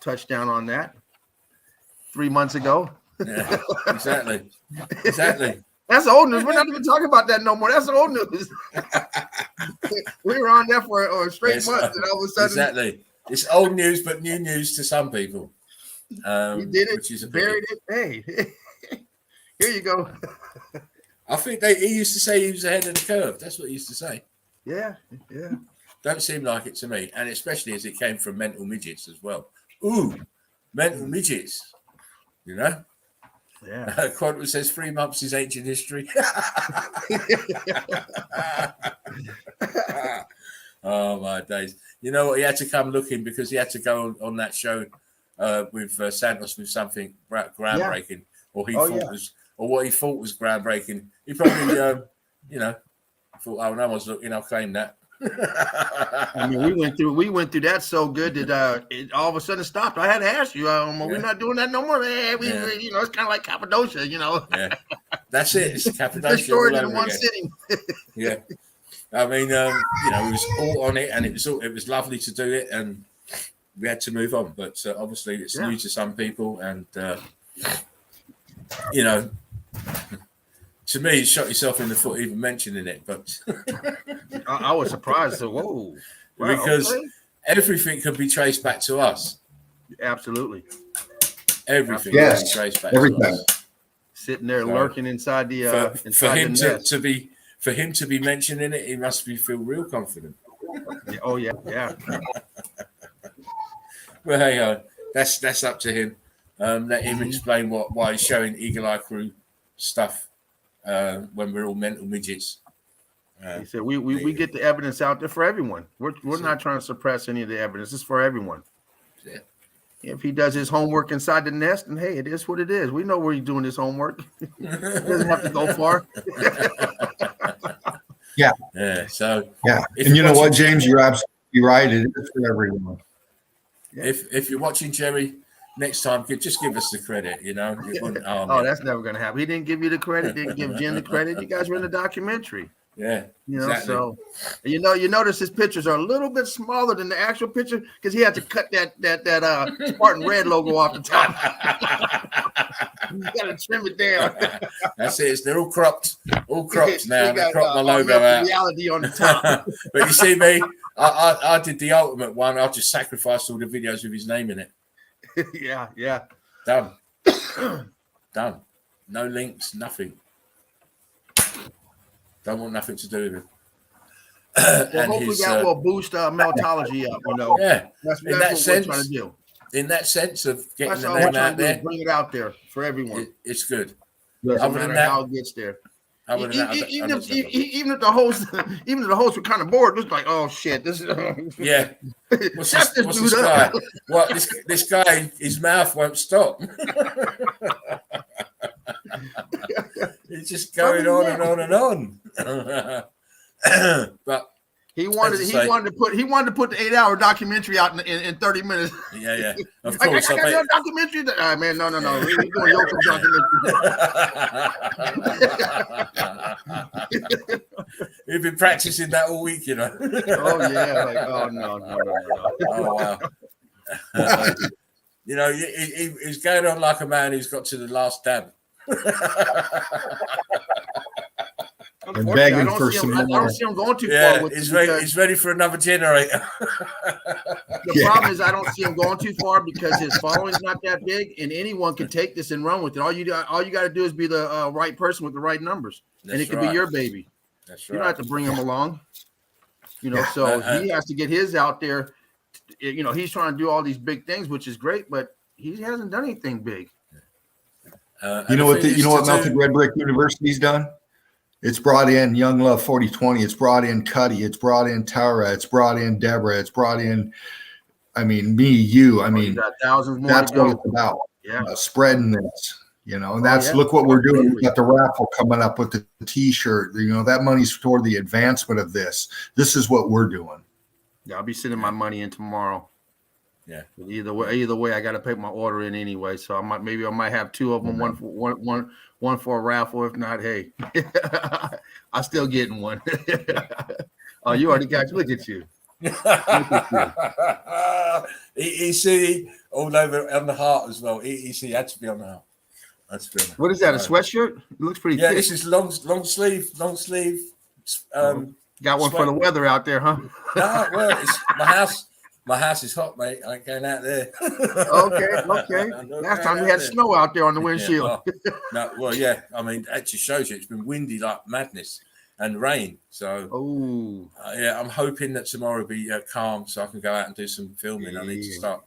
touched down on that 3 months ago. Yeah, exactly. That's old news. We're not even talking about that no more. That's old news. We were on there for a straight month, and all of a sudden, exactly. It's old news, but new news to some people. He did it. Which is a buried it. Hey, here you go. I think he used to say he was ahead of the curve. That's what he used to say. Yeah. Don't seem like it to me, and especially as it came from mental midgets as well. Ooh, mental midgets. You know. Yeah. Quantum says 3 months is ancient history. Oh my days! You know what? He had to come looking because he had to go on that show with Santos with something groundbreaking, or what he thought was groundbreaking. He probably, thought, "Oh, no one's looking. I'll claim that." I mean, we went through that so good that it all of a sudden stopped. I had to ask you, we're not doing that no more. We it's kind of like Cappadocia, Yeah, that's it. It's Cappadocia. Destroyed in one sitting. Yeah. I mean, it was all on it, and it was lovely to do it, and we had to move on. But obviously, it's new to some people, and to me, you shot yourself in the foot even mentioning it. But I was surprised. So, whoa, because everything can be traced back to us. Absolutely, everything. Yes, can be traced back everything. to us. Sitting there lurking inside the for him to be mentioning it, he must feel real confident. Oh yeah. Well, hey, that's up to him. Let him explain why he's showing Eagle Eye Crew stuff when we're all mental midgets. He said we get the evidence out there for everyone. We're not trying to suppress any of the evidence. It's for everyone. Yeah. If he does his homework inside the nest, and hey, it is what it is. We know where he's doing his homework. He doesn't have to go far. Yeah. So and you know what, James, you're absolutely right. It is for everyone. If you're watching Jerry, next time just give us the credit. It wouldn't harm you. That's never gonna happen. He didn't give you the credit. Didn't give Jen the credit. You guys were in the documentary. Yeah. Exactly. So you notice his pictures are a little bit smaller than the actual picture because he had to cut that Spartan red logo off the top. You gotta trim it down. That's it. They're all cropped now. They cropped my logo out. Reality on the top. But you see me, I did the ultimate one. I just sacrificed all the videos with his name in it. Yeah. Done. Done. No links, nothing. Don't want nothing to do with it. Well, hopefully that will boost Meltology up. Yeah. That's what we're trying to do. In that sense of getting the all name we're trying out to do there, is bring it out there for everyone. It's good. No matter how it gets there. Even if the hosts were kind of bored, it's like, oh shit, this is yeah. What's this guy? What this guy? His mouth won't stop. It's just going on and on and on. But he wanted to put the 8-hour documentary out in 30 minutes. Yeah. Of course. I got a documentary. Man, no. We're doing your documentary. We've been practicing that all week, Oh yeah. Oh no. Oh wow. He's going on like a man who's got to the last dab. And begging for some more. I don't see him going too far with he's ready for another generator. The problem is I don't see him going too far because his following's not that big, and anyone can take this and run with it. All you got to do is be the right person with the right numbers, and it could be your baby. That's right. You don't have to bring him along. So he has to get his out there. He's trying to do all these big things, which is great, but he hasn't done anything big. You know what Melted Red Brick University's done? It's brought in Young Love 4020. It's brought in Cuddy. It's brought in Tara. It's brought in Deborah. It's brought in, me, you. Thousands more. That's what it's about. Yeah, spreading this. And that's look what we're doing. We got the raffle coming up with the T-shirt. That money's toward the advancement of this. This is what we're doing. Yeah, I'll be sending my money in tomorrow. Yeah. Either way, I got to pay my order in anyway. So I might have two of them. One for a raffle. If not, hey, I'm still getting one. Oh, you already got. Look at you. EEC all over on the heart as well. EEC had to be on the heart. What is that? A sweatshirt? It looks pretty. Yeah, thick. this is long sleeve. Got one for the weather out there, huh? No, well, it's My house is hot, mate. I ain't going out there. Okay. Last time we had snow out there on the windshield. Well, yeah. I mean, that just shows you it's been windy like madness and rain. So, yeah, I'm hoping that tomorrow will be calm so I can go out and do some filming. I need to start.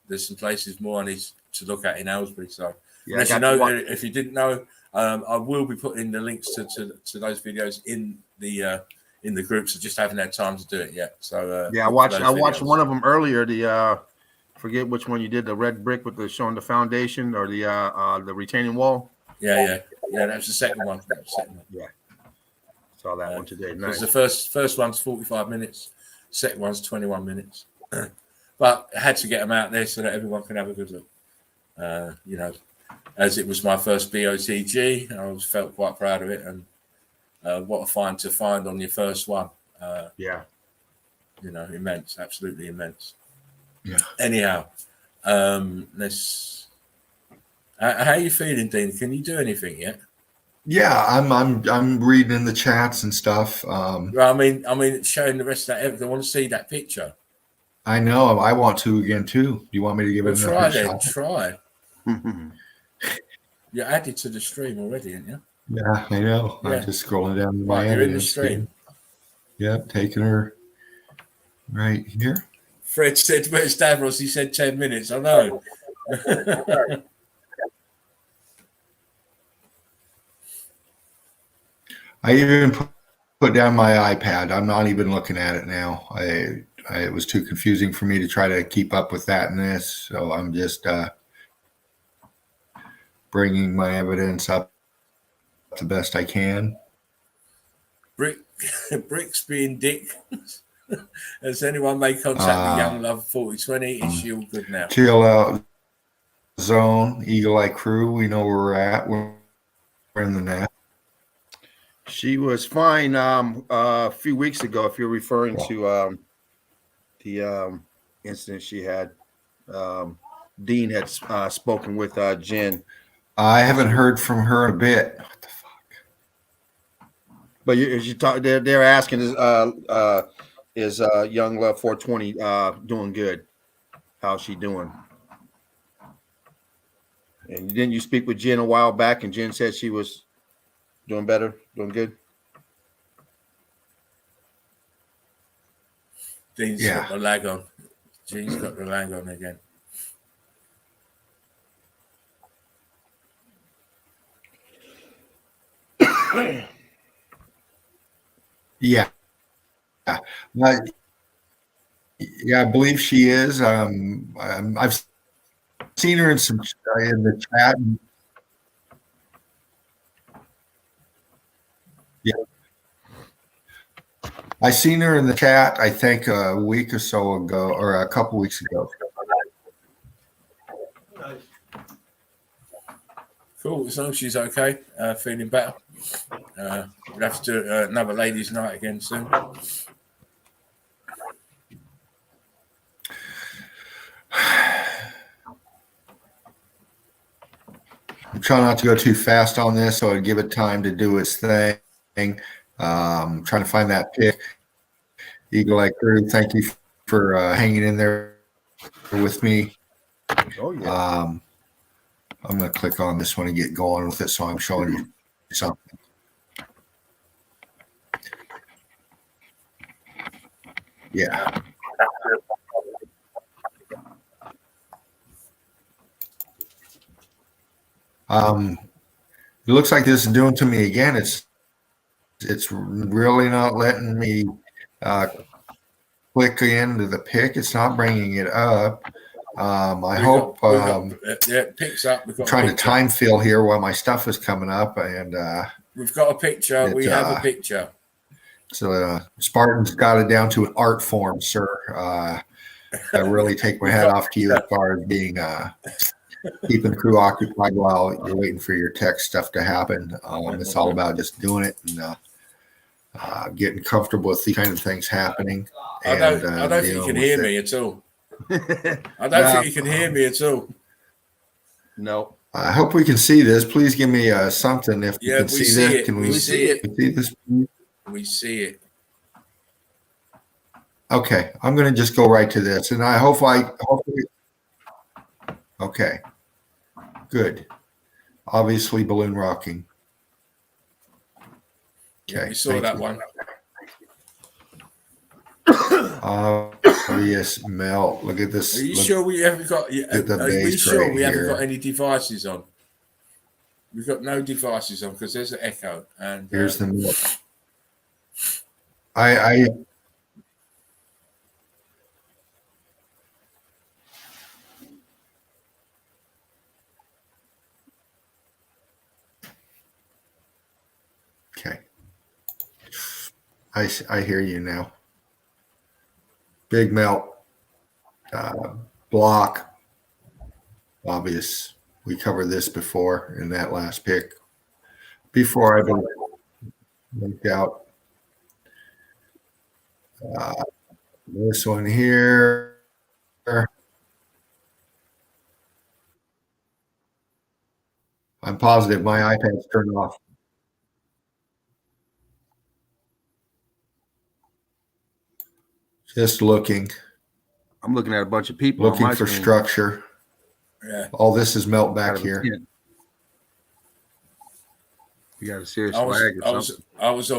There's some places more I need to look at in Aylesbury. So, as you know, if you didn't know, I will be putting the links to those videos in the group. So just haven't had time to do it yet. So I watched one of them earlier. The forget which one you did. The red brick with the showing the foundation or the retaining wall. Yeah. That was the second one. Yeah, saw that one today. Nice. The first one's 45 minutes. Second one's 21 minutes. But I had to get them out there so that everyone can have a good look. You know, as it was my first BOTG, I felt quite proud of it, and what a find to find on your first one. Yeah, you know, immense, absolutely immense. Yeah. Anyhow, let's. How are you feeling, Dean? Can you do anything yet? Yeah, I'm reading in the chats and stuff. Well, I mean, showing the rest of that. They want to see that picture. I know. I want to again too. Do you want me to give it another shot? Try. You're added to the stream already, aren't you? Yeah, I know. Yeah. I'm just scrolling down to my You're in the stream. Yep, taking her right here. Fred said, "Where's Davros?" He said 10 minutes. I know. I even put down my iPad. I'm not even looking at it now. It was too confusing for me to try to keep up with that and this. So I'm just bringing my evidence up the best I can. Bricks being Dick. Has anyone made contact with Young Love 4020? Is she all good now? Chill out zone, Eagle Eye Crew. We know where we're at. We're in the net. She was fine a few weeks ago. If you're referring to the incident she had, Dean had spoken with Jen. I haven't heard from her in a bit. What the fuck? But as you talk, they're asking is Young Love 420 doing good? How's she doing? And didn't you speak with Jen a while back, and Jen said she was doing better, doing good? Dean's got the lag on. Jean's got the lag on again. Yeah. Yeah, I believe she is. I've seen her in the chat. Yeah. I seen her in the chat, I think a week or so ago, or a couple weeks ago. Cool, as long as she's okay, feeling better. We'll have to do another ladies' night again soon. I'm trying not to go too fast on this, so I'd give it time to do its thing. Trying to find that pic. Eagle Eye Crew, thank you for hanging in there with me. Oh yeah. I'm going to click on this one and get going with it, so I'm showing you something. Yeah. It looks like this is doing to me again. It's really not letting me click into the pic. It's not bringing it up. I hope it picks up. I'm trying to time fill here while my stuff is coming up, and we've got a picture. We have a picture. So Spartan's got it down to an art form, sir. I really take my hat off to you as far as being keeping the crew occupied while you're waiting for your tech stuff to happen. It's all about just doing it and getting comfortable with these kind of things happening. I don't think you can hear me at all. I don't think you can hear me at all. No. I hope we can see this. Please give me something if you can see this. It. Can we see it? See this? We see it. Okay, I'm going to just go right to this, and I hopefully. Okay, good. Obviously, balloon rocking. Yeah, Okay, we saw that one. Obvious melt. Look at this. Are you Look sure we haven't got? at the Are we base sure right we haven't got here. any devices on? We've got no devices on because there's an echo. And Here's the melt. I okay. I hear you now. Big melt. Block. Obvious. We covered this before in that last pick. Before I linked out this one here. I'm positive my iPad's turned off. Just looking I'm looking at a bunch of people on my for screen. structure. yeah, All this is melt Out back of a here. 10. You got a serious I was flag or something. I was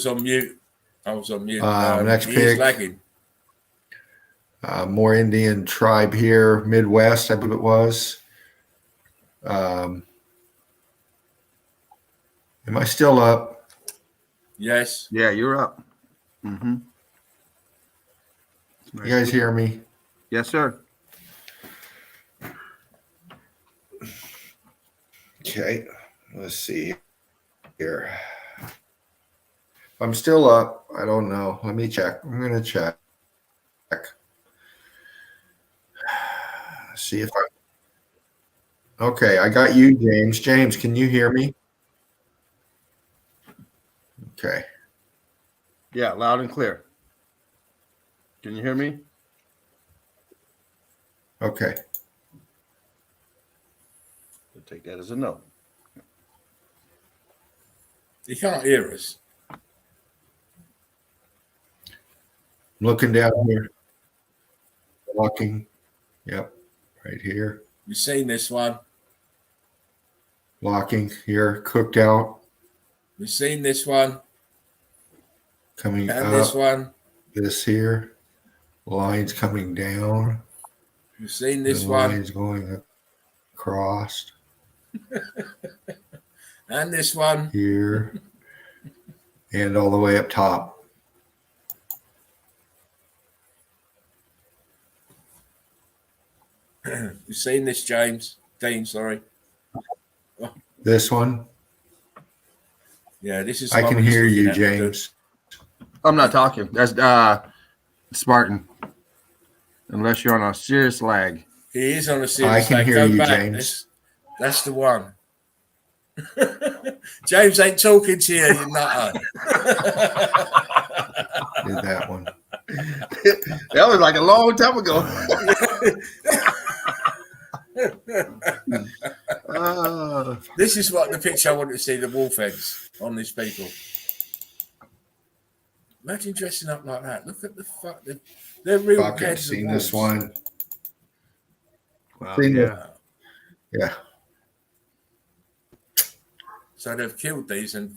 on mute. I was on mute. Next he is pick. lagging. More Indian tribe here, Midwest, I believe it was. Am I still up? Yes. Yeah, you're up. Mm-hmm. You guys hear me? Yes, sir. Okay, let's see here. I'm still up. I don't know. Let me check. I'm going to check. See if I. Okay, I got you, James. James, can you hear me? Okay. Yeah, loud and clear. Can you hear me? Okay. We'll take that as a no. You can't hear us. Looking down here. Walking. Yep. Right here. You've seen this one. Blocking here. Cooked out. We've seen this one. Coming And up. this one. This here. Lines coming down. We've seen this and one. lines going across. And this one. Here. And all the way up top. You've seen this, James. Dean, sorry. This one. Yeah, this is. I can hear you, James. I'm not talking. That's Spartan. Unless you're on a serious lag. He is on a serious. I can lag. hear Go you, back. James. That's the one. James ain't talking to you, you nutter. Did that one. That was like a long time ago. This is what the picture I want to see, the wolf heads on these people. Imagine dressing up like that. Look at the fuck. They're real Fuck, I've heads. seen of this wolves. one. Wow, Seen yeah. it. Yeah. So they've killed these and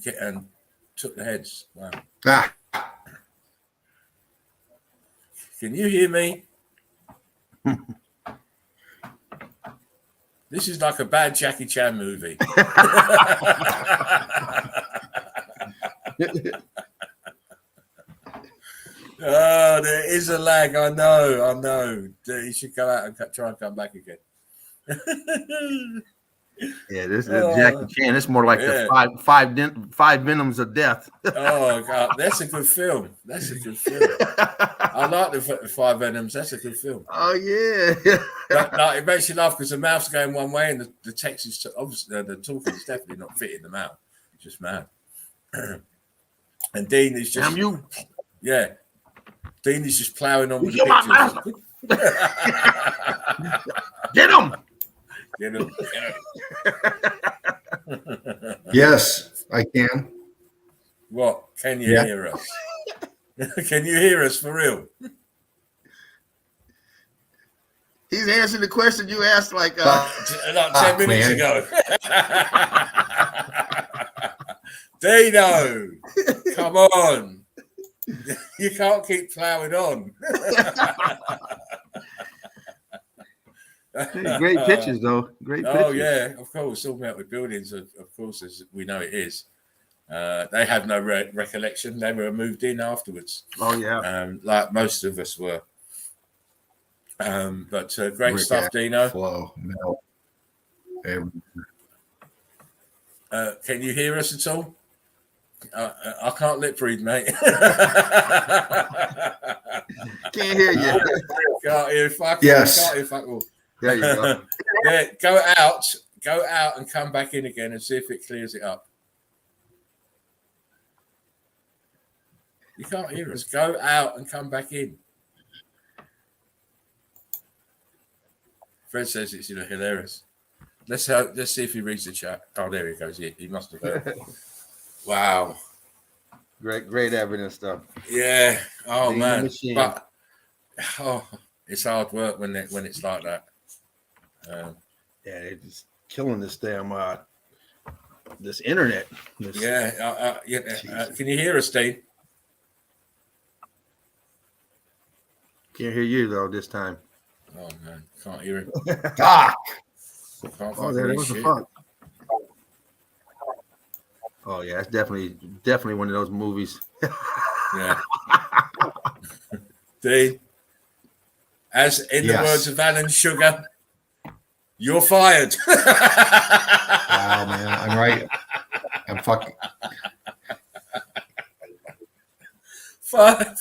took the heads. Wow. Ah. Can you hear me? This is like a bad Jackie Chan movie. Oh, there is a lag. I know. You should go out and try and come back again. Yeah, this is Jackie Chan. It's more like the five venoms of death. Oh God, that's a good film. I like the Five Venoms. That's a good film. Oh yeah. Like, it makes you laugh because the mouth's going one way and the text is obviously the talking is definitely not fitting the mouth. It's just mad. And Dean is just Damn you. Yeah. Dean is just ploughing on with the Get my pictures. Get him. Get him. Yes, I can. What? Can you Yeah. hear us? Can you hear us for real? He's answering the question you asked like Like 10 minutes man. ago. Dino, come on. You can't keep plowing on. great pictures though. Great pictures. Oh yeah, of course. All about the buildings, of course, as we know it is. They have no recollection. They were moved in afterwards. Oh yeah. Like most of us were. But great Rick stuff, Dino. Flow. No. Can you hear us at all? I can't lip read, mate. Can't hear you. Can't hear fuck. Yes. Can't hear fuck all. There you go. Yeah, go out and come back in again and see if it clears it up. You can't hear us. Go out and come back in. Fred says it's hilarious. Let's see if he reads the chat. Oh, there he goes. He must have heard. Wow. Great evidence though. Yeah. Oh Being a man. machine. But it's hard work when it's like that. Yeah, they're just killing this damn this internet. Yeah. Can you hear us, Steve? Can't hear you though this time. Oh man, can't hear him. Fuck. Oh, there was a fuck. Oh yeah, it's definitely one of those movies. Yeah. Dean, as in the words of Alan Sugar, you're fired. Wow, man, I'm right. I'm fucking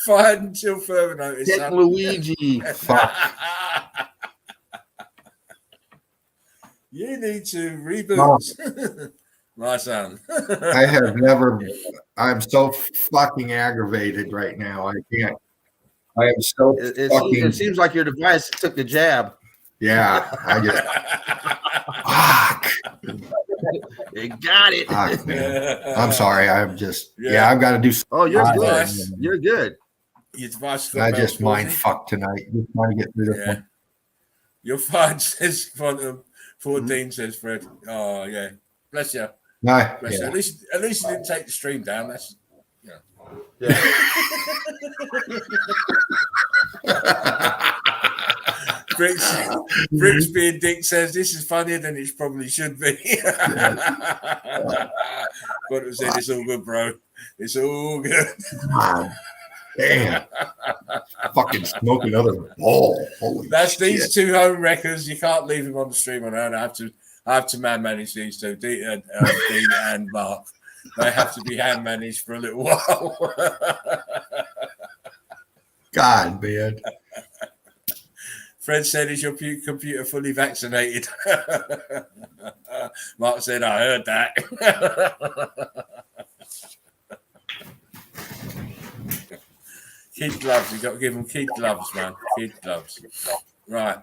fired until further notice. Dick Luigi. fuck. You need to reboot. My son. I have never. I'm so fucking aggravated right now. I can't. I am so fucking. It seems like your device took the jab. Yeah, I just. Fuck. It got it. Fuck, man. I'm sorry. I'm just. Yeah, I've got to do. Oh, you're good. Device. You're good. Your device I just mind fucked tonight. Just trying to get through this one. You're fine, says Quantum. 14 says Fred. Oh yeah. Bless you. No, Bless you. At least you didn't take the stream down. That's Bricks being Dick says this is funnier than it probably should be. Quantum said it's all good, bro. It's all good. Damn. Fucking smoke another ball. Holy That's shit. These two home records. You can't leave them on the stream on own. I have to manage these two, Dean and Mark. They have to be hand managed for a little while. God, man. Fred said, "Is your computer fully vaccinated?" Mark said, "I heard that." Kid gloves. You got to give them kid gloves, man. Kid gloves. Right.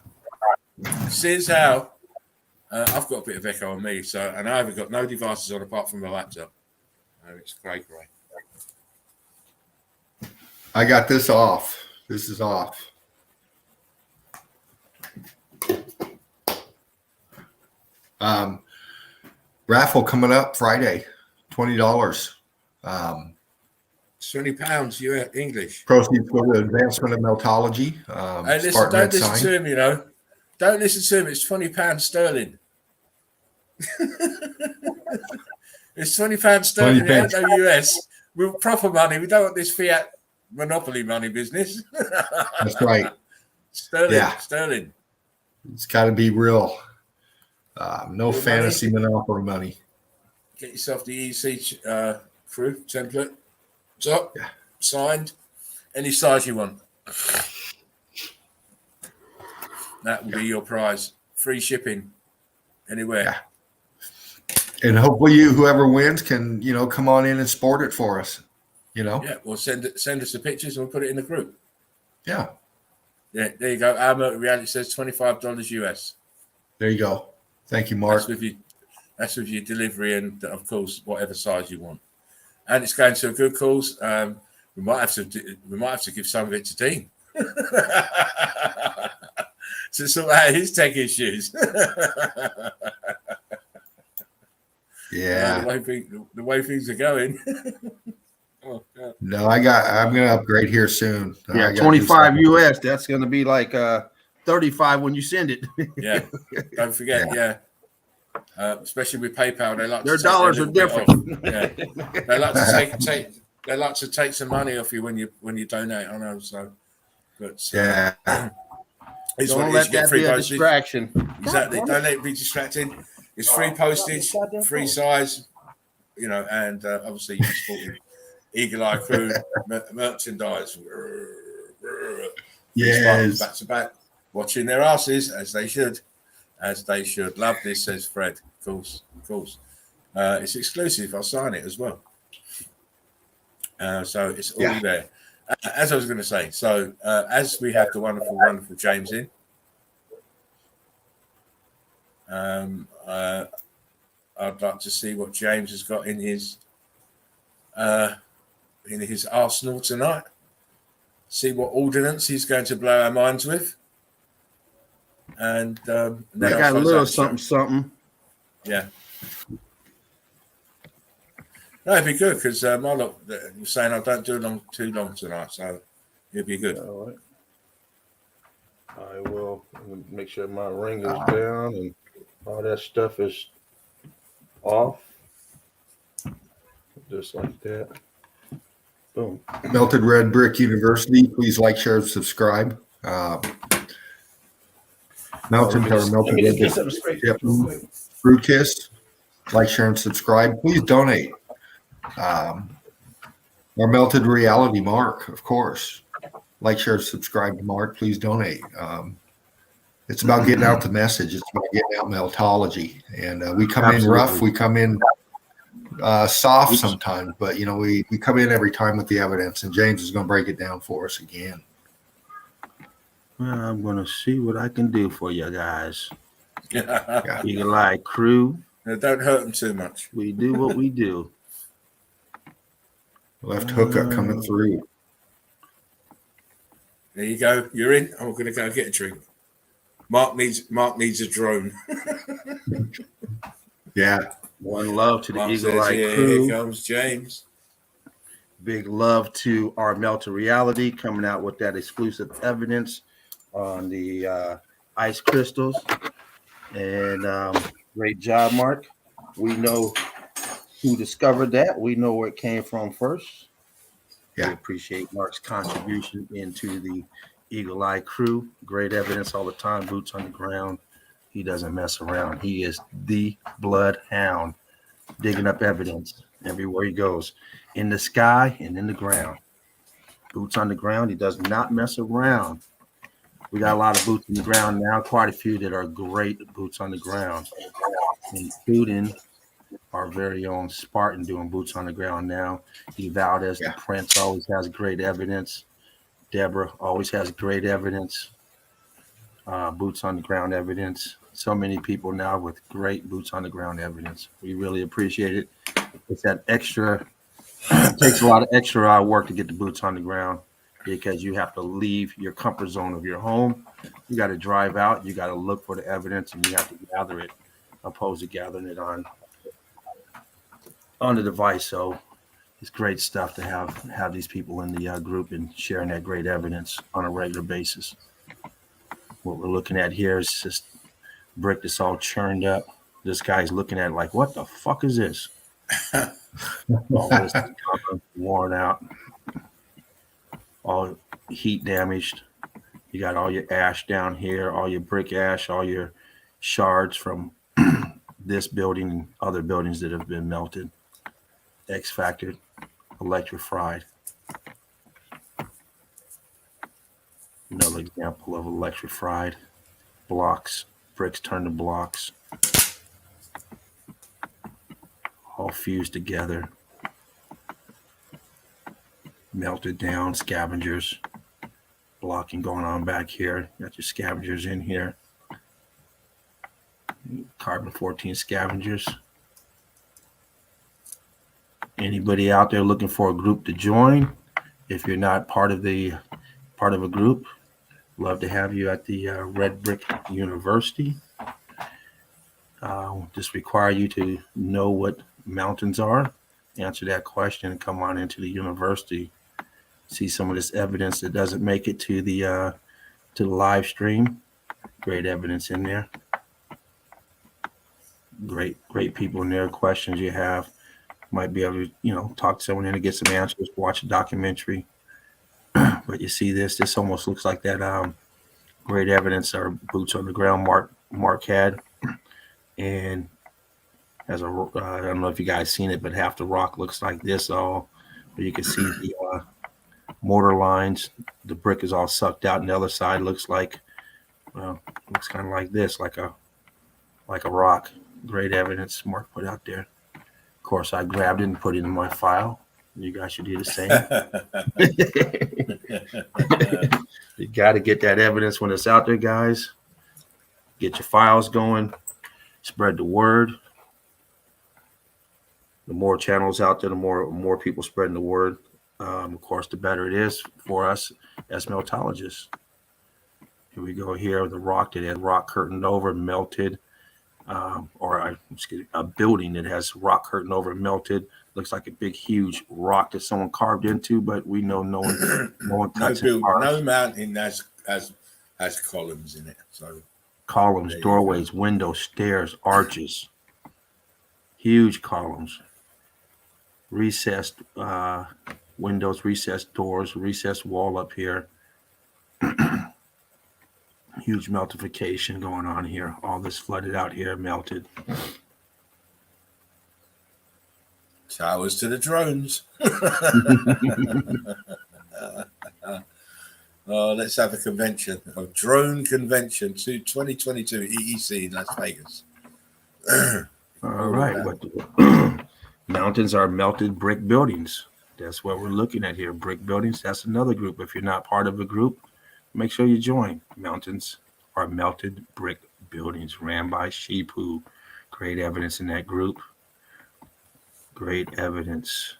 Since how I've got a bit of echo on me, and I haven't got no devices on apart from my laptop. Oh, it's great. I got this off. This is off. Raffle coming up Friday, $20. £20 US English. Proceeds for the advancement of meltology. Hey, listen, Spartan don't listen sign. to him, Don't listen to him. It's £20 sterling. It's £20 sterling. £20. It ain't no US. We're proper money. We don't want this fiat monopoly money business. That's right. Sterling. Yeah. Sterling. It's got to be real. No Real fantasy monopoly money. Get yourself the EC crew template. So, signed. Any size you want. That will be your prize. Free shipping. Anywhere. Yeah. And hopefully whoever wins can, come on in and sport it for us. Yeah, well, send us the pictures and we'll put it in the group. Yeah. Yeah, there you go. Our Motor Reality says $25 US. There you go. Thank you, Mark. That's with your delivery and, of course, whatever size you want. And it's going to a good cause. We might have to give some of it to Dean to sort out his tech issues. Yeah. The way things are going. Oh, God. No, I'm gonna upgrade here soon. Yeah, I gotta do 25 something. US. That's gonna be like 35 when you send it. Yeah, don't forget. Yeah, especially with PayPal, they like Their to take dollars a are little bit different. off. Yeah, they like to take. They like to take some money off you when you donate. I know. So, but Yeah. it's Don't what it is. let You get that free be a postage. distraction. Exactly. Don't let it be distracting. It's free postage, free size. You know, and obviously you're supporting Eagle Eye Crew merchandise. Yes. Back to back, watching their asses as they should. Love this, says Fred. Of course. It's exclusive. I'll sign it as well. So it's all there. As I was going to say, so as we have the wonderful James in, I'd like to see what James has got in his arsenal tonight. See what ordnance he's going to blow our minds with. And then I got a little something. Yeah. No, it'd be good because you're saying I don't do too long tonight, so it'd be good. All right. I will make sure my ring is down and all that stuff is off. Just like that. Boom. Melted Red Brick University. Please like, share, subscribe. Melted Red Brick Fruit Kiss. Like, share, and subscribe. Please donate. Our Melted Reality Mark, of course. Like, share, subscribe to Mark. Please donate. It's about getting out the message. It's about getting out Meltology. And we come in rough. We come in soft sometimes, but we come in every time with the evidence, and James is going to break it down for us again. Well, I'm going to see what I can do for you guys. Yeah. Eagle Eye Crew. Don't hurt them too much. We do what we do. Left hookup coming through. There you go. You're in. I'm going to go get a drink. Mark needs a drone. Yeah. One love to the Mark Eagle says, Eye yeah, Crew. Here comes James. Big love to our Melted Reality coming out with that exclusive evidence on the ice crystals. And great job, Mark. We know who discovered that. We know where it came from first. Yeah. We appreciate Mark's contribution into the Eagle Eye Crew. Great evidence all the time. Boots on the ground. He doesn't mess around. He is the bloodhound, digging up evidence everywhere he goes, in the sky and in the ground. Boots on the ground. He does not mess around. We got a lot of boots on the ground now, quite a few that are great boots on the ground, including our very own Spartan doing boots on the ground now. He Valdez, the Prince, always has great evidence. Deborah always has great evidence. Boots on the ground evidence. So many people now with great boots on the ground evidence. We really appreciate it. It's that extra, it takes a lot of extra work to get the boots on the ground because you have to leave your comfort zone of your home. You got to drive out. You got to look for the evidence and you have to gather it opposed to gathering it on the device. So it's great stuff to have these people in the group and sharing that great evidence on a regular basis. What we're looking at here is just brick that's all churned up. This guy's looking at it like, what the fuck is this? All this is worn out, all heat damaged. You got all your ash down here, all your brick ash, all your shards from this building and other buildings that have been melted, X-factored, electrified. Another example of electrified blocks, bricks turned to blocks, all fused together, melted down, scavengers, blocking going on back here. You got your scavengers in here, carbon 14 scavengers. Anybody out there looking for a group to join, If you're not part of a group, love to have you at the Red Brick University. Just require you to know what mountains are, answer that question, and come on into the university. See some of this evidence that doesn't make it to the live stream. Great evidence in there. Great people in there. Questions you have, might be able to talk to someone in to get some answers. Watch a documentary. But you see this almost looks like that great evidence or boots on the ground Mark had, and as I don't know if you guys seen it, but half the rock looks like this all, but you can see the mortar lines. The brick is all sucked out, and the other side looks like looks kind of like this, like a rock. Great evidence Mark put out there. Of course, I grabbed it and put it in my file. You guys should do the same. You got to get that evidence when it's out there, guys. Get your files going. Spread the word. The more channels out there, the more people spreading the word. Of course, the better it is for us as meltologists. Here we go here. The rock that had rock curtained over, melted. A building that has rock curtain over, melted. Looks like a big, huge rock that someone carved into, but we know no one cuts it. No mountain has columns in it. So columns, doorways, windows, stairs, arches, huge columns, recessed windows, recessed doors, recessed wall up here. Huge meltification going on here. All this flooded out here, melted. Towers to the drones. Let's have a convention, a drone convention to 2022 EEC in Las Vegas. All right. But mountains are melted brick buildings. That's what we're looking at here. Brick buildings. That's another group. If you're not part of a group, make sure you join. Mountains are melted brick buildings ran by Sheepu. Great evidence in that group. Great evidence.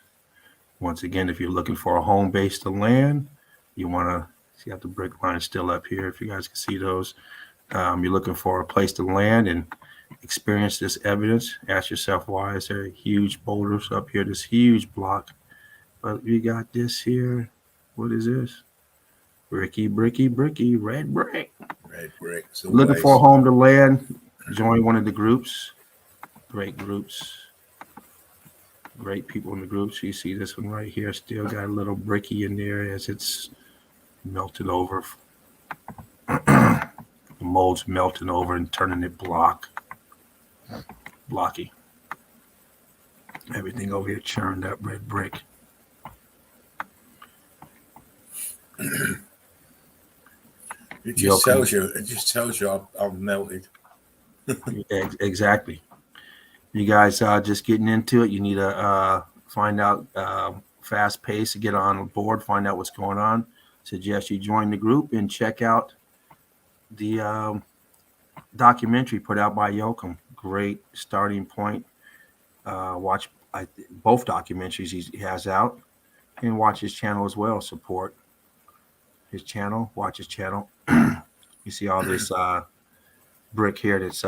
Once again, if you're looking for a home base to land, you want to see how the brick line still up here. If you guys can see those, you're looking for a place to land and experience this evidence. Ask yourself, why is there huge boulders up here? This huge block, but we got this here. What is this? Bricky, red brick. Red brick. Looking for a home to land, join one of the groups. Great groups. Great people in the groups. You see this one right here, still got a little bricky in there as it's melted over. The mold's melting over and turning it blocky. Everything over here churned up red brick. It just tells you I'm melted. Exactly. You guys just getting into it. You need to find out fast pace to get on board, find out what's going on. Suggest you join the group and check out the documentary put out by Yoakum. Great starting point. Watch both documentaries he has out, and watch his channel as well. Support his channel. Watch his channel. You see all this brick here that's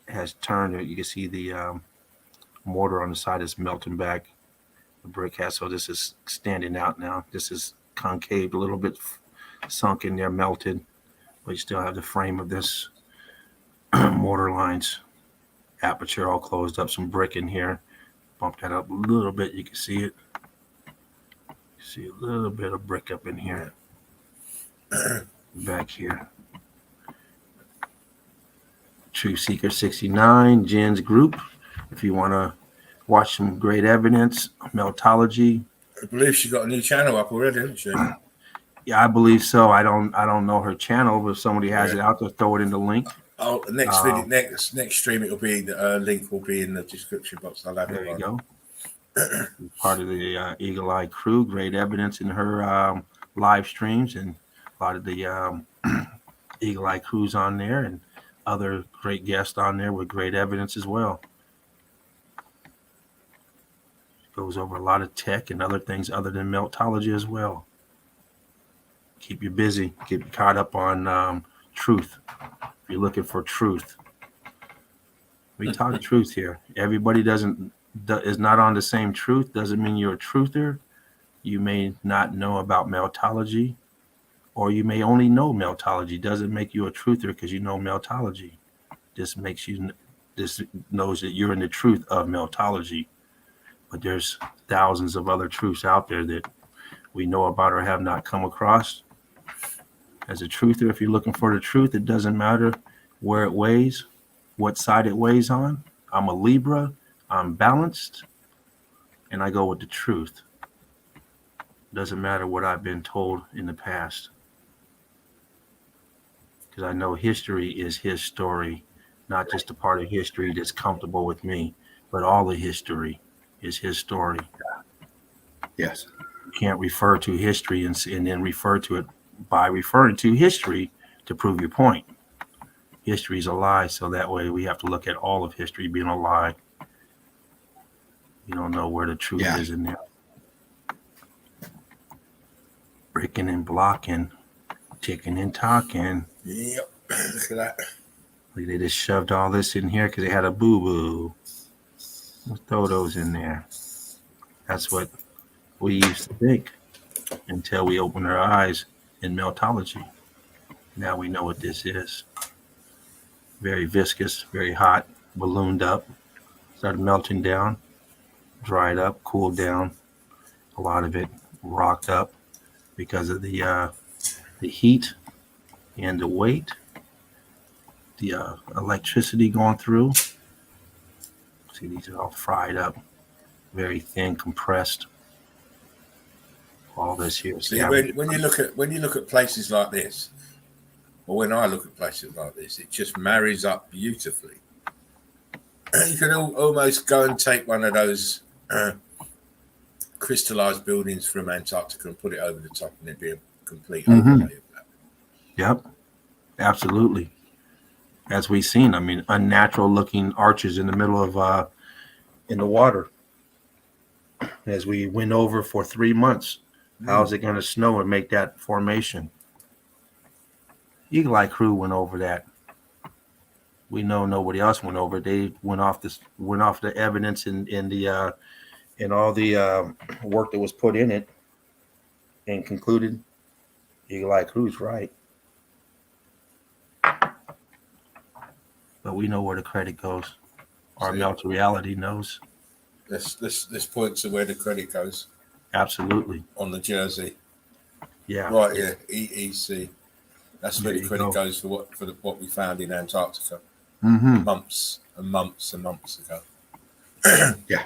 has turned. You can see the mortar on the side is melting back. The brick has, so this is standing out now. This is concave, a little bit sunk in there, melted, but you still have the frame of this mortar lines. Aperture all closed up, some brick in here. Bump that up a little bit, you can see it. You see a little bit of brick up in here. Back here. Truth Seeker 69, Jen's group. If you want to watch some great evidence, meltology. I believe she got a new channel up already, hasn't she? Yeah, I believe so. I don't know her channel, but if somebody has it out there, throw it in the link. Oh, next video, next stream, it'll be the link will be in the description box. I'll have there it. You go. Part of the Eagle Eye crew. Great evidence in her live streams, and a lot of the Eagle Eye crews on there, and other great guests on there with great evidence as well. Goes over a lot of tech and other things other than meltology as well. Keep you busy. Keep you caught up on truth. If you're looking for truth, we talk truth here. Everybody is not on the same truth. Doesn't mean you're a truther. You may not know about meltology, or you may only know meltology. Doesn't make you a truther because you know meltology. This knows that you're in the truth of meltology. But there's thousands of other truths out there that we know about or have not come across. As a truther, if you're looking for the truth, it doesn't matter where it weighs, what side it weighs on. I'm a Libra, I'm balanced, and I go with the truth. Doesn't matter what I've been told in the past. Because I know history is his story, not just a part of history that's comfortable with me, but all the history is his story. Yes. You can't refer to history and then refer to it by referring to history to prove your point. History is a lie, so that way we have to look at all of history being a lie. You don't know where the truth is in there. Breaking and blocking, ticking and talking. Yep. Look at that. They just shoved all this in here because they had a boo-boo. Let's throw those in there. That's what we used to think until we opened our eyes in meltology. Now we know what this is. Very viscous, very hot, ballooned up, started melting down, dried up, cooled down. A lot of it rocked up because of the heat and the weight, the electricity going through. See, these are all fried up, very thin, compressed. All this here. See, when you look at places like this, or when I look at places like this, it just marries up beautifully. You can almost go and take one of those crystallized buildings from Antarctica and put it over the top, and it'd be a complete overlay of that. Yep, absolutely. As we've seen, I mean, unnatural looking arches in the middle of in the water. As we went over for 3 months, how's it going to snow and make that formation? Eagle Eye crew went over that. We know nobody else went over. They went off the evidence in all the work that was put in it, and concluded Eagle Eye crew's right. But we know where the credit goes. Our Melter Reality knows. This point to where the credit goes. Absolutely. On the jersey. Yeah. Right. Yeah. EEC. That's where the credit goes for what we found in Antarctica months and months and months ago. Yeah.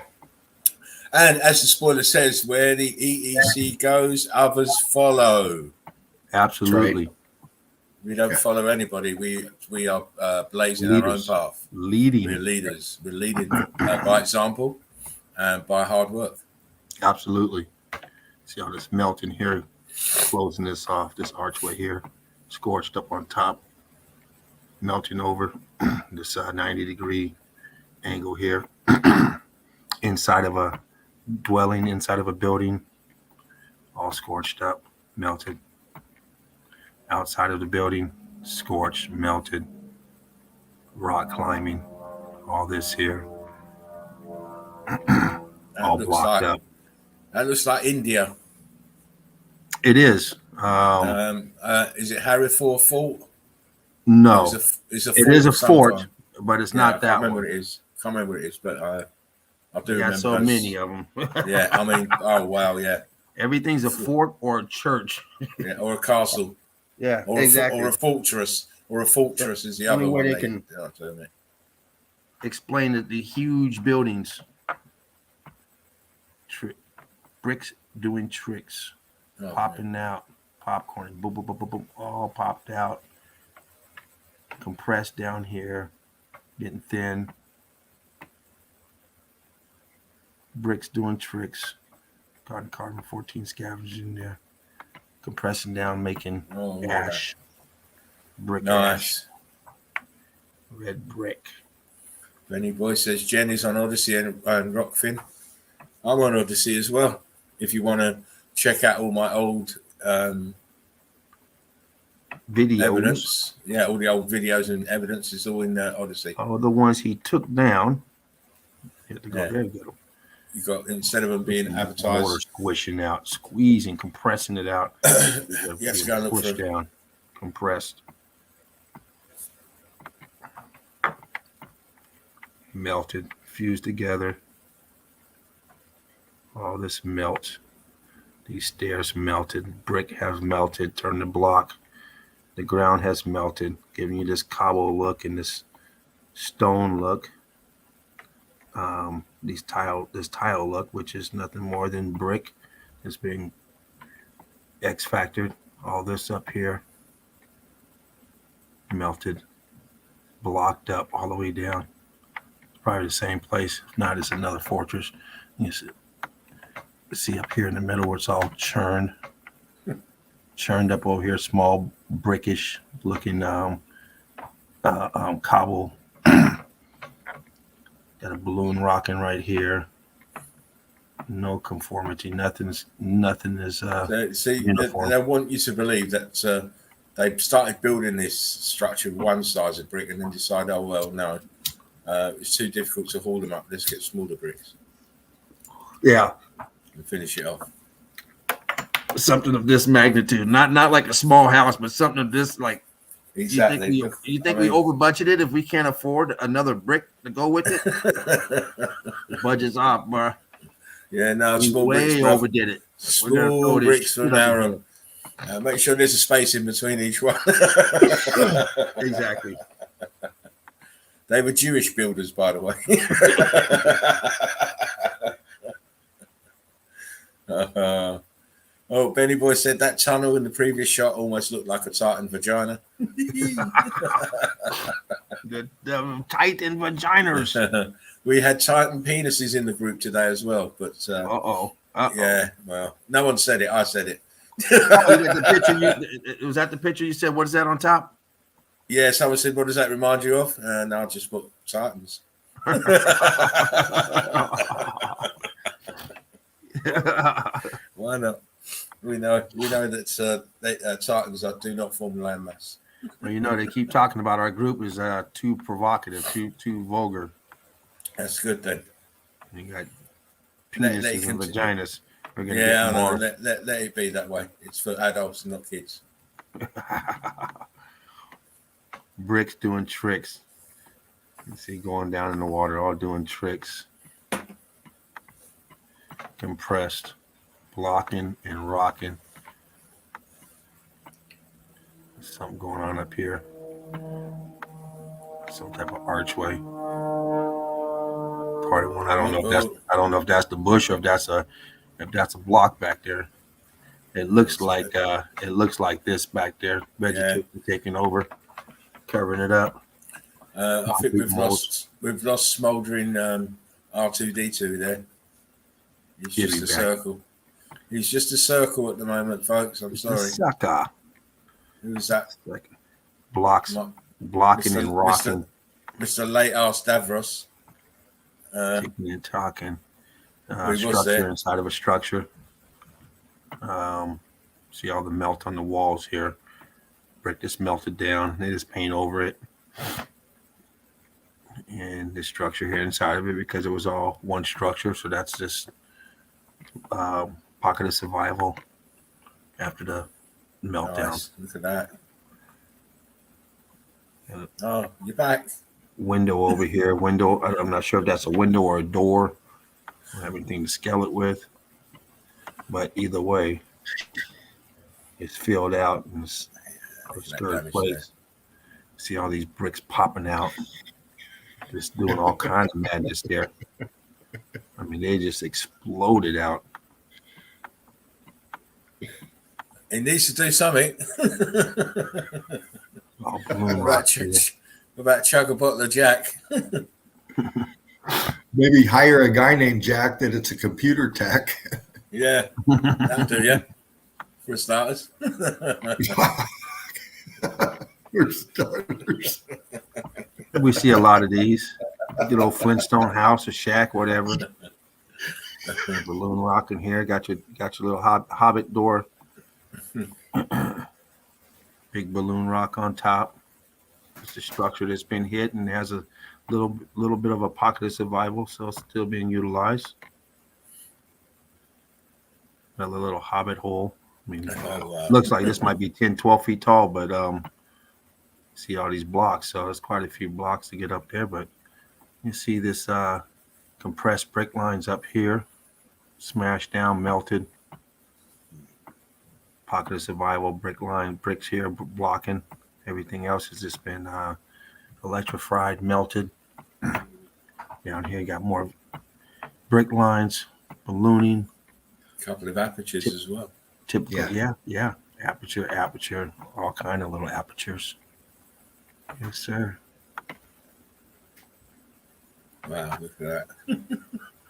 And as the spoiler says, where the EEC goes, others follow. Absolutely. Right. We don't follow anybody. We are blazing our own path. Leading. We're leaders. We're leading by example and by hard work. Absolutely. See all this melting here, closing this off, this archway here, scorched up on top, melting over this 90-degree angle here, inside of a dwelling, inside of a building, all scorched up, melted. Outside of the building, scorched, melted, rock climbing, all this here, all blocked up. That looks like India. It is. Is it Hariford Fort? No, it is a fort, but it's not that one. I can't remember what it is, but I do remember. So many of them. Yeah, I mean, oh wow, yeah. Everything's a fort or a church. Yeah, or a castle. Yeah, or exactly. Or a fortress. Or a fortress is the other one. They can explain the huge buildings. Bricks doing tricks. Popping out. Popcorn. Boom, boom, boom, boom, boom. All popped out. Compressed down here. Getting thin. Bricks doing tricks. Carbon 14 scavenging there. Compressing down, making ash. Brick ash. Red brick. Benny Boy says Jen is on Odyssey and Rockfin. I'm on Odyssey as well. If you want to check out all my old videos. Evidence. Yeah, all the old videos and evidence is all in Odyssey. All the ones he took down. You have to go Yeah. there. You go. You got, instead of them being Water advertised, squishing out, squeezing, compressing it out. you have to go and look push for down, compressed, melted, fused together. All this melts. These stairs melted. Brick has melted. Turned to block. The ground has melted, giving you this cobble look and this stone look. This tile look, which is nothing more than brick, is being X-factored. All this up here, melted, blocked up all the way down. It's probably the same place. If not, it's another fortress. You see up here in the middle where it's all churned up over here, small brickish looking cobble. Got a balloon rocking right here. No conformity. Nothing is uniform. They want you to believe that they started building this structure with one size of brick and then decided, oh well, no, it's too difficult to haul them up. Let's get smaller bricks. Yeah, and finish it off. Something of this magnitude, not like a small house, but something of this like. Exactly. You think we over budgeted if we can't afford another brick to go with it? The budget's off, bro. Yeah, no, we small way bricks, overdid it. Small bricks for now. Make sure there's a space in between each one. Exactly. They were Jewish builders, by the way. Oh, Benny Boy said that tunnel in the previous shot almost looked like a Titan vagina. the Titan vaginas. We had Titan penises in the group today as well, but yeah, well, no one said it. I said it. Was that the picture you said? What is that on top? Yeah, someone said, "What does that remind you of?" And I just put Titans. Why not? We know that Titans do not form landmass. Well, you know, they keep talking about our group is too provocative, too vulgar. That's good then. You got penises and vaginas. We're gonna get more. Let it be that way. It's for adults and not kids. Bricks doing tricks. You see, going down in the water, all doing tricks. Compressed, blocking and rocking. There's something going on up here. Some type of archway. Part of one. I don't know if that's the bush or if that's a block back there. It looks like this back there. Vegetation taking over, covering it up. I think we've lost smoldering R2D2 there. He's just a circle. He's just a circle at the moment, folks. I'm sorry. Sucker. Who's that? Like blocking Mr. and rocking. Mr. Late Ass Davros. Kicking and talking. Structure inside of a structure. See all the melt on the walls here. Brick just melted down. They just paint over it. And the structure here inside of it, because it was all one structure, so that's just pocket of survival after the meltdown. Nice. Look at that. Oh, you're back. Window over here. Window. I'm not sure if that's a window or a door. I don't have anything to scale it with. But either way, it's filled out and it's third place. See all these bricks popping out. Just doing all kinds of madness there. I mean, they just exploded out. He needs to do something. About chug a bottle of Jack. Maybe hire a guy named Jack that it's a computer tech. Yeah, that'll do you. For starters. For starters. We see a lot of these. Good old Flintstone house or shack, whatever. Balloon rock in here. Got your little hobbit door. Big Big balloon rock on top. It's the structure that's been hit and has a little bit of a pocket of survival, so it's still being utilized. Another little hobbit hole. I mean, looks like this might be 10, 12 feet tall, but see all these blocks, so there's quite a few blocks to get up there. But you see this compressed brick lines up here, smashed down, melted. Pocket of survival, brick line, bricks here blocking. Everything else has just been electrified, melted. Down here, you got more brick lines, ballooning. A couple of apertures as well. Typical, yeah. Aperture, all kind of little apertures. Yes, sir. Wow, look at that.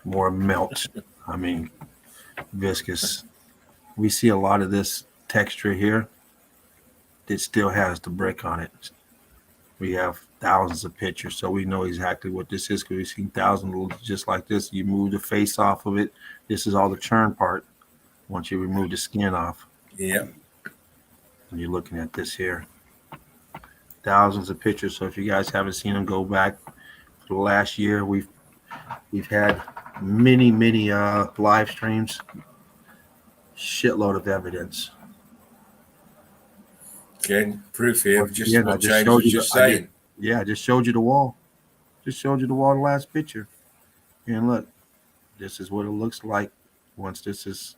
More melt. I mean, viscous. We see a lot of this texture here. It still has the brick on it. We have thousands of pictures, so we know exactly what this is because we've seen thousands just like this. You move the face off of it. This is all the churn part. Once you remove the skin off. Yeah. And you're looking at this here. Thousands of pictures. So if you guys haven't seen them, go back for the last year. We've had many live streams. Shitload of evidence. Again, proof here of just Again, what I just James showed was you just the- I saying. Yeah, I just showed you the wall. Just showed you the wall, the last picture. And look, this is what it looks like once this is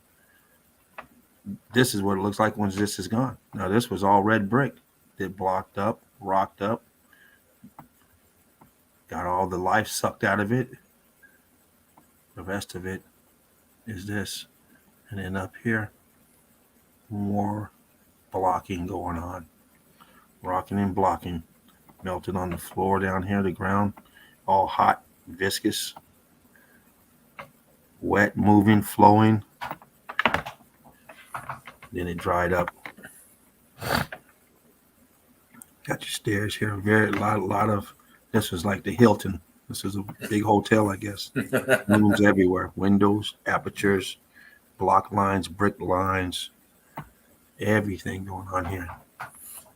what it looks like once this is gone. Now this was all red brick. It blocked up, rocked up, got all the life sucked out of it. The rest of it is this. And then up here, more blocking going on. Rocking and blocking. Melted on the floor down here, the ground, all hot, viscous, wet, moving, flowing. Then it dried up. Got your stairs here. Lot of. This was like the Hilton. This is a big hotel, I guess. Rooms everywhere. Windows, apertures, block lines, brick lines, everything going on here.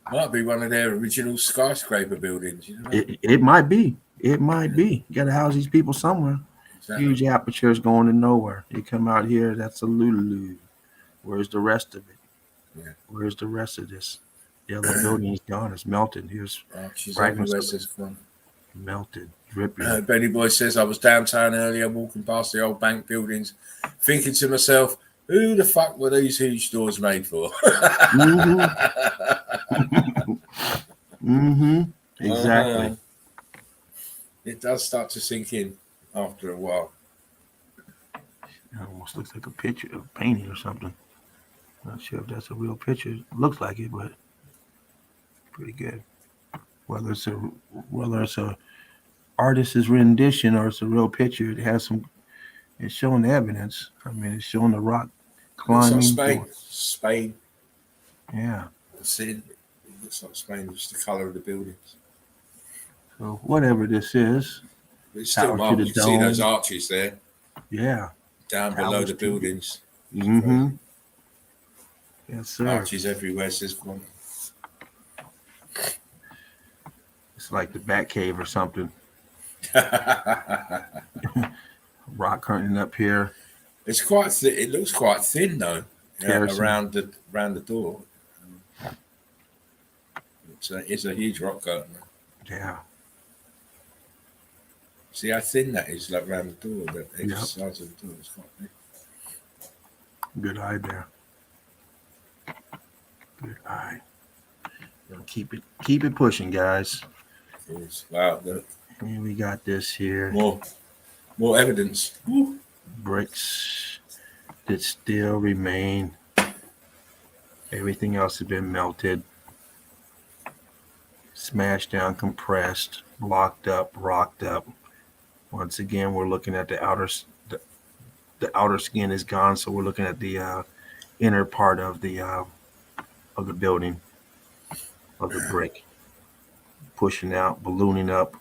Might be one of their original skyscraper buildings. You know? It might be. It might be. You got to house these people somewhere. Exactly. Huge apertures going to nowhere. You come out here, that's a Lulu. Where's the rest of it? Yeah. Where's the rest of this? The other building is gone. It's melted. Here's She's fragments everywhere, of says Quan. melted, dripping. Benny Boy says, I was downtown earlier walking past the old bank buildings, thinking to myself, who the fuck were these huge doors made for? Exactly. It does start to sink in after a while. It almost looks like a picture of painting or something. Not sure if that's a real picture. It looks like it, but pretty good. Whether it's a artist's rendition or it's a real picture, it has some. It's showing the evidence. I mean, it's showing the rock climbing. Looks like Spain. Yeah. See, it looks like Spain, just the colour of the buildings. So whatever this is, It's still Tower to marvelous. the You can see dome. those arches there yeah. down below Towers the to- buildings. Mm-hmm. Yes, sir. Arches everywhere, says Quan. It's like the Bat Cave or something. Rock curtain up here. It's quite thin. It looks quite thin though, Terracing. around the door. It's a huge rock curtain. Yeah. See how thin that is, like around the door. The edge Yep. sides of the door is quite big. Good eye there. Good eye. Gonna keep it pushing, guys. Wow, look, And we got this here. more evidence. Woo. Bricks that still remain. Everything else has been melted, smashed down, compressed, blocked up, rocked up. Once again, we're looking at the outer skin is gone, so we're looking at the inner part of the building, of the brick, pushing out, ballooning up,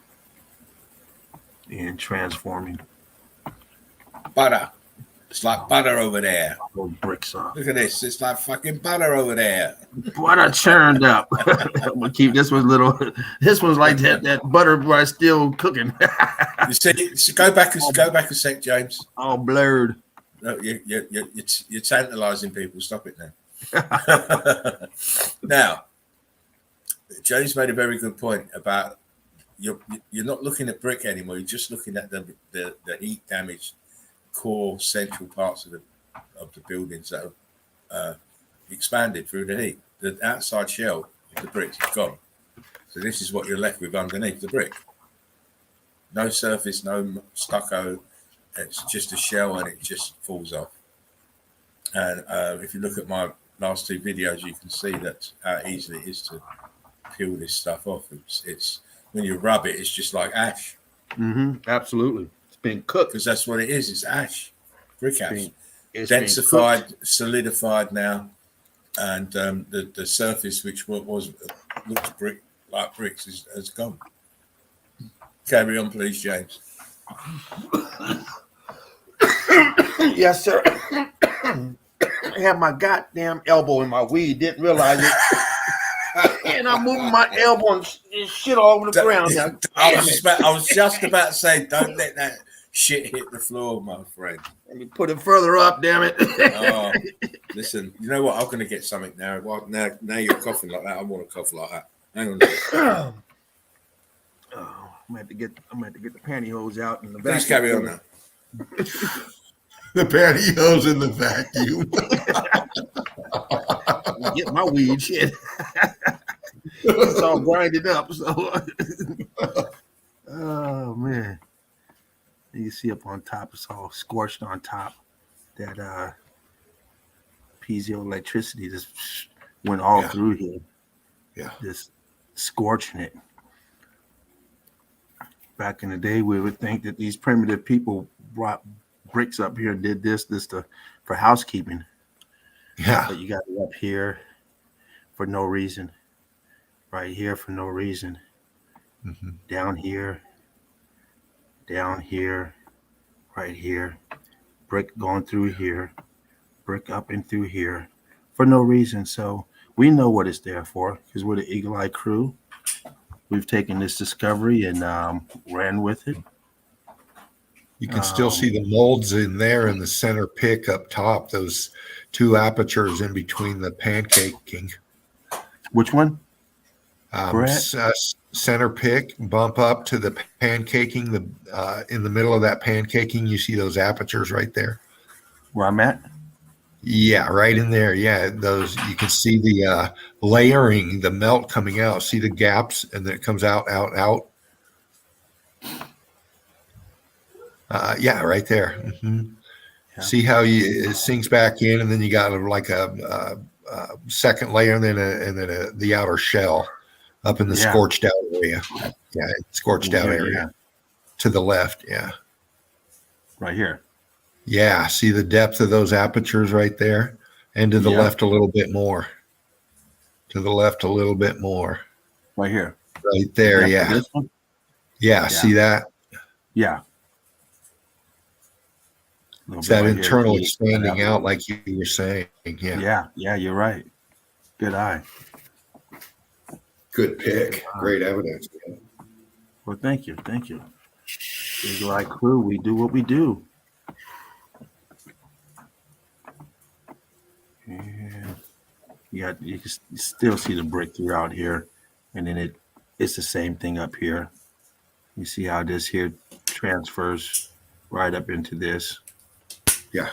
and transforming. Butter. It's like butter over there. Those bricks up. Look at this. It's like fucking butter over there. Butter churned up. I'm gonna keep this one little. This one's like that butter bar still cooking. You see, so go back a sec, James. All blurred. No, you're tantalizing people. Stop it now. Now, James made a very good point about you're not looking at brick anymore. You're just looking at the heat damaged core central parts of the buildings that have expanded through the heat. The outside shell of the bricks is gone. So this is what you're left with underneath the brick. No surface, no stucco. It's just a shell and it just falls off. And if you look at my last two videos, you can see that how easy it is to peel this stuff off. It's when you rub it, it's just like ash. Absolutely. It's been cooked. Because that's what it is. It's ash. Brick ash. It's densified, solidified now. And the surface, which looks like bricks, has gone. Carry on, please, James. Yes, sir. I had my goddamn elbow in my weed, didn't realize it. And I'm moving my elbow and shit all over the ground. I was just about to say, don't let that shit hit the floor, my friend. Let me put it further up, damn it. Oh, listen, you know what? I'm going to get something now. Well, now you're coughing like that. I want to cough like that. Hang on. I'm going to have to get the pantyhose out in the Please vacuum. carry on now. The pantyhose in the vacuum. Get my weed shit. It's all grinded up. So, oh man, you see up on top, it's all scorched on top. That piezoelectricity just went all through here. Yeah, just scorching it. Back in the day, we would think that these primitive people brought bricks up here and did this for housekeeping. yeah. But you got it up here for no reason. Right here for no reason. Down here, right here. Brick going through here. Brick up and through here for no reason. So we know what it's there for because we're the Eagle Eye crew. We've taken this discovery and ran with it. You can still see the molds in there in the center pick up top, those two apertures in between the pancaking. Which one? Center pick, bump up to the pancaking. In the middle of that pancaking, you see those apertures right there. Where I'm at? Yeah, right in there. Yeah, those you can see the layering, the melt coming out. See the gaps, and then it comes out. Yeah, right there. Yeah. See how it sinks back in, and then you got like a second layer, and then the outer shell up in the scorched out area. Yeah, scorched out area to the left. Yeah, right here. Yeah, see the depth of those apertures right there, and to the left a little bit more. To the left a little bit more. Right here. Right there. Yeah. This one? Yeah. See that? Yeah. It's that right internal expanding out, like you were saying. Yeah. Yeah. You're right. Good eye. Good pick. Great evidence. Well, thank you. Eagle Eye crew, we do what we do. And you can still see the brick throughout here, and then it's the same thing up here. You see how this here transfers right up into this. Yeah,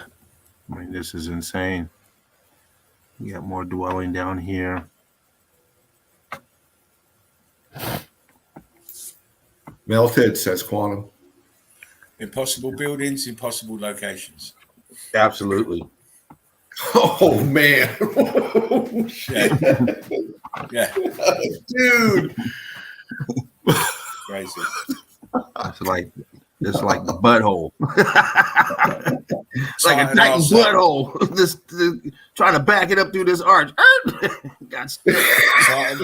I mean, this is insane. You got more dwelling down here. Melted, says Quantum. Impossible buildings, impossible locations. Absolutely. Oh man. Yeah. Dude. Crazy. It's like the butthole. It's like a Titan butthole. Just trying to back it up through this arch. Got stuck. Titan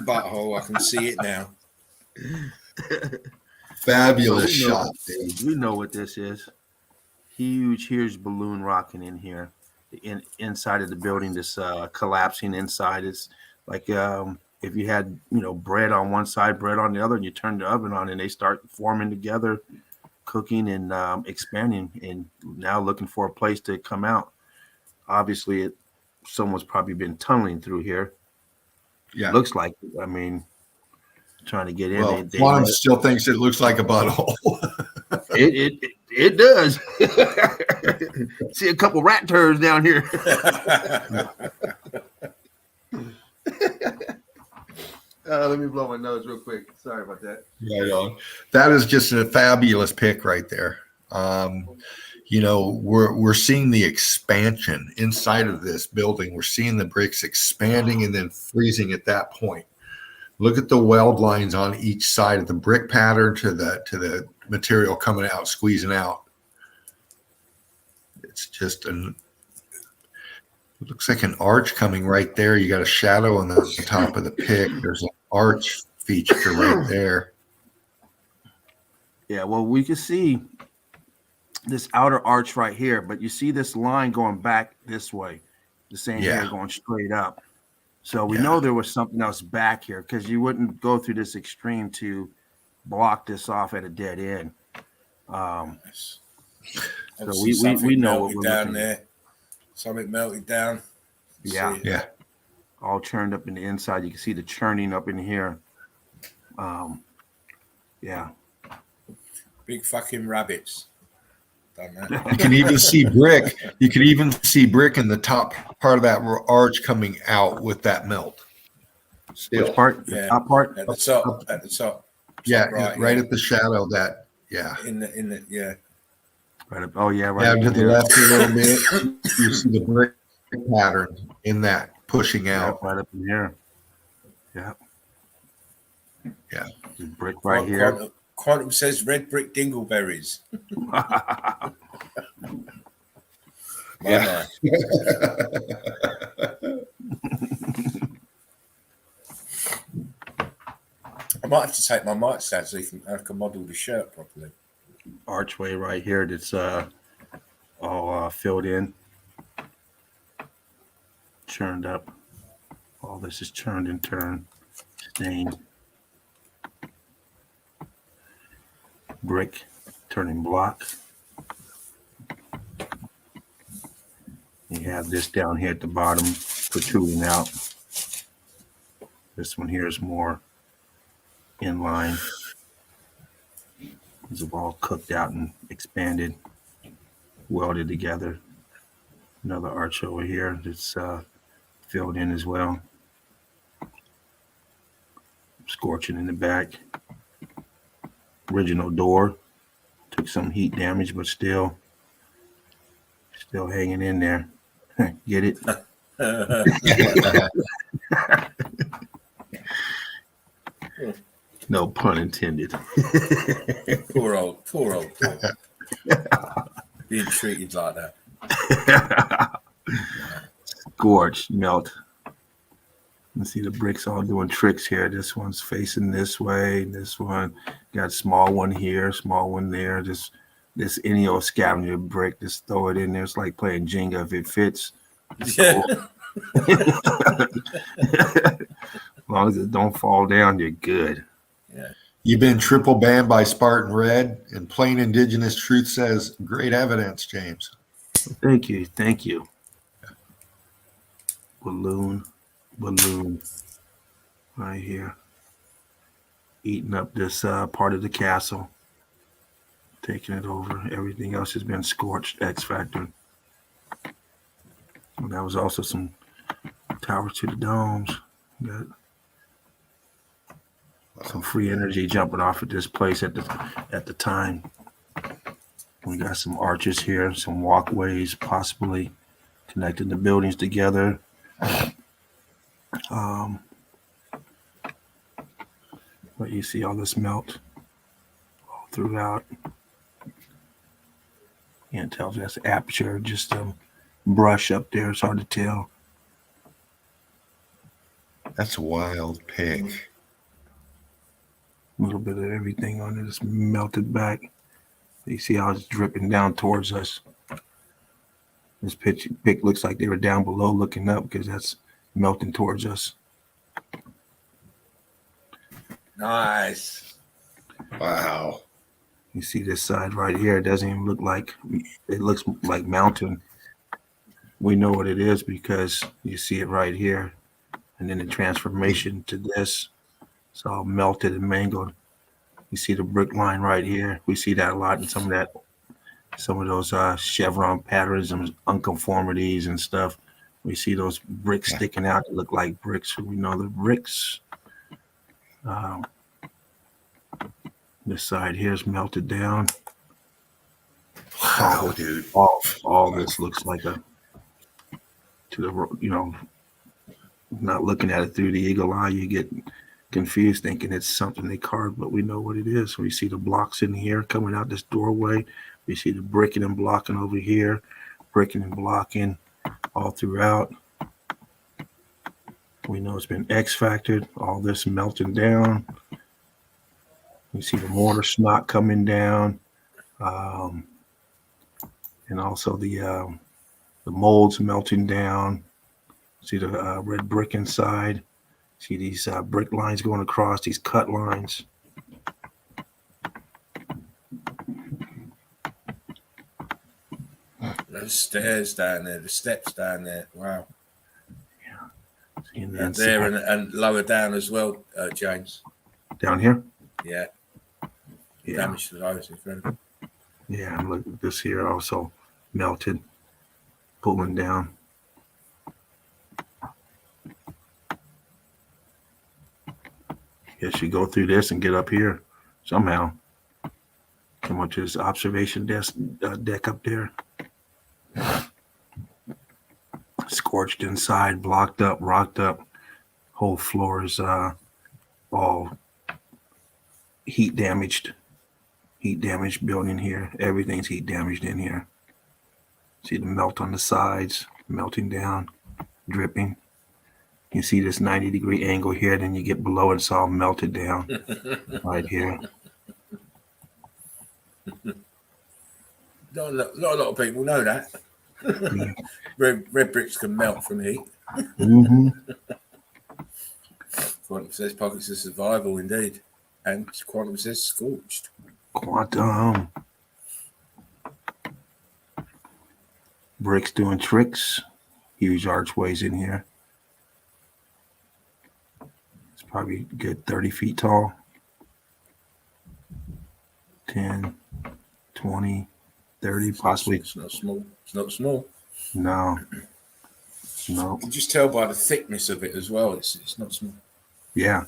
butthole. I can see it now. Fabulous shot, dude. We know what this is. huge balloon rocking in here. The inside of the building, this collapsing inside is like if you had bread on one side, bread on the other, and you turn the oven on, and they start forming together, cooking and expanding, and now looking for a place to come out. Obviously, someone's probably been tunneling through here. Yeah. Looks like it. I mean, trying to get in. Well, Juan still thinks it looks like a butthole. It does. See a couple rat turds down here. Let me blow my nose real quick. Sorry about that. Right on. That is just a fabulous pick right there. We're seeing the expansion inside of this building. We're seeing the bricks expanding and then freezing at that point. Look at the weld lines on each side of the brick pattern to the material coming out, squeezing out. It's just it looks like an arch coming right there. You got a shadow on the top of the pick. There's an arch feature right there. Yeah, well, we can see this outer arch right here, but you see this line going back this way, the same here going straight up. So we know there was something else back here, because you wouldn't go through this extreme to block this off at a dead end. So we know what we're down there. Something melted down. Yeah. All churned up in the inside. You can see the churning up in here. Yeah. Big fucking rabbits. You can even see brick. You can even see brick in the top part of that arch coming out with that melt. Still. Which part? Yeah. The top part? At the top. At the top. Yeah, right at the shadow. That In the Right up. Oh yeah, right. Yeah, to the left a little bit. You see the brick pattern in that pushing out. Right up in here. Yeah. Yeah. The brick right here. Quantum says red brick dingleberries. Yeah. I might have to take my mics out so I can model the shirt properly. Archway right here that's all filled in, churned up. All this is churned and turned, stained. Brick turning block. You have this down here at the bottom protruding out. This one here is more in line. These have all cooked out and expanded, welded together. Another arch over here that's filled in as well. Scorching in the back. Original door. Took some heat damage, but still hanging in there. Get it? No pun intended. Poor old Paul. Being treated like that. Scorched, melt. You see the bricks all doing tricks here. This one's facing this way. This one got a small one here, small one there. This any old scavenger brick, just throw it in there. It's like playing Jenga. If it fits, Yeah. As long as it don't fall down, you're good. Yeah. You've been triple banned by Spartan Red, and Plain Indigenous Truth says, great evidence, James. Thank you. Balloon right here. Eating up this part of the castle. Taking it over. Everything else has been scorched. X Factor. And that was also some towers to the domes. Got some free energy jumping off at this place at the time. We got some arches here, some walkways possibly connecting the buildings together. But you see all this melt all throughout. Can't tell if that's aperture, just a brush up there. It's hard to tell. That's a wild pick. A little bit of everything on it is melted back. You see how it's dripping down towards us. This pic looks like they were down below looking up because that's melting towards us. Nice. Wow. You see this side right here, it doesn't even look like, it looks like mountain. We know what it is because you see it right here. And then the transformation to this, it's all melted and mangled. You see the brick line right here. We see that a lot in some of those chevron patterns and unconformities and stuff. We see those bricks sticking out that look like bricks. We know the bricks. This side here is melted down. Wow, dude. All this looks like not looking at it through the eagle eye, you get confused thinking it's something they carved, but we know what it is. We see the blocks in here coming out this doorway. We see the bricking and blocking over here, bricking and blocking all throughout. We know it's been X-factored, all this melting down. You see the mortar snot coming down, and also the molds melting down. See the red brick inside. See these brick lines going across, these cut lines. Those stairs down there, the steps down there. Wow. Yeah. And there and lower down as well, James. Down here? Yeah. Yeah. Damage to those, incredible. Yeah, and look at this here also melted, pulling down. Guess you go through this and get up here somehow. Come up to this observation deck up there. Scorched inside, blocked up, rocked up. Whole floor is all heat damaged. Heat damaged building here. Everything's heat damaged in here. See the melt on the sides, melting down, dripping. You see this 90-degree angle here, then you get below it, it's all melted down right here. Not a lot of people know that. Yeah. Red bricks can melt from heat. Mm-hmm. Quantum says pockets of survival, indeed. And Quantum says scorched. Quantum. Bricks doing tricks. Huge archways in here. It's probably a good 30 feet tall. 10, 20, 30, possibly. It's not small. It's not small. No. You can just tell by the thickness of it as well. It's not small. Yeah.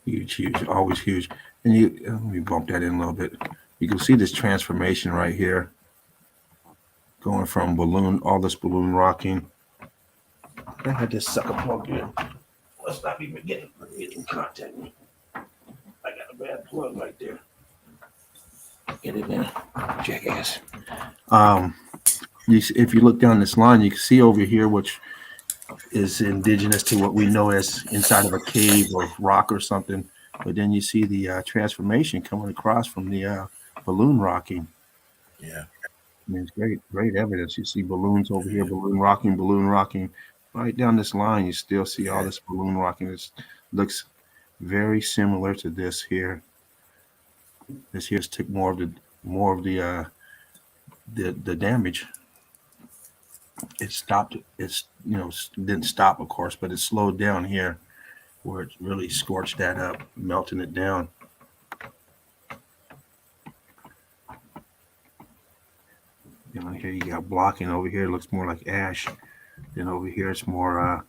Huge, always huge. And let me bump that in a little bit. You can see this transformation right here. Going from all this balloon rocking. I had this sucker plugged in. Let's not even get in contact. I got a bad plug right there. Get it in, jackass. If you look down this line, you can see over here, which is indigenous to what we know as inside of a cave or rock or something. But then you see the transformation coming across from the balloon rocking. Yeah. I mean, it's great evidence. You see balloons over here, balloon rocking. Right down this line, you still see all this balloon rocking. It looks very similar to this here. This here's took more of the damage. It stopped. It's didn't stop, of course, but it slowed down here, where it really scorched that up, melting it down. Here you got blocking. Over here it looks more like ash. Then over here it's more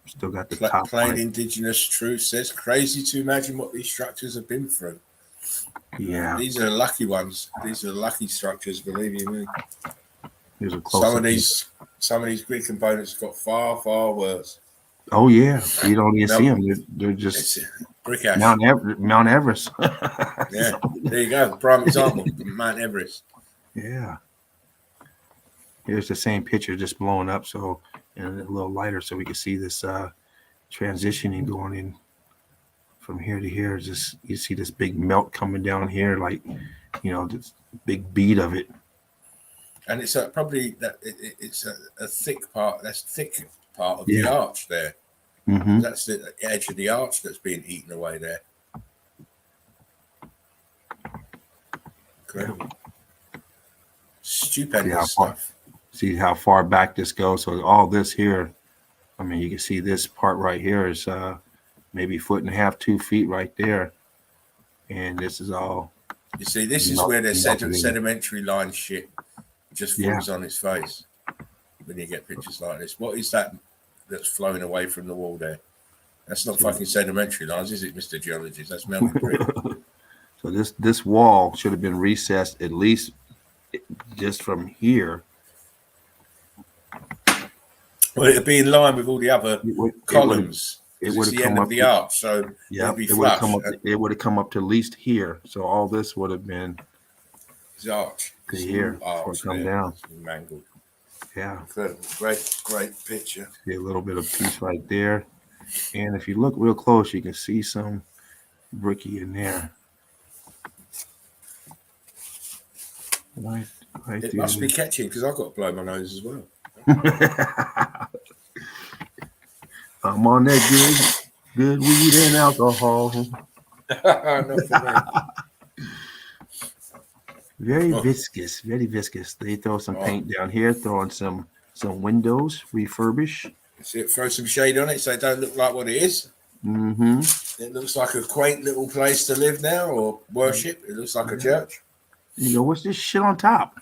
still got the top. Plain indigenous truth says crazy to imagine what these structures have been through. Yeah. These are lucky ones. These are lucky structures, believe you me. Here's a close some of these grid components got far, far worse. Oh yeah. You don't even see them. They're just brick ash. Mount Everest. Yeah. There you go. Prime example. Mount Everest. Yeah. Here's the same picture just blowing up, so and a little lighter, so we can see this transitioning going in from here to here, just you see this big melt coming down here, like this big bead of it. And it's probably that it's a thick part. That's thick part of the arch there. Mm-hmm. That's the edge of the arch that's being eaten away there. Incredible. Stupendous stuff. See how far back this goes. So all this here, I mean, you can see this part right here is maybe 1.5 to 2 feet right there, and this is all. You see, this is where the sedimentary line shit just falls on its face when you get pictures like this. What is that that's flowing away from the wall there? That's not fucking sedimentary lines, is it, Mr. Geologist? That's melted brick. So this wall should have been recessed at least just from here. Well, it'd be in line with all the other columns. It would have the come end up of the arch, so it would have come up to at least here. So all this would have been his arch to here before it come down. Mangled. Yeah. Incredible. Great picture. See a little bit of piece right there. And if you look real close, you can see some bricky in there. Right it there. Must be catching because I've got to blow my nose as well. I'm on that good weed and alcohol. Very viscous. They throw some paint down here, throw on some windows, refurbish. See it, throw some shade on it so it don't look like what it is. Mm-hmm. It looks like a quaint little place to live now or worship. It looks like a church. You go, what's this shit on top?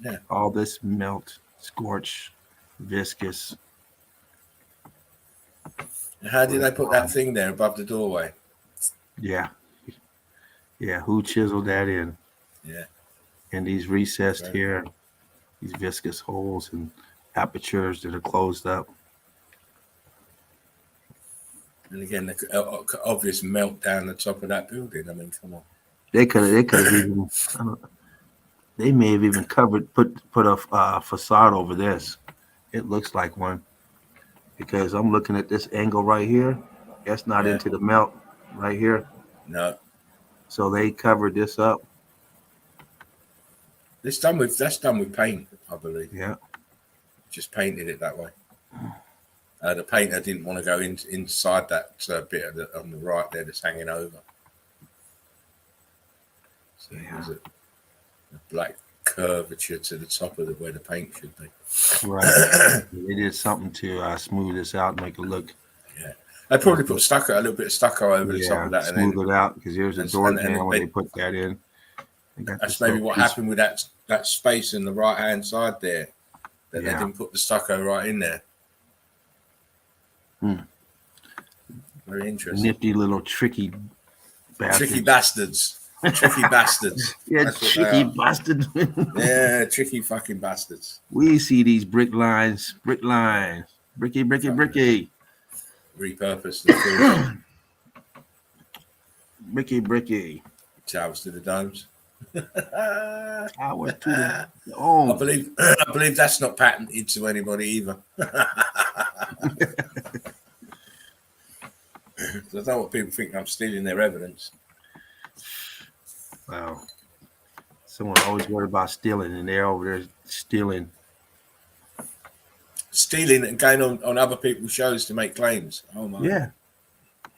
Yeah. All this melt, scorch, viscous. And how did they put that thing there above the doorway? Yeah. Who chiseled that in? Yeah. And these recessed here, these viscous holes and apertures that are closed up. And again, the obvious melt down the top of that building. I mean, come on. They could have even. They may have even put a facade over this. It looks like one because I'm looking at this angle right here. That's not into the melt right here. No. So they covered this up. That's done with paint, I believe. Yeah. Just painted it that way. The painter didn't want to go inside that bit on the right there that's hanging over. So there's a black curvature to the top of where the paint should be. Right. They did something to smooth this out and make it look. Yeah. They probably put a little bit of stucco over the top of that. Smooth it out because here's a door jam when they put that in. That's maybe what happened with that space in the right-hand side there. That they didn't put the stucco right in there. Very interesting. Nifty little tricky bastards. Tricky bastards. Tricky bastards. Yeah, tricky bastards. Yeah, tricky fucking bastards. We see these brick lines. Bricky. Repurposed the bricky. towers to the domes. Towers to the dome. I believe that's not patented to anybody either. I don't want people think I'm stealing their evidence. Wow. Someone always worried about stealing, and they're over there stealing And going on other people's shows to make claims. Oh my.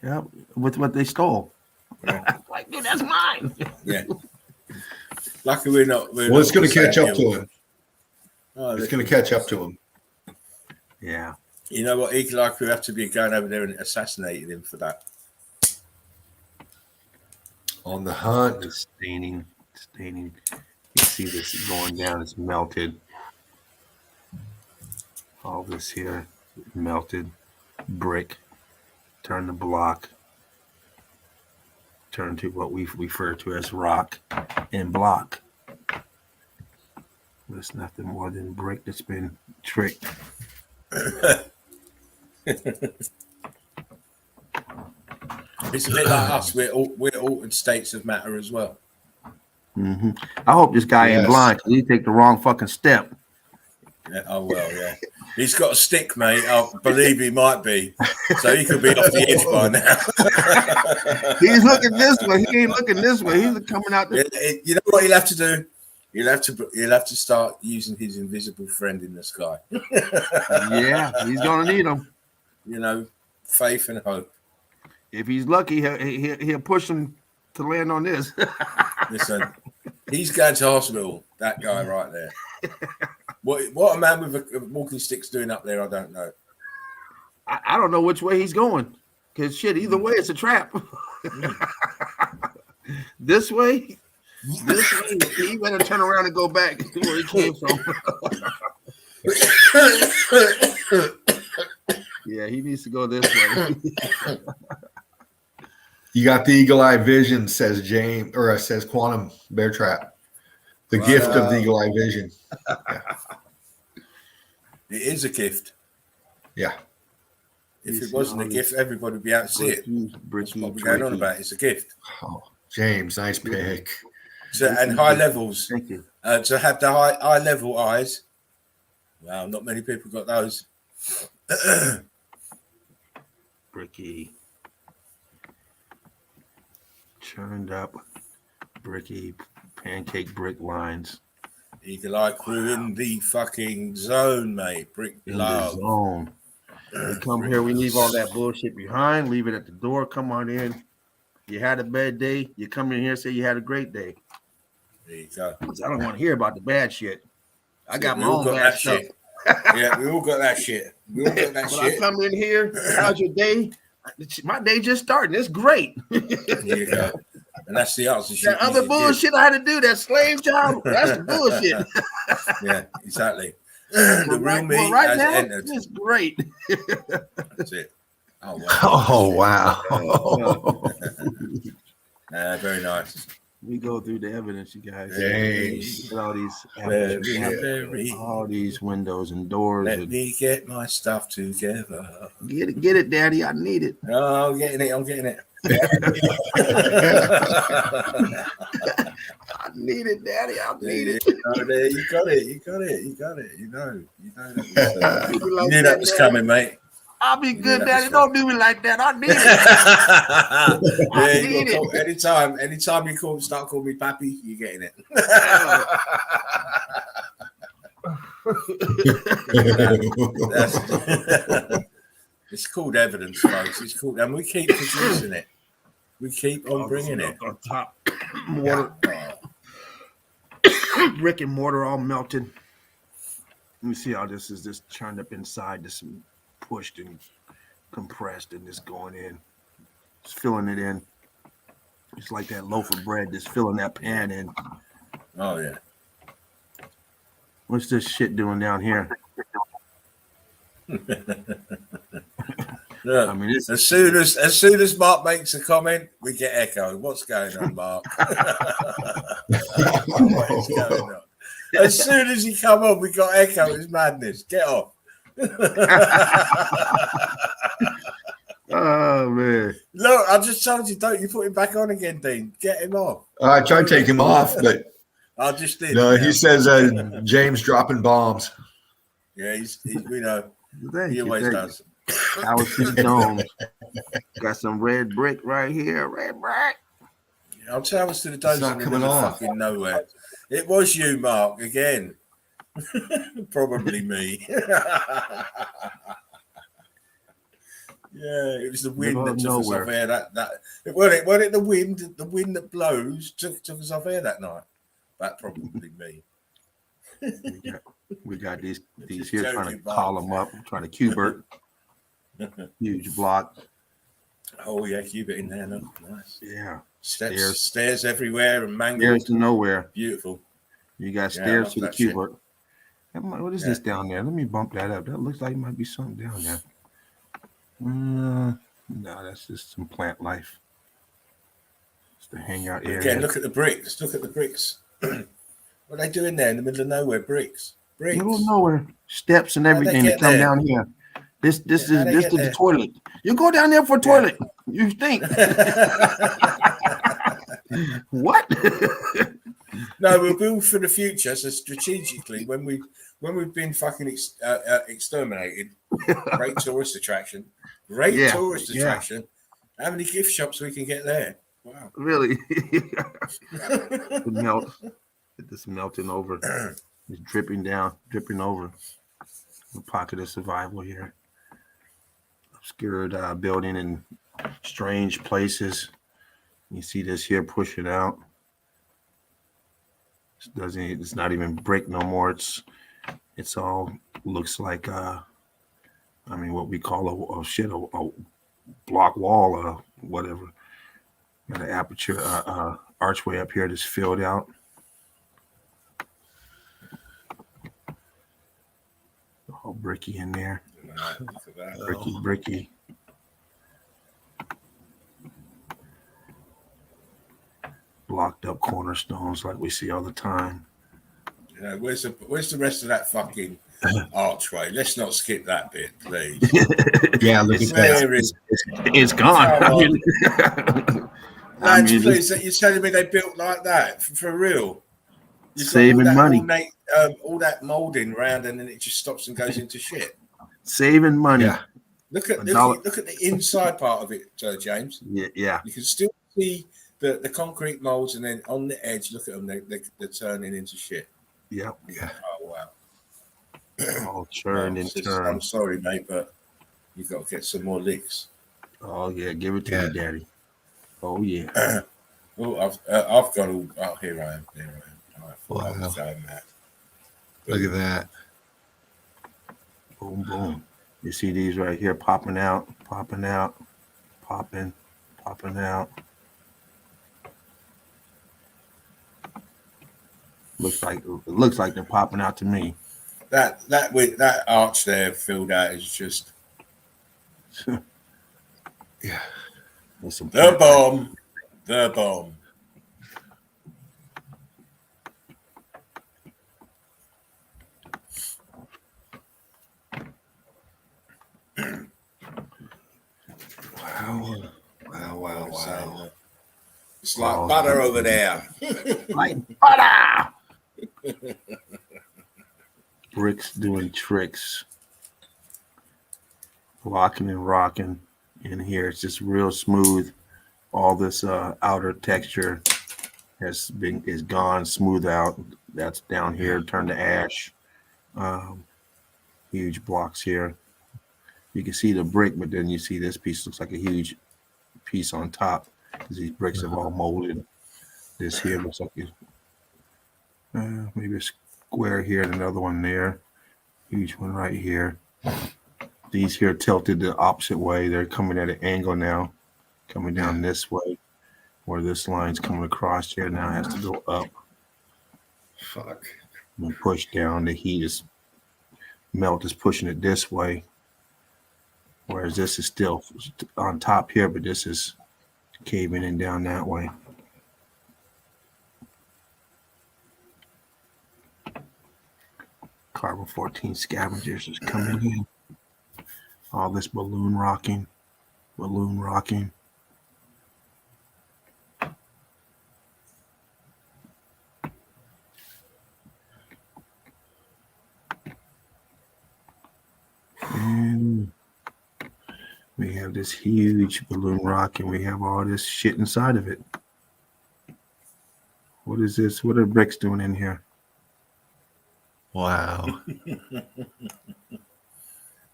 Yeah. With what they stole. Yeah. Like, dude, that's mine. Yeah. Luckily, we're not. Well, it's going to catch up to him. Oh, it's going to catch up to him. Yeah. You know what? Eagle Eye Crew have to be going over there and assassinating him for that. On the hunt. It's staining. You see this going down. It's melted. All this here, melted brick. Turn to block. Turn to what we refer to as rock and block. It's nothing more than brick that's been tricked. It's a bit like us. We're altered states of matter as well. Mm-hmm. I hope this guy ain't blind because he take the wrong fucking step. Yeah, oh well, yeah. He's got a stick, mate. I believe he might be. So he could be off the edge by now. He's looking this way. He ain't looking this way. He's coming out. You know what he'll have to do? He'll have to start using his invisible friend in the sky. Yeah, he's gonna need him. You know, faith and hope. If he's lucky, he'll push him to land on this. Listen, he's going to hospital. That guy right there. What a man with a walking stick's doing up there, I don't know. I don't know which way he's going. Because shit, either way, it's a trap. This way, he better turn around and go back to where he came from. Yeah, he needs to go this way. You got the eagle eye vision, says James, or says Quantum Bear Trap. The gift of the eagle eye vision. Yeah. It is a gift. Yeah. If it wasn't a gift, everybody would be out to see it. That's what we're going on about. It's a gift. Oh, James, nice pick. So, and high levels. Thank you. To have the high level eyes. Wow, not many people got those. Bricky. Churned up, bricky, pancake brick lines. Eagle Eye Crew in the fucking zone, mate. Brick In love. the zone. We come here, we leave all that bullshit behind, leave it at the door, come on in. You had a bad day, you come in here, say you had a great day. There you go. I don't want to hear about the bad shit. I got We my all own got bad that stuff. shit. Yeah, we all got that shit. We all got that When I shit. come in here, how's your day? My day just starting. It's great. There you go. And that's the answer. That other bullshit I had to do, that slave job, that's the bullshit. Yeah, exactly. The real me right has now, entered. it's great. That's it. Oh, wow. Oh, wow. Very nice. We go through the evidence, you guys. James. Look at all these Very. all these windows and doors. Let And me get my stuff together. Get it, Daddy. I need it. Oh, I'm getting it. I need it, Daddy. I need it. Oh, there, you got it. You know that You was, like you knew that was Daddy? coming, mate. I'll be good, that Daddy. was Don't do me like that. I need it. Yeah, need you got call, anytime you start calling me Pappy, you're getting it. It's called evidence, folks. It's called, and we keep producing it. We keep on bringing it. On top, water, brick and mortar all melted. let me see how this is just churned up inside, just pushed and compressed and just going in. Just filling it in. It's like that loaf of bread, just filling that pan in. Oh yeah. What's this shit doing down here? Look, I mean, it's as soon as Mark makes a comment, we get echo. What's going on, Mark? What is going on? As soon as he come on, we got echo. It's madness. Get off. oh man. Look, I just told you, don't you put him back on again, Dean. Get him off. I tried to take him off, but I just did. no, now. he says James dropping bombs. Yeah, he's we know. Thank He you, always thank you. does. Howard City Domes. Got some red brick right here. Red brick. I'll tell us to the domes not in the coming middle of off. fucking nowhere. It was you, Mark, again. Probably me. Yeah, it was the wind Middle that of took us nowhere. off air. That it wasn't it the wind that blows took us off air that night. That probably me. We got these Just here trying to joking, Bob. call them up, trying to cubert. Huge block. Oh yeah, keep it in there. Look. Nice. Yeah. Stairs everywhere and Stairs mangled. to nowhere. Beautiful. You got Yeah, I stairs love to the that shit. cubert. What is Yeah. this down there? Let me bump that up. That looks like it might be something down there. No, that's just some plant life. It's the hangout area. Again, look at the bricks. Look at the bricks. What are they doing there in the middle of nowhere? Bricks. Middle of nowhere. Steps and How'd they everything to get come there? down here. This How'd they is get the there? toilet. You go down there for a toilet. You think what? No, we'll build for the future. So strategically, when we've been fucking exterminated, great tourist attraction. Yeah, Tourist yeah. attraction. How many gift shops we can get there? Wow. Really? It melts. It's just melting over. It's dripping down, dripping over. A pocket of survival here. Obscured building in strange places. You see this here pushing out. It's not even brick no more. It's all looks like what we call a block wall or whatever. Got an aperture archway up here that's filled out. All bricky in there. Bricky. Blocked up cornerstones like we see all the time. You know, where's the rest of that fucking archway? Let's not skip that bit, please. Yeah, look at that. It's gone. Lads, please, you're telling me they built like that for real? You've saving got money. All that molding around, and then it just stops and goes into shit. Saving money. Yeah. Look at the inside part of it, James. Yeah. You can still see the concrete molds, and then on the edge, look at them. They're turning into shit. Yeah. Oh wow. All churned and turned. I'm sorry, mate, but you've got to get some more licks. Oh yeah, give it to me, Daddy. Oh yeah. Well, I've got all. Oh, here I am. Wow. That. Look at that. Boom, boom. You see these right here popping out, popping out. Looks like they're popping out to me. That arch there filled out is just Yeah. the bomb. The bomb. Wow. It's like butter over there. Like butter. Bricks doing tricks. Locking and rocking in here. It's just real smooth. All this outer texture is gone, smooth out. That's down here, turned to ash. Huge blocks here. You can see the brick, but then you see this piece looks like a huge piece on top because these bricks have all molded. This here looks like maybe a square here and another one there. Huge one right here. These here tilted the opposite way. They're coming at an angle now, coming down this way, where this line's coming across here now has to go up. Fuck. And push down. The heat is pushing it this way. Whereas this is still on top here, but this is caving in down that way. Carbon 14 scavengers is coming in. All this balloon rocking. And we have this huge balloon rock, and we have all this shit inside of it. What is this? What are bricks doing in here? Wow.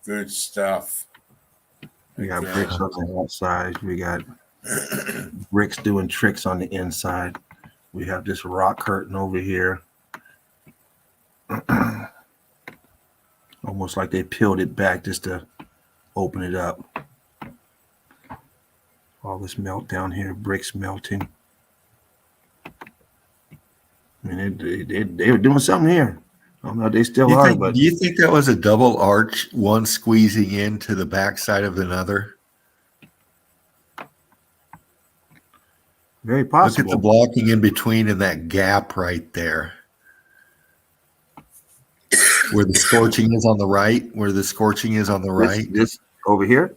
Good stuff. We got bricks on the outside. We got bricks doing tricks on the inside. We have this rock curtain over here. Almost like they peeled it back just to open it up. All this melt down here, bricks melting. I mean, they were doing something here. I don't know, they still are. But do you think that was a double arch, one squeezing into the backside of another? Very possible. Look at the blocking in between and that gap right there. Where the scorching is on the right. This over here?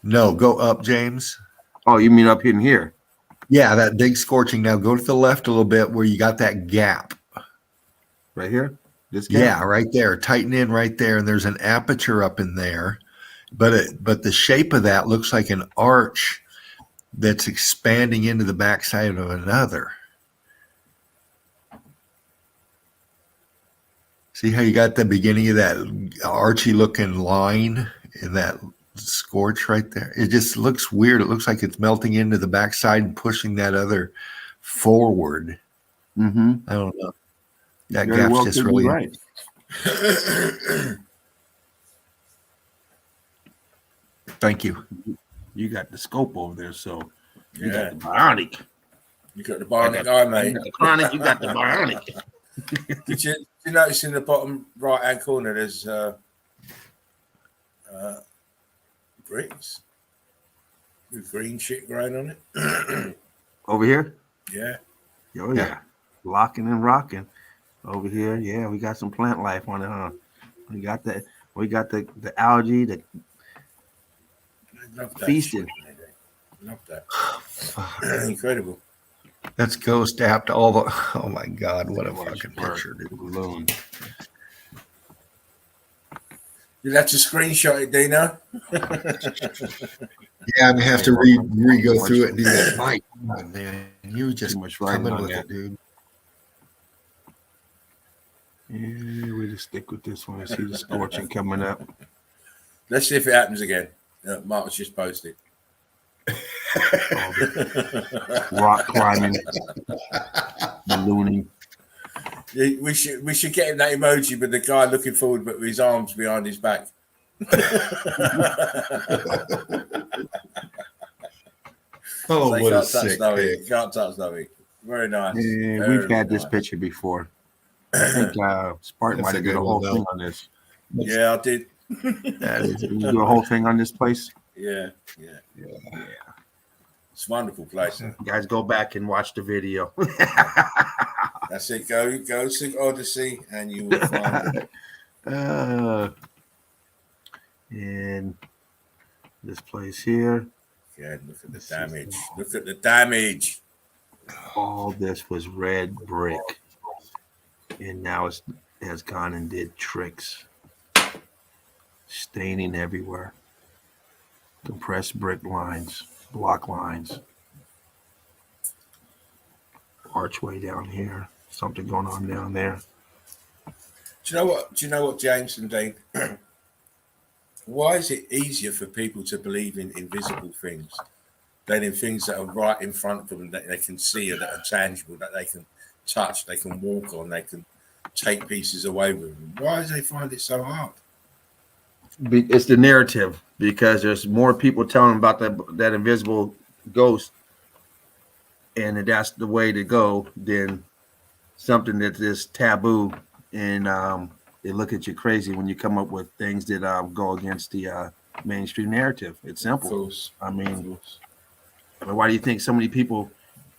No, go up, James. Oh, you mean up in here? Yeah, that big scorching. Now go to the left a little bit where you got that gap. Right here. This gap? Yeah, right there. Tighten in right there, and there's an aperture up in there. But the shape of that looks like an arch that's expanding into the backside of another. See how you got the beginning of that archy looking line in that scorch right there? It just looks weird. It looks like it's melting into the backside and pushing that other forward. Mm-hmm. I don't know. That Very gap's well just could be really right. Thank you. You got the scope over there, so you Yeah. got the bionic. You got the bionic eye, You mate. got the chronic, you got the bionic. Did you notice in the bottom right hand corner there's bricks with green shit growing on it? Over here? Yeah. Oh yeah. Locking and rocking. Over here, yeah, we got some plant life on it, huh? We got that. We got the algae, the I love that feasting. shit. Love that. Incredible. That's ghost app to all the. Oh my God, what a Watch fucking work, picture, dude. balloon. You'll have to screenshot it, Dino. Yeah, I'm gonna have to re-go through it and do that. My God, man, you just Too much writing coming on with that. it, dude. Yeah, we just stick with this one. I see the scorching coming up. Let's see if it happens again. Mark's just posted. Rock climbing, ballooning. We should get him that emoji with the guy looking forward but with his arms behind his back. Oh, So you what a can't touch sick nothing. pic. You can't touch nothing. Very nice. Yeah, Very we've had this nice. picture before. I think Spartan That's might a have did good a whole one, thing though. on this. Yeah, I did. That is Did you do a whole thing on this place? Yeah. It's a wonderful place. Huh? Guys, go back and watch the video. That's it. Go to Odyssey and you will find it. And this place here, Yeah, look at the damage. Look at the damage. all this was red brick, and now it has gone and did tricks, staining everywhere, compressed brick lines, block lines, archway down here, something going on down there. Do you know what, James and Dean? Why is it easier for people to believe in invisible things than in things that are right in front of them that they can see or that are tangible, that they can touch, they can walk on, they can take pieces away with them? Why do they find it so hard? It's the narrative, because there's more people telling about that invisible ghost, and that's the way to go, than something that is taboo, and they look at you crazy when you come up with things that go against the mainstream narrative. It's simple. Of course. I mean, why do you think so many people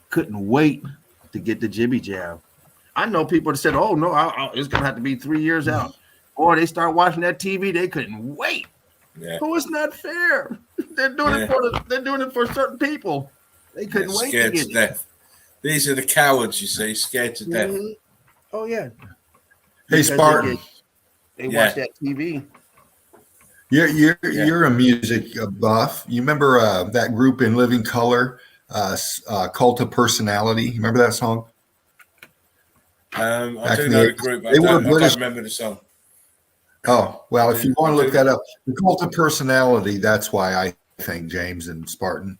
couldn't wait to get the jibby jab? I know people that said, "Oh no, it's gonna have to be 3 years out." Or they start watching that TV, they couldn't wait. Yeah. Oh, it's not fair. They're doing it for certain people. They couldn't wait to Scared get to it. death. These are the cowards, you see, scared to death. Mhm. Oh yeah. Hey, Because Spartan, They Yeah. watch that TV. you're a music buff. You remember that group in Living Color, Cult of Personality? You remember that song? I Back do in know the the group. I they were don't British. remember the song. Oh, well, if you want to I look do. that up, the Cult of Personality, that's why I think James and Spartan.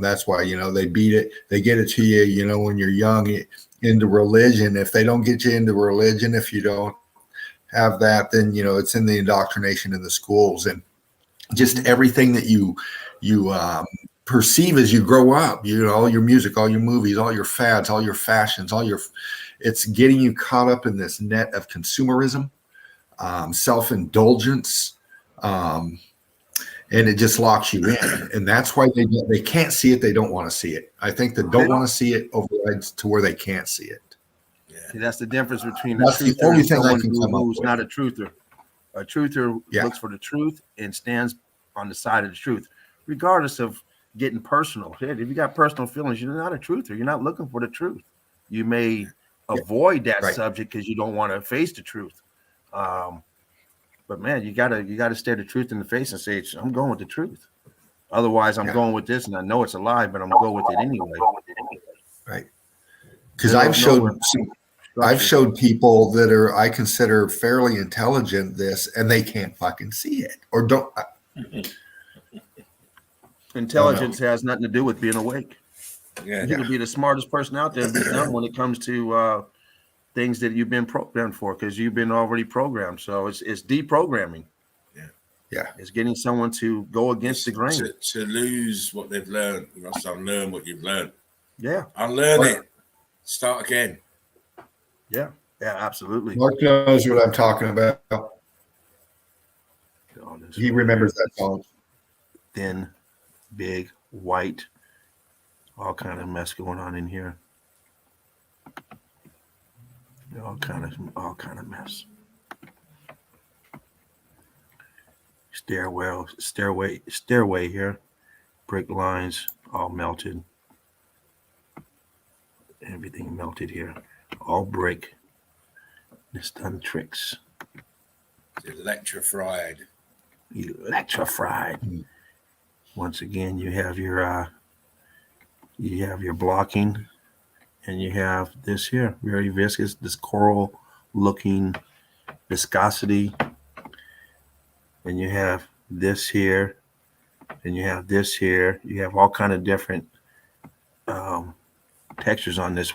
That's why, they beat it. They get it to you, when you're young into religion. If they don't get you into religion, if you don't have that, then, it's in the indoctrination in the schools, and just everything that you perceive as you grow up, all your music, all your movies, all your fads, all your fashions, it's getting you caught up in this net of consumerism, self-indulgence, and it just locks you in. And that's why they can't see it. They don't want to see it. I think they don't want to see it overrides to where they can't see it. See, that's the difference between That's a the truther only and thing I someone can come up who's with. not a truther. A truther Yeah. looks for the truth and stands on the side of the truth, regardless of getting personal. Shit, if you got personal feelings, you're not a truther. You're not looking for the truth. You may avoid that Right. subject because you don't want to face the truth. But man, you gotta stare the truth in the face and say, I'm going with the truth. Otherwise, I'm going with this, and I know it's a lie, but I'm going with it anyway. Right. Because I've showed people that I consider fairly intelligent this, and they can't fucking see it or don't. Intelligence has nothing to do with being awake. Yeah. You could be the smartest person out there and be dumb when it comes to things that you've been programmed for, because you've been already programmed. So it's deprogramming. Yeah. It's getting someone to go against the grain. To lose what they've learned. You must unlearn what you've learned. Yeah. Unlearn it. Start again. Yeah. Yeah, absolutely. Mark knows what I'm talking about. He remembers that song. Thin, big, white, all kind of mess going on in here. All kind of mess. Stairway here. Brick lines all melted. Everything melted here. All brick. It's done tricks. Electrified. Once again, you have your blocking, and you have this here, very viscous, this coral looking viscosity. And you have this here, and you have this here. You have all kind of different textures on this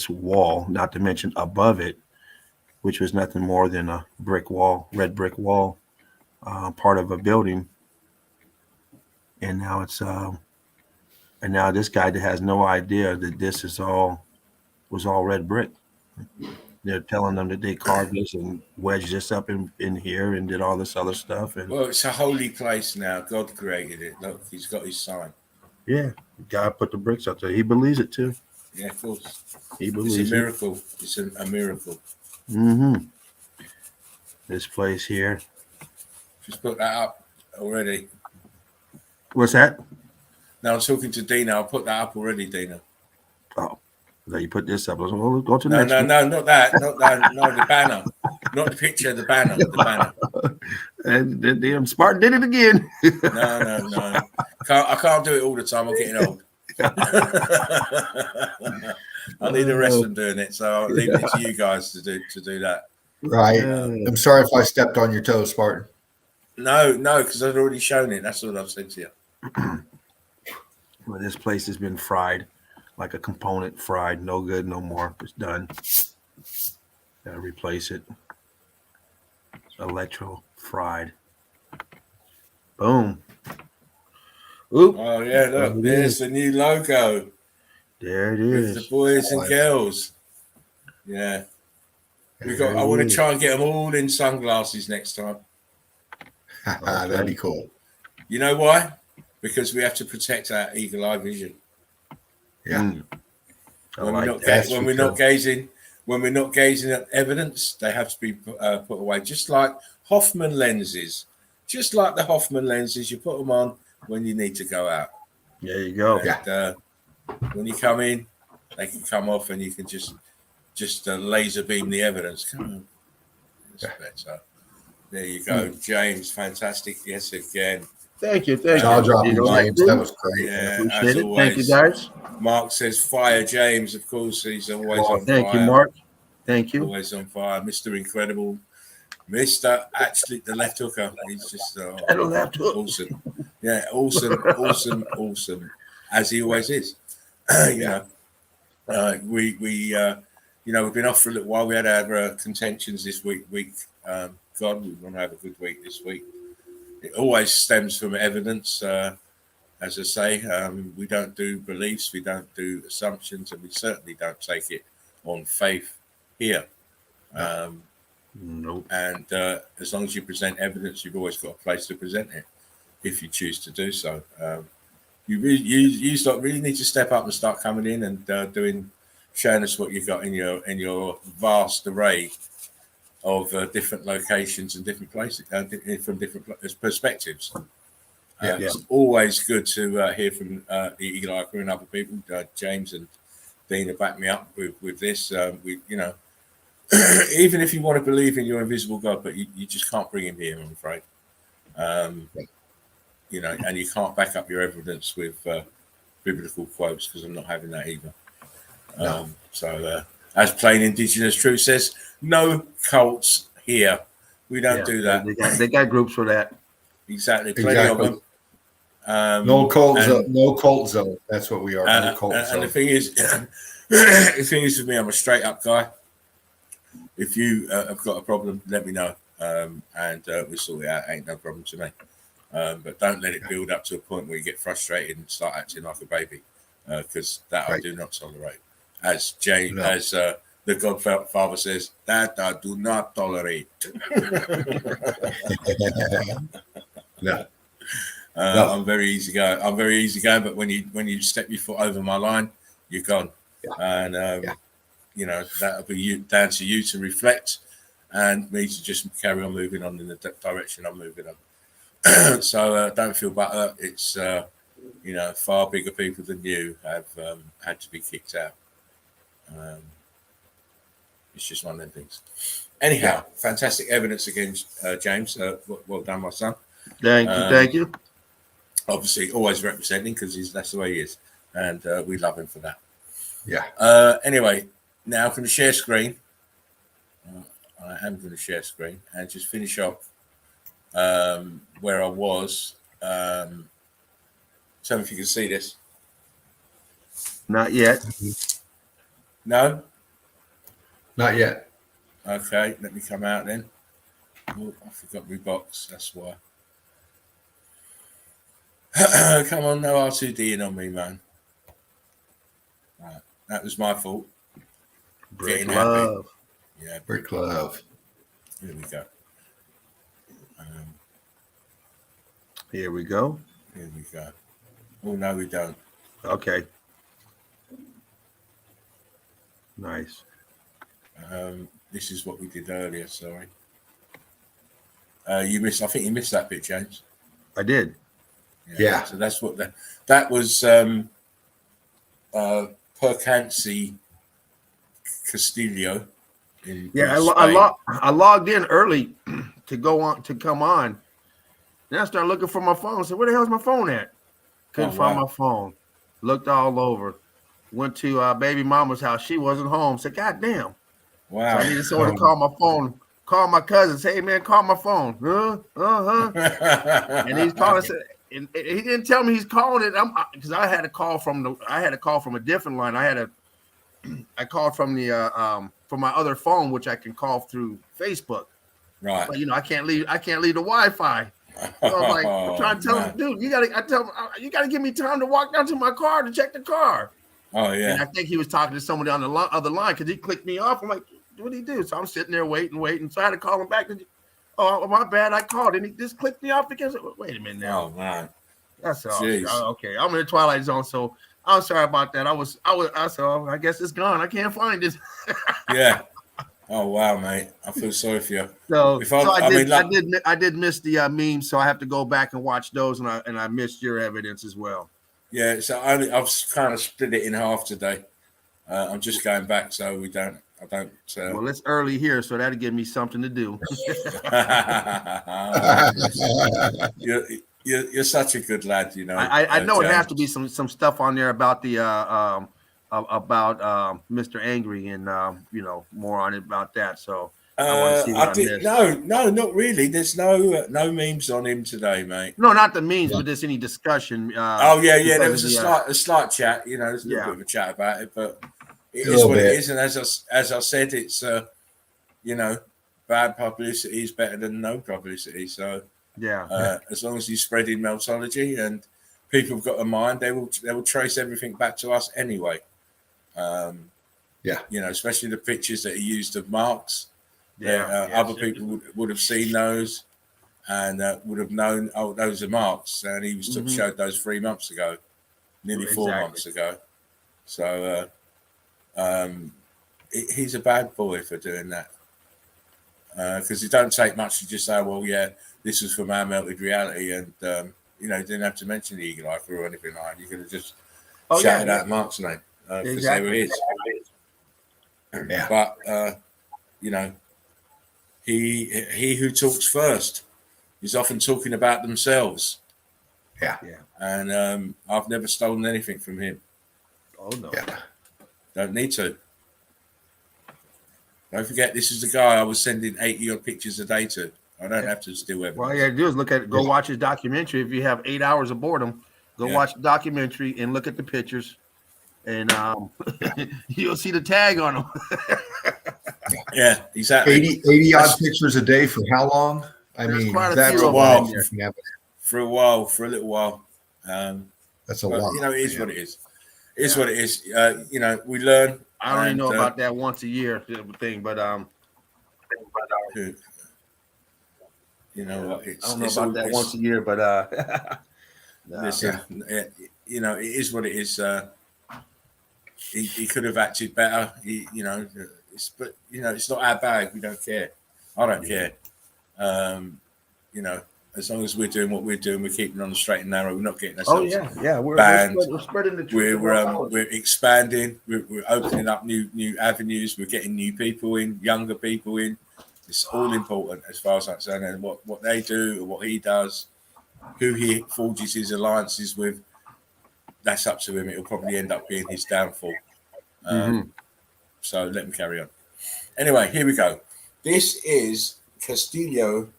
wall, not to mention above it, which was nothing more than a brick wall, red brick wall, part of a building. And now this guy that has no idea that this was all red brick. They're telling them that they carved this and wedged this up in here and did all this other stuff. And well, it's a holy place now. God created it. Look, he's got his sign. Yeah, God put the bricks up there. He believes it too. Yeah, of course. He believes it's a miracle. It's a miracle. Mm-hmm. This place here. Just put that up already. What's that? No, I'm talking to Dina. I'll put that up already, Dina. Oh, now you put this up. We'll go to the next one. No, not that. Not that. No, the banner. Not the picture, the banner. The banner. And damn Spartan did it again. No. I can't do it all the time. I'm getting old. I need a rest from doing it, so I'll leave it to you guys to do that. Right. I'm sorry if I stepped on your toes, Spartan. No, because I've already shown it. That's all I've said to you. Well, this place has been fried, like a component fried. No good, no more. It's done. Gotta replace it. Electro fried. Boom. Oop. Oh yeah, look, there's the new logo. There it is. With the boys and girls. Yeah. I want to try and get them all in sunglasses next time. That'd be cool. You know why? Because we have to protect our eagle eye vision. Yeah. When we're not gazing at evidence, they have to be put away. Just like Hoffman lenses. Just like the Hoffman lenses, you put them on when you need to go out. There you go. And, when you come in, they can come off, and you can just laser beam the evidence. Come on. Better. There you go, James. Fantastic. Yes, again. Thank you. Jaw dropping, James. That was great. Yeah, appreciate it. Thank you, guys. Mark says fire, James. Of course, he's always on fire. Thank you, Mark. Thank you. Always on fire. Mr. Incredible. Mr. Actually, the left hooker. He's just awesome. Yeah, awesome. As he always is. We've been off for a little while. We had our contentions this week. God, we want to have a good week this week. It always stems from evidence. As I say, we don't do beliefs, we don't do assumptions, and we certainly don't take it on faith here. Nope. And as long as you present evidence, you've always got a place to present it, if you choose to do so. You really need to step up and start coming in and showing us what you've got in your vast array of different locations and different places from different perspectives. It's always good to hear from the Eagle Eye Crew and other people. James and Dina back me up with this. Even if you want to believe in your invisible God, but you just can't bring him here, I'm afraid. And you can't back up your evidence with biblical quotes, because I'm not having that either. So, as plain Indigenous truth says, no cults here. We don't do that. They got groups for that. Exactly. Plenty of them. No cult zone. That's what we are. No cult zone. And the thing is, with me, I'm a straight up guy. If you have got a problem, let me know, and we'll sort it out. Ain't no problem to me. But don't let it build up to a point where you get frustrated and start acting like a baby, because that I do not tolerate. As the Godfather says, that I do not tolerate. No. I'm very easy going. But when you step your foot over my line, you're gone. And that'll be down to you to reflect, and me to just carry on moving on in the direction I'm moving on. So don't feel buttered. It's far bigger people than you have had to be kicked out. It's just one of them things. Anyhow, fantastic evidence against James. Well done, my son. Thank you. Obviously, always representing, because that's the way he is, and we love him for that. Yeah. Anyway, now I'm going to share screen. I am going to share screen and just finish off where I was. Tell me if you can see this. Not yet. No? Not yet. Okay, let me come out then. Oh, I forgot my box, that's why. Come on, no R2D on me, man. Right, that was my fault. Brick love. Yeah, Brick love. Here we go. Here we go. Here we go. Oh, no, we don't. Okay. Nice. This is what we did earlier, sorry. You missed, I think you missed that bit, James. I did. Yeah. So that's what that was Percancy Castillo. I logged in early to come on. Then I started looking for my phone. I said, where the hell's my phone at? Couldn't find my phone. Looked all over. Went to baby mama's house. She wasn't home. Said, God damn. Wow. So I needed someone to call my phone. Call my cousin. Say, hey man, call my phone. And he's calling. And he didn't tell me he's calling it. Because I had a call from a different line. I called from from my other phone, which I can call through Facebook. Right. But I can't leave the Wi-Fi. So I was like, I'm trying to tell him, dude, you gotta give me time to walk down to my car to check the car. Oh yeah. And I think he was talking to somebody on the other line, because he clicked me off. I'm like, what did he do? So I'm sitting there waiting. So I had to call him back. Oh, my bad. I called and he just clicked me off again. Wait a minute now. Oh man. That's all. Jeez. Okay. I'm in the Twilight Zone, so I'm sorry about that. I said, I guess it's gone. I can't find it. Yeah. Oh wow, mate. I feel sorry for you. So I did miss the meme, so I have to go back and watch those, and I missed your evidence as well. Yeah, so I've kind of split it in half today. I'm just going back, so I don't. Well, it's early here, so that'll give me something to do. You're such a good lad, I know James. it has to be some stuff on there about the about Mr. Angry, and more on it about that. So I want to see what I missed. No, not really. There's no memes on him today, mate. No, not the memes, but just any discussion. There was a slight chat. There's a little bit of a chat about it, but it is what it is. And as I said, it's bad publicity is better than no publicity. So as long as you're spreading Meltology and people have got a mind, they will trace everything back to us anyway. Especially the pictures that he used of Mark's. Other people would have seen those and would have known, those are Mark's, and he was showed those 3 months ago, nearly 4 months ago. So he's a bad boy for doing that, because it don't take much to just say, well, yeah, this was from our melted reality, and didn't have to mention the eagle eye crew or anything like that. You could have just Oh, shouted yeah. out Mark's name because Exactly. they were his. Yeah. But he who talks first is often talking about themselves. Yeah. And I've never stolen anything from him. Oh, no. Yeah. Don't need to. Don't forget, this is the guy I was sending 80 odd pictures a day to. I don't have to steal evidence. Well, all you gotta do is go watch his documentary. If you have 8 hours of boredom, go watch the documentary and look at the pictures, and you'll see the tag on them. Yeah, exactly. 80 odd pictures a day for how long? I There's mean, quite a that's few a of while. them in there. For a little while. That's a But, lot. it is what it is. It is what it is. We learn. I don't even know about that once a year thing, but you know what? I don't know about that once a year, but listen, it is what it is. He could have acted better. But it's not our bag. We don't care. I don't care. As long as we're doing what we're doing, we're keeping on the straight and narrow. We're not getting ourselves we're spreading the truth. We're expanding. We're opening up new avenues. We're getting new people in, younger people in. It's all important as far as I'm concerned. And what they do, or what he does, who he forges his alliances with, that's up to him. It'll probably end up being his downfall. So let him carry on. Anyway, here we go. This is Castillo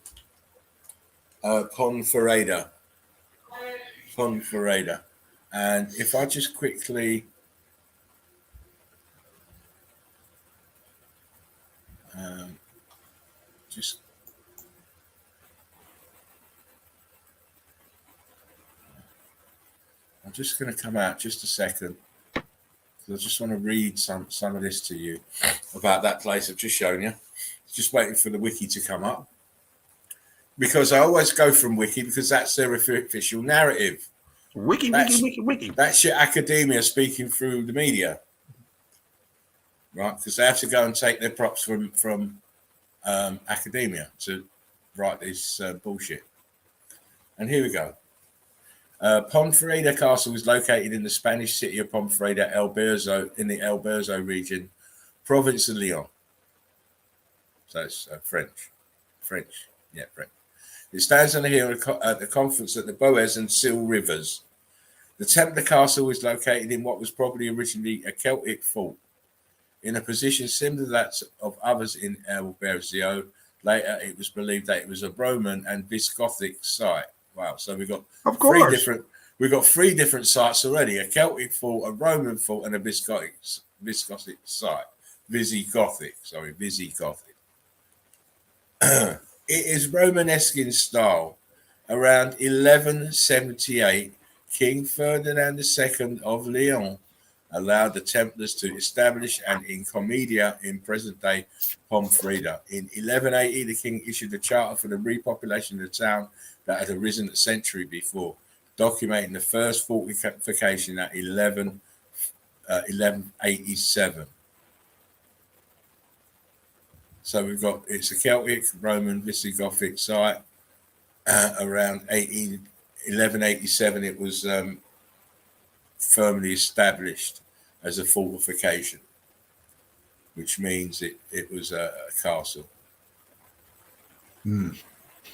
Ponferrada. And if I just quickly I'm just going to come out just a second because I just want to read some of this to you about that place I've just shown you. Just waiting for the wiki to come up because I always go from wiki because that's their official narrative. Wiki. That's your academia speaking through the media, right? Because they have to go and take their props from academia to write this bullshit. And here we go. Ponferrada Castle is located in the Spanish city of Ponferrada, El Bierzo, in the El Bierzo region, province of Leon. So it's French. Yeah, French. It stands on a hill at the confluence at the Boez and Sil rivers. The Templar Castle is located in what was probably originally a Celtic fort, in a position similar to that of others in El Bierzo. Later, it was believed that it was a Roman and Visigothic site. Wow! So we got three different sites already: a Celtic fort, a Roman fort, and a Visigothic site. Visigothic. It is Romanesque in style. Around 1178, King Ferdinand II of Leon allowed the Templars to establish an encomienda in present-day Ponferrada. In 1180, the king issued a charter for the repopulation of the town that had arisen a century before, documenting the first fortification at 1187. So we've got, it's a Celtic, Roman, Visigothic site. Around 1187, it was firmly established as a fortification, which means it was a castle. And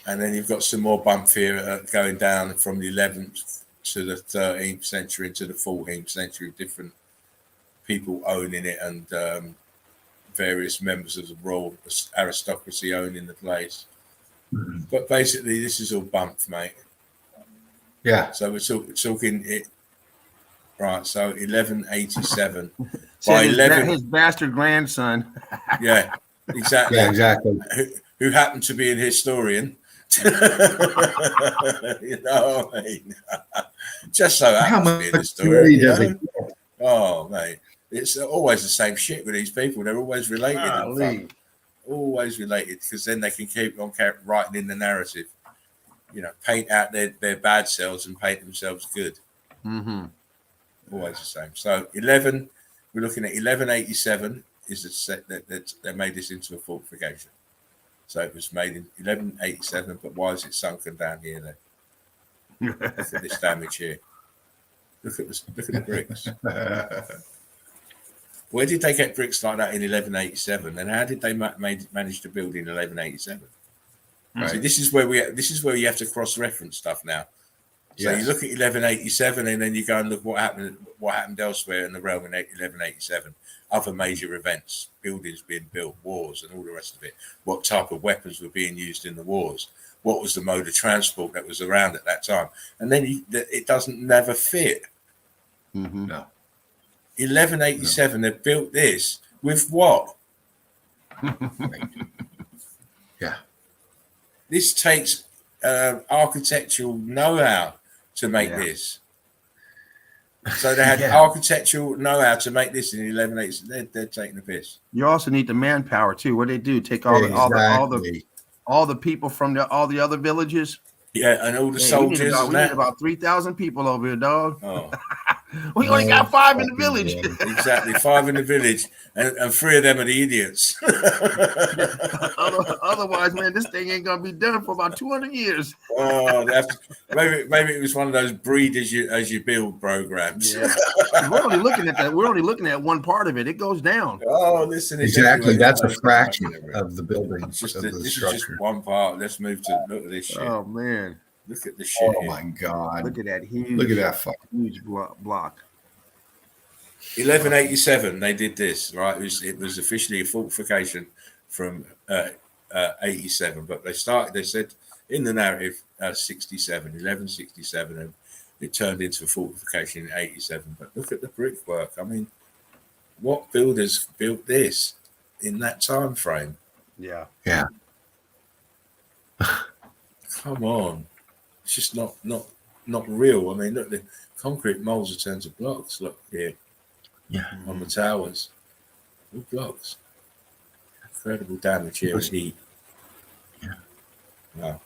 then you've got some more bump here going down from the 11th to the 13th century into the 14th century, different people owning it and various members of the royal aristocracy owning the place. But basically, this is all bumped, mate. Yeah. So we're talking it. Right, so 1187. His bastard grandson. Yeah, exactly. Yeah, exactly. Who happened to be a historian. You know what I mean? Just so happens to be a historian. Oh, mate. It's always the same shit with these people. They're always related. Always related, because then they can keep on writing in the narrative. Paint out their bad selves and paint themselves good. Always the same. So we're looking at 1187 is the set that they made this into a fortification. So it was made in 1187, but why is it sunken down here then? Look at this damage here. Look at the bricks. Where did they get bricks like that in 1187? And how did they manage to build in 1187? Right. So this is where you have to cross-reference stuff now. So Yes. you look at 1187, and then you go and look what happened elsewhere in the realm in 1187. Other major events, buildings being built, wars, and all the rest of it. What type of weapons were being used in the wars? What was the mode of transport that was around at that time? And then it doesn't never fit. Mm-hmm. No. 1187, they built this with what? Yeah. This takes architectural know-how to make this. So they had architectural know-how to make this in 1187. They're taking the piss. You also need the manpower too. What they do? Take all the people from all the other villages. Yeah, and all the soldiers. We need about 3,000 people over here, dog. Oh. We only got 5 in the village. Exactly, 5 in the village, and 3 of them are the idiots. Otherwise, man, this thing ain't gonna be done for about 200 years. Oh, maybe it was one of those breed as you build programs. Yeah. We're only looking at that. We're only looking at one part of it. It goes down. Oh, listen, Exactly. That's a fraction of the building. It's just of this the is structure. just one part. Let's move to look at this shit. Oh man, Look at the shit. Oh here. my God. look at that huge. Look at that fucking. huge block. 1187, they did this, right? It was officially a fortification from 87, but they said in the narrative 1167, and it turned into a fortification in 87. But look at the brickwork. I mean, what builders built this in that time frame? Yeah. Yeah. Come on. It's just not real. I mean, look, the concrete molds are turned to blocks. Look here. Yeah. On the towers. All blocks. Incredible damage here with heat. Yeah. Wow.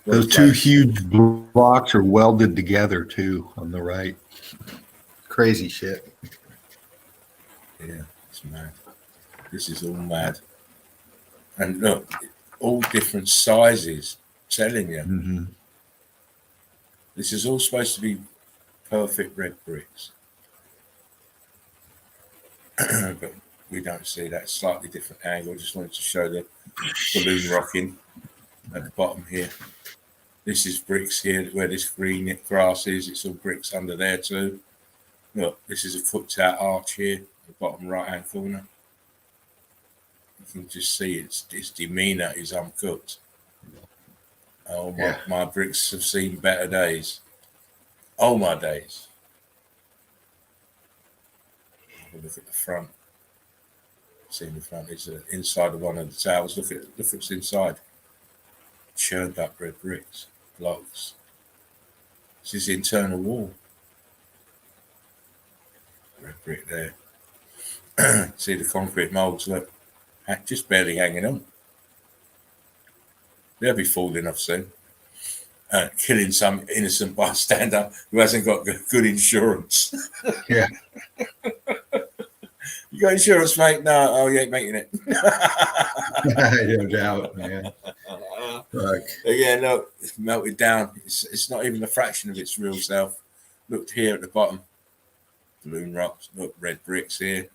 Those 2 huge blocks are welded together too on the right. Crazy shit. Yeah, it's mad. This is all mad. And look, all different sizes. Telling you. Mm-hmm. This is all supposed to be perfect red bricks. But we don't see that slightly different angle. Just wanted to show the balloon rocking at the bottom here. This is bricks here where this green grass is. It's all bricks under there too. Look, this is a cooked out arch here, the bottom right hand corner. You can just see its demeanor is uncooked. Oh my bricks have seen better days. Oh my days. Look at the front. See the front is inside of one of the towers. Look what's inside. Churned up red bricks, blocks. This is the internal wall. Red brick there. See the concrete molds, look, just barely hanging on. They'll be falling off soon. Killing some innocent bystander who hasn't got good insurance. Yeah. You got insurance, mate? No, oh, you ain't making it. No doubt, man. Fuck. Yeah, no, it's melted down. It's not even a fraction of its real self. Look here at the bottom. Balloon rocks. Look, red bricks here.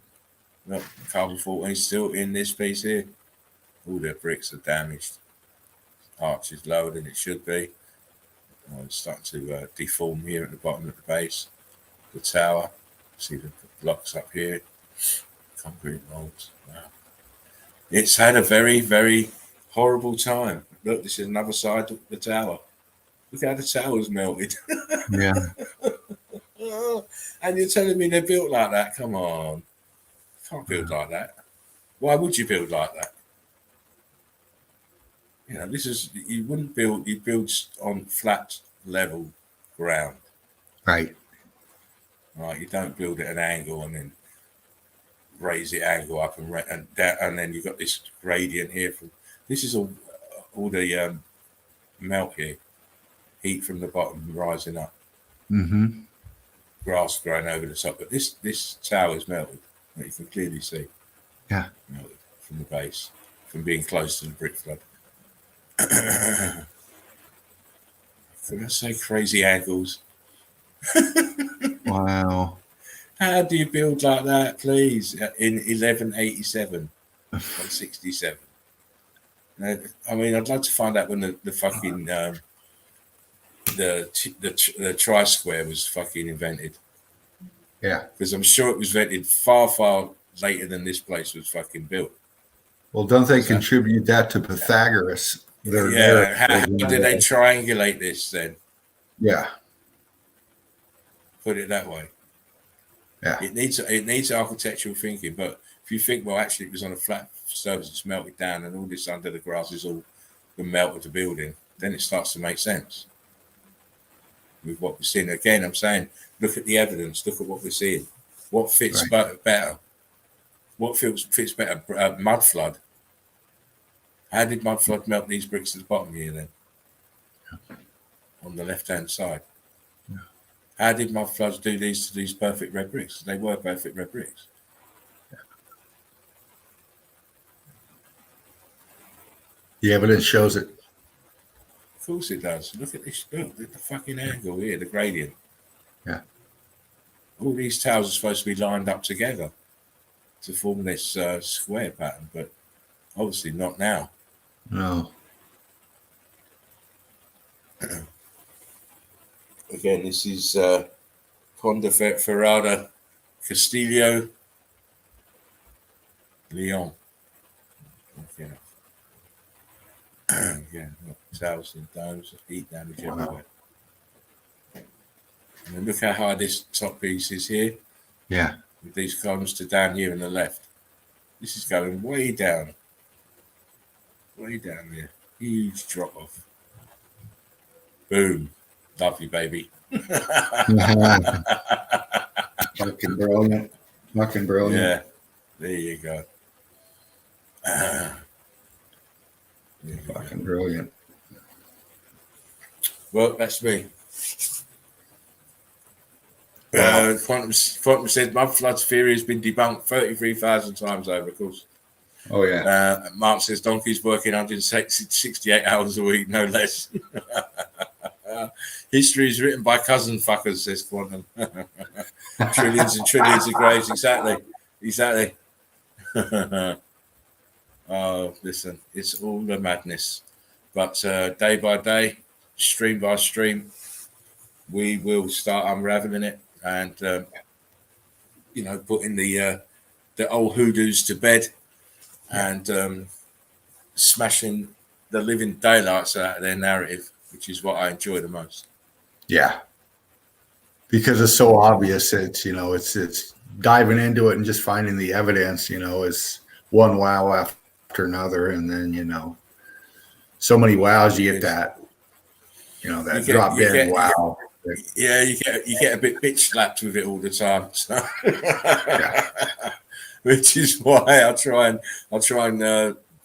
Look, carbon 14 still in this piece here. All their bricks are damaged. Arch is lower than it should be. It's starting to deform here at the bottom of the base. The tower. See the blocks up here. Concrete molds. Wow. It's had a very, very horrible time. Look, this is another side of the tower. Look how the tower's melted. Yeah. And you're telling me they're built like that? Come on. Can't build like that. Why would you build like that? You know, you wouldn't build, you build on flat, level ground. Right. Right, you don't build at an angle and then raise the angle up and down, and then you've got this gradient here. This is all the melt here, heat from the bottom rising up. Mm-hmm. Grass growing over the top, but this tower is melted. You can clearly see. Yeah. Melted from the base, from being close to the brick flood. Can I say crazy angles? Wow. How do you build like that, please? In 1187 or 67. I mean, I'd like to find out when the fucking the tri-square was fucking invented. Yeah. Because I'm sure it was invented far later than this place was fucking built. Well, don't they contribute that to Pythagoras? Yeah. How did they triangulate this then? Yeah. Put it that way. Yeah. It needs architectural thinking, but if you think, well, actually, it was on a flat surface, it's melted down, and all this under the grass is all the melt of the building, then it starts to make sense with what we're seeing. Again, I'm saying, look at the evidence, look at what we're seeing. What fits better? What fits better? Mud flood. How did mud flood melt these bricks at the bottom here then? On the left-hand side. Yeah. How did mud floods do these to these perfect red bricks? They were perfect red bricks. The evidence shows it. Of course it does. Look at this. Look at the fucking angle here, the gradient. Yeah. All these towers are supposed to be lined up together to form this square pattern, but obviously not now. No. Again, this is Conde Ferrada Castillo Leon. Okay. Yeah, towers and domes, heat damage everywhere. And then look how high this top piece is here. Yeah. With these columns to down here on the left. This is going way down. Way down there. Huge drop off. Boom. Lovely, baby. Fucking brilliant. Fucking brilliant. Yeah. There you go. Fucking brilliant. Well, that's me. Quantum said mud floods theory has been debunked 33,000 times over, of course. Oh, yeah. Mark says donkey's working 168 hours a week, no less. History is written by cousin fuckers, says Quantum. Trillions and trillions of graves, exactly. Oh, listen, it's all a madness. But day by day, stream by stream, we will start unraveling it and, putting the old hoodoos to bed and smashing the living daylights out of their narrative, which is what I enjoy the most. Yeah. Because it's so obvious. It's diving into it and just finding the evidence, is one wow after another. And then, so many wows, you get that, that drop in wow. Yeah, you get a bit bitch slapped with it all the time. So. Yeah. Which is why I try and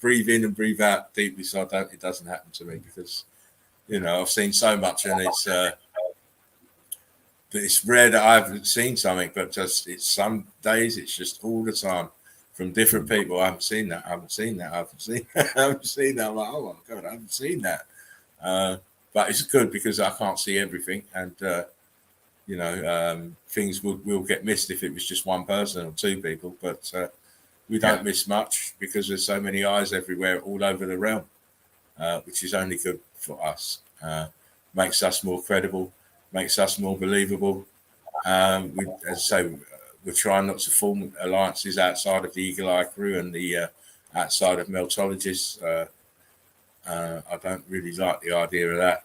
breathe in and breathe out deeply, so it doesn't happen to me, because I've seen so much, and it's rare that I haven't seen something, but it's some days it's just all the time from different people. I haven't seen that. I haven't seen that. I'm like, oh my God, I haven't seen that. But it's good because I can't see everything, and things will get missed if it was just one person or two people, but we don't miss much because there's so many eyes everywhere all over the realm, which is only good for us. Makes us more credible, makes us more believable. As I say, we're trying not to form alliances outside of the Eagle Eye crew and the outside of Meltologists. I don't really like the idea of that.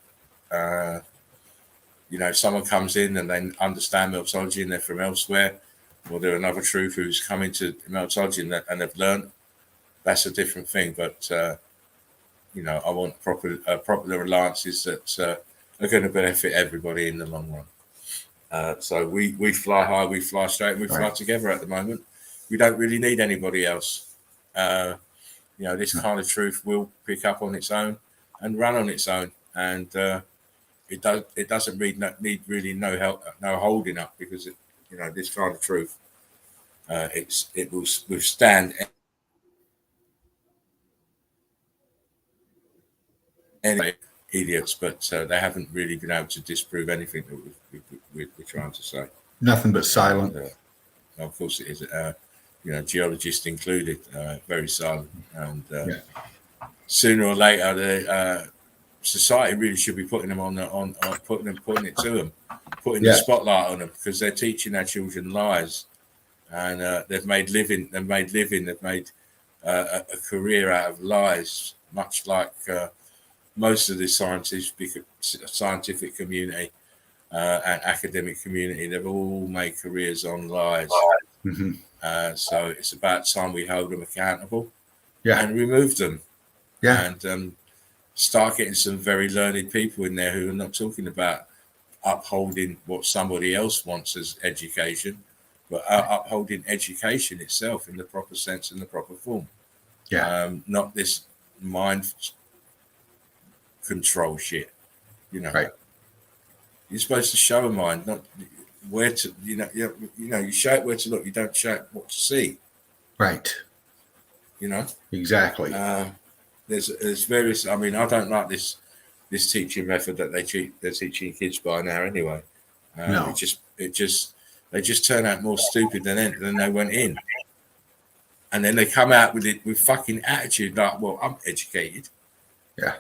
If someone comes in and they understand Meltology and they're from elsewhere, or they're another truth who's come into Meltology and they've learned, that's a different thing. But, I want proper alliances that are going to benefit everybody in the long run. So we fly high, we fly straight, and we fly together at the moment. We don't really need anybody else. This kind of truth will pick up on its own and run on its own. And it doesn't need really no help, no holding up, because this kind of truth, it will withstand anyway. idiots, but they haven't really been able to disprove anything that we're trying to say. Nothing but silent. And, of course, it is. Geologists included, very silent. And sooner or later, the society really should be putting them putting it to them, putting the spotlight on them, because they're teaching our children lies, and they've made a career out of lies, much like most of the scientific community and academic community. They've all made careers on lies. Mm-hmm. So it's about time we hold them accountable and remove them. And start getting some very learned people in there who are not talking about upholding what somebody else wants as education, but upholding education itself in the proper sense and the proper form. Not this mind control shit, Right. You're supposed to show a mind, not where to, you show it where to look, you don't show it what to see. Right. Exactly. There's various. I mean, I don't like this teaching method that they're teaching kids by now. Anyway, No. they just turn out more stupid than they went in, and then they come out with fucking attitude like, "Well, I'm educated." Yeah.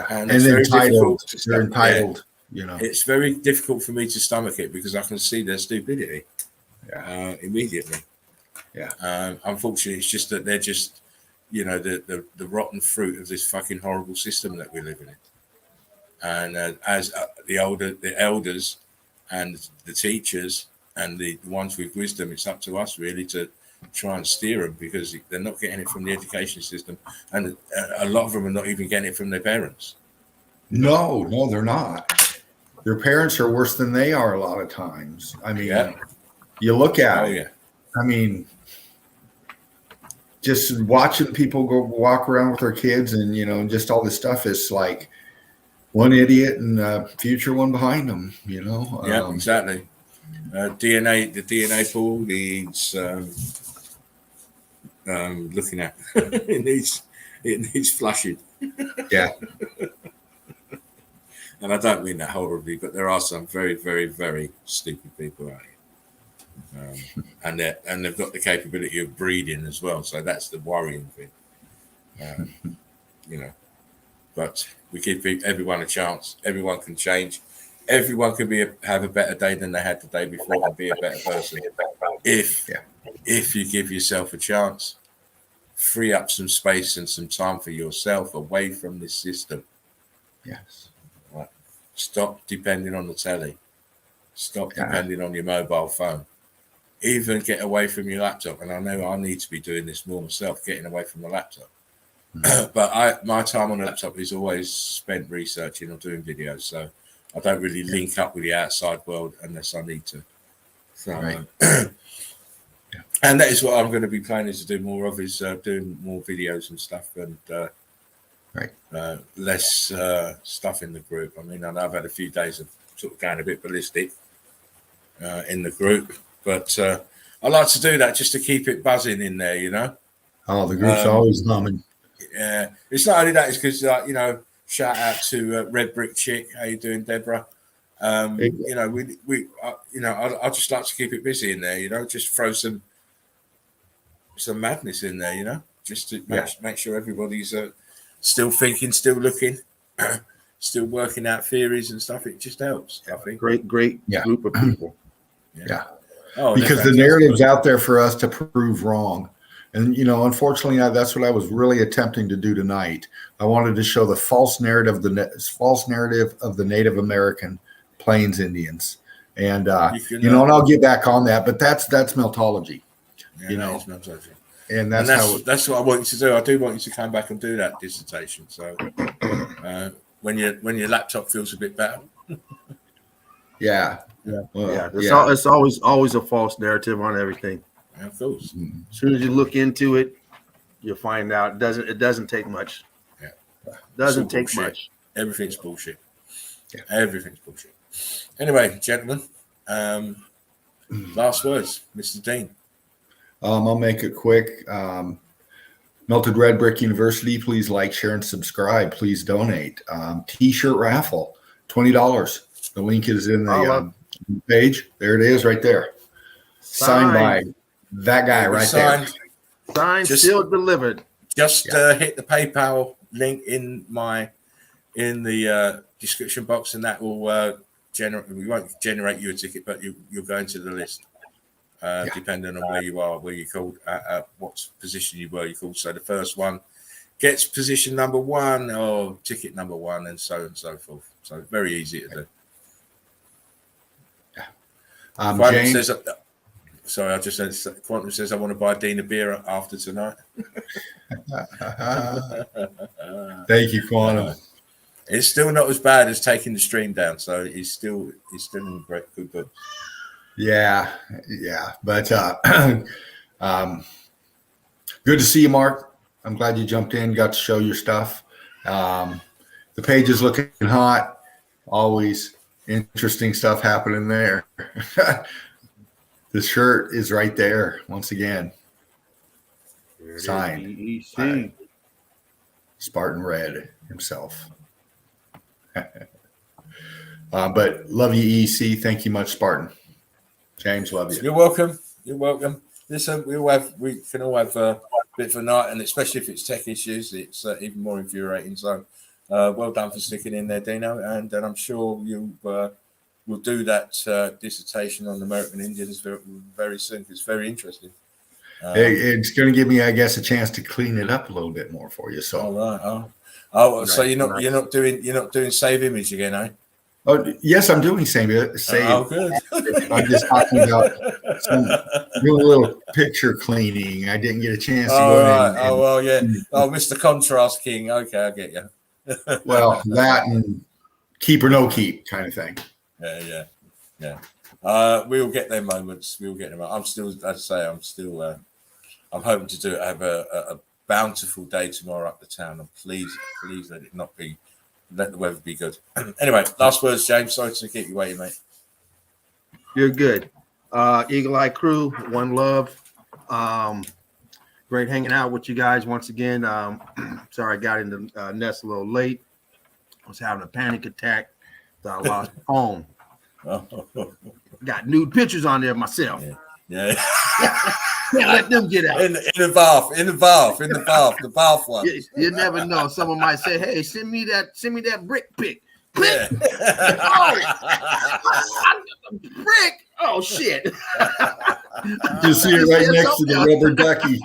And then entitled. They're entitled. entitled. It's very difficult for me to stomach it because I can see their stupidity immediately. Unfortunately, it's just that they're just, the rotten fruit of this fucking horrible system that we're living in. And as the elders and the teachers and the ones with wisdom, it's up to us really to try and steer them, because they're not getting it from the education system, and a lot of them are not even getting it from their parents. No, they're not. Their parents are worse than they are a lot of times. I mean, you look at it. I mean, just watching people go walk around with their kids and, just all this stuff is like one idiot and a future one behind them, Exactly. The DNA pool needs looking at. it needs flushing. Yeah. And I don't mean that horribly, but there are some very, very, very stupid people out here. And they've got the capability of breeding as well. So that's the worrying thing. But we give everyone a chance. Everyone can change. Everyone can have a better day than they had the day before and be a better person. If you give yourself a chance, free up some space and some time for yourself away from this system. Yes. Right. Stop depending on the telly. Stop depending on your mobile phone. Even get away from your laptop. And I know I need to be doing this more myself, getting away from the laptop. But my time on the laptop is always spent researching or doing videos. So I don't really link up with the outside world unless I need to. So, and that is what I'm going to be planning to do more of, is doing more videos and stuff, and less stuff in the group. I mean, I know I've had a few days of sort of going a bit ballistic in the group, but I like to do that just to keep it buzzing in there, Oh, the group's always humming. Yeah, it's not only that; it's because shout out to Red Brick Chick. How you doing, Deborah? I just like to keep it busy in there. Just throw some madness in there. Just to make sure everybody's still thinking, still looking, still working out theories and stuff. It just helps. I think. Great group of people. Yeah. Oh, because the narrative's out there for us to prove wrong. And, unfortunately, that's what I was really attempting to do tonight. I wanted to show the false narrative of the Native American Plains Indians. And, and I'll get back on that, but that's meltology, It's meltology. And that's what I want you to do. I do want you to come back and do that dissertation. So when your laptop feels a bit better. It's always a false narrative on everything. Of course. As soon as you look into it, you'll find out it doesn't take much. Yeah. Doesn't take much. Everything's bullshit. Yeah. Everything's bullshit. Anyway, gentlemen, last words, Mr. Dean. I'll make it quick. Melted Red Brick University. Please like, share, and subscribe. Please donate. T-shirt raffle, $20. The link is in the page. There it is, right there. Signed by that guy right there. Signed, sealed, delivered. Just hit the PayPal link in the description box, and that will generate. We won't generate you a ticket, but you'll go into the list. Depending on where you are, where you called, what position you were, you called. So the first one gets position number 1 or ticket number 1, and so on and so forth. So very easy to do. Quantum says, sorry, I just said Quantum says I want to buy Dean a beer after tonight. Thank you, Quantum. It's still not as bad as taking the stream down, so he's still in great good. Yeah, but good to see you, Mark. I'm glad you jumped in, got to show your stuff. The page is looking hot. Always interesting stuff happening there. The shirt is right there once again. Signed by Spartan Red himself. But love you, EC. Thank you much, Spartan. James, love you. You're welcome. Listen, we can all have a bit of a night, and especially if it's tech issues, it's even more infuriating. So, well done for sticking in there, Dino, and I'm sure you will do that dissertation on American Indians very, very soon. It's very interesting. It's going to give me, I guess, a chance to clean it up a little bit more for you. So, all right. So you're not doing save image again, eh? Oh, yes, I'm doing same. Oh, good. I'm just talking about doing a little picture cleaning. I didn't get a chance to go in. Yeah. Oh, Mr. Contrast King. Okay, I get you. Well, that and keep or no keep kind of thing. Yeah. We'll get them moments. We'll get them. I'm still, as I say, I'm hoping to do it. Have a bountiful day tomorrow up the town. And please let it not be. Let the weather be good. Anyway, last words, James. Sorry to keep you waiting, mate. You're good. Eagle Eye Crew, one love. Great hanging out with you guys once again. Sorry I got in the nest a little late. I was having a panic attack. Thought I lost my phone. Got nude pictures on there of myself. Yeah. Can't let them get out. In the bath one. You never know. Someone might say, "Hey, send me that brick pic." Yeah. Brick. Oh shit. You see it right next to the rubber ducky.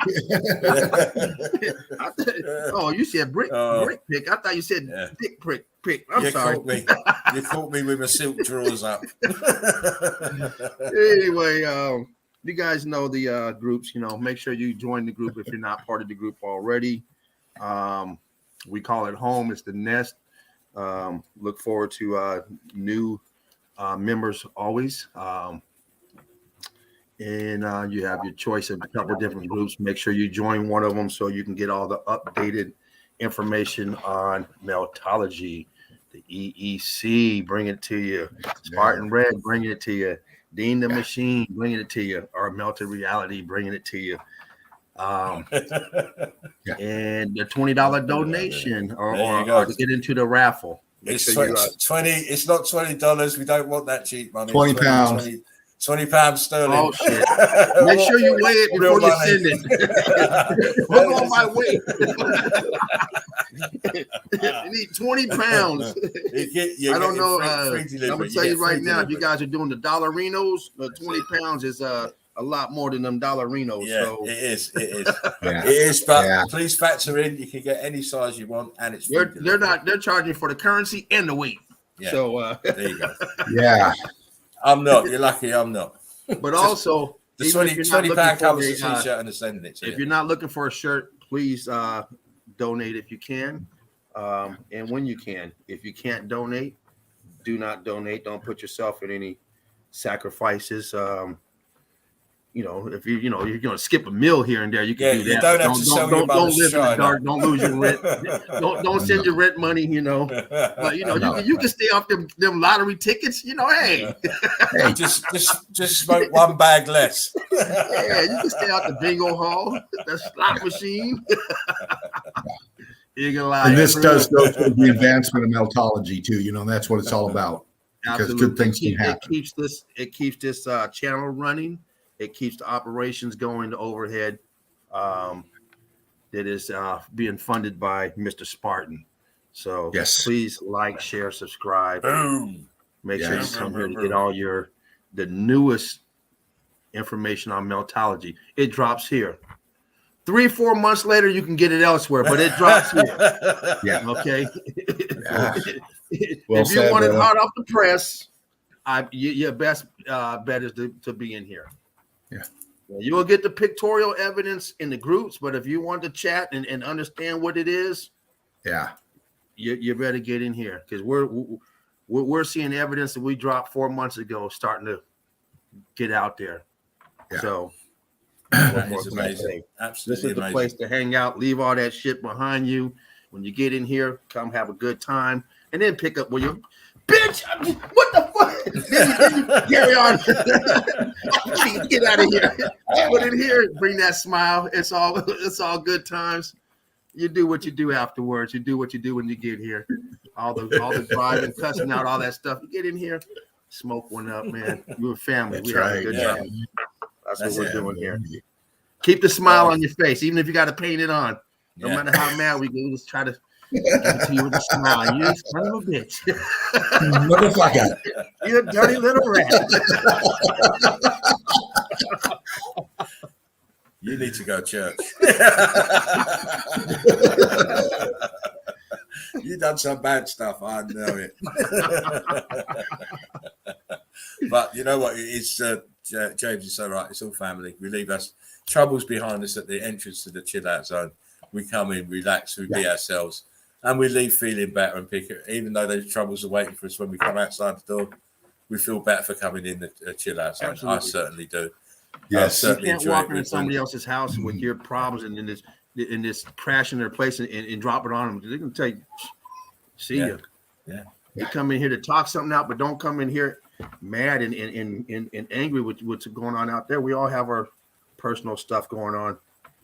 Oh, you said brick pic. I thought you said dick prick pic. I'm sorry. You caught me with my silk drawers up. Anyway, you guys know the groups. Make sure you join the group if you're not part of the group already. We call it home. It's the nest. Look forward to new members always. And you have your choice of a couple of different groups. Make sure you join one of them so you can get all the updated information on Meltology, the EEC, bring it to you. Spartan Red, bringing it to you. Dean the Machine, bringing it to you. Or Melted Reality, bringing it to you. And the $20 donation or to get into the raffle. It's 20. It's not $20. We don't want that cheap money. 20 pounds. £20 sterling. Oh shit! Make sure you weigh it before you send it. I'm on my way. You need 20 pounds. I don't know. I'm gonna tell you right now, if you guys are doing the dollarinos, the 20 pounds is a lot more than them dollarinos. Yeah, so. it is. It is. But please factor in. You can get any size you want, and it's they're charging for the currency and the weight. Yeah. So there you go. Yeah. I'm not. You're lucky I'm not. But also, the 20 pound covers the t-shirt and the sending it to you. If you're not looking for a shirt, please donate if you can, and when you can. If you can't donate, do not donate. Don't put yourself in any sacrifices. if you're going to skip a meal here and there, you can do that. You don't have to sell your don't live in the China. dark. Don't lose your rent. don't send your rent money. But you can stay off them lottery tickets. Hey, just smoke one bag less. yeah, you can stay out the bingo hall, the slot machine. And this does go to the advancement of meltology too. That's what it's all about. Because Absolutely. good things can happen. It keeps this channel running. It keeps the operations going, the overhead that is being funded by Mr. Spartan. So yes, please like, share, subscribe. Boom. Make sure you come here to get all the newest information on meltology. It drops here. 3-4 months later, you can get it elsewhere, but it drops here. Yeah. Okay. Yeah. If you want it hot off the press, your best bet is to be in here. Yeah. You will get the pictorial evidence in the groups, but if you want to chat and understand what it is, you better get in here, because we're seeing evidence that we dropped 4 months ago starting to get out there. Yeah. So that is amazing. Absolutely this is the place to hang out. Leave all that shit behind you. When you get in here, come have a good time, and then pick up where you, bitch. What the fuck? Carry on. Get out of here. Put it here. Bring that smile. It's all good times. You do what you do afterwards. You do what you do when you get here. All the driving, cussing out, all that stuff. You get in here, smoke one up, man. You're a family. That's we have right. a good time. That's what we're doing here. Keep the smile on your face, even if you got to paint it on. No matter how mad we get, we just try to give it to you with a smile. You son of a bitch. Motherfucker. You a dirty little rat. You need to go to church. You done some bad stuff. I know it. But you know what? It's James is so right. It's all family. We leave us troubles behind us at the entrance to the chill out zone. We come in, relax, we be ourselves, and we leave feeling better and pick it. Even though those troubles are waiting for us when we come outside the door, we feel better for coming in the chill out zone. Absolutely. I certainly do. Yes, you can't walk into somebody else's house with your problems and in this crashing their place and drop it on them. They're gonna tell you, see you. Yeah. You come in here to talk something out, but don't come in here mad and angry with what's going on out there. We all have our personal stuff going on.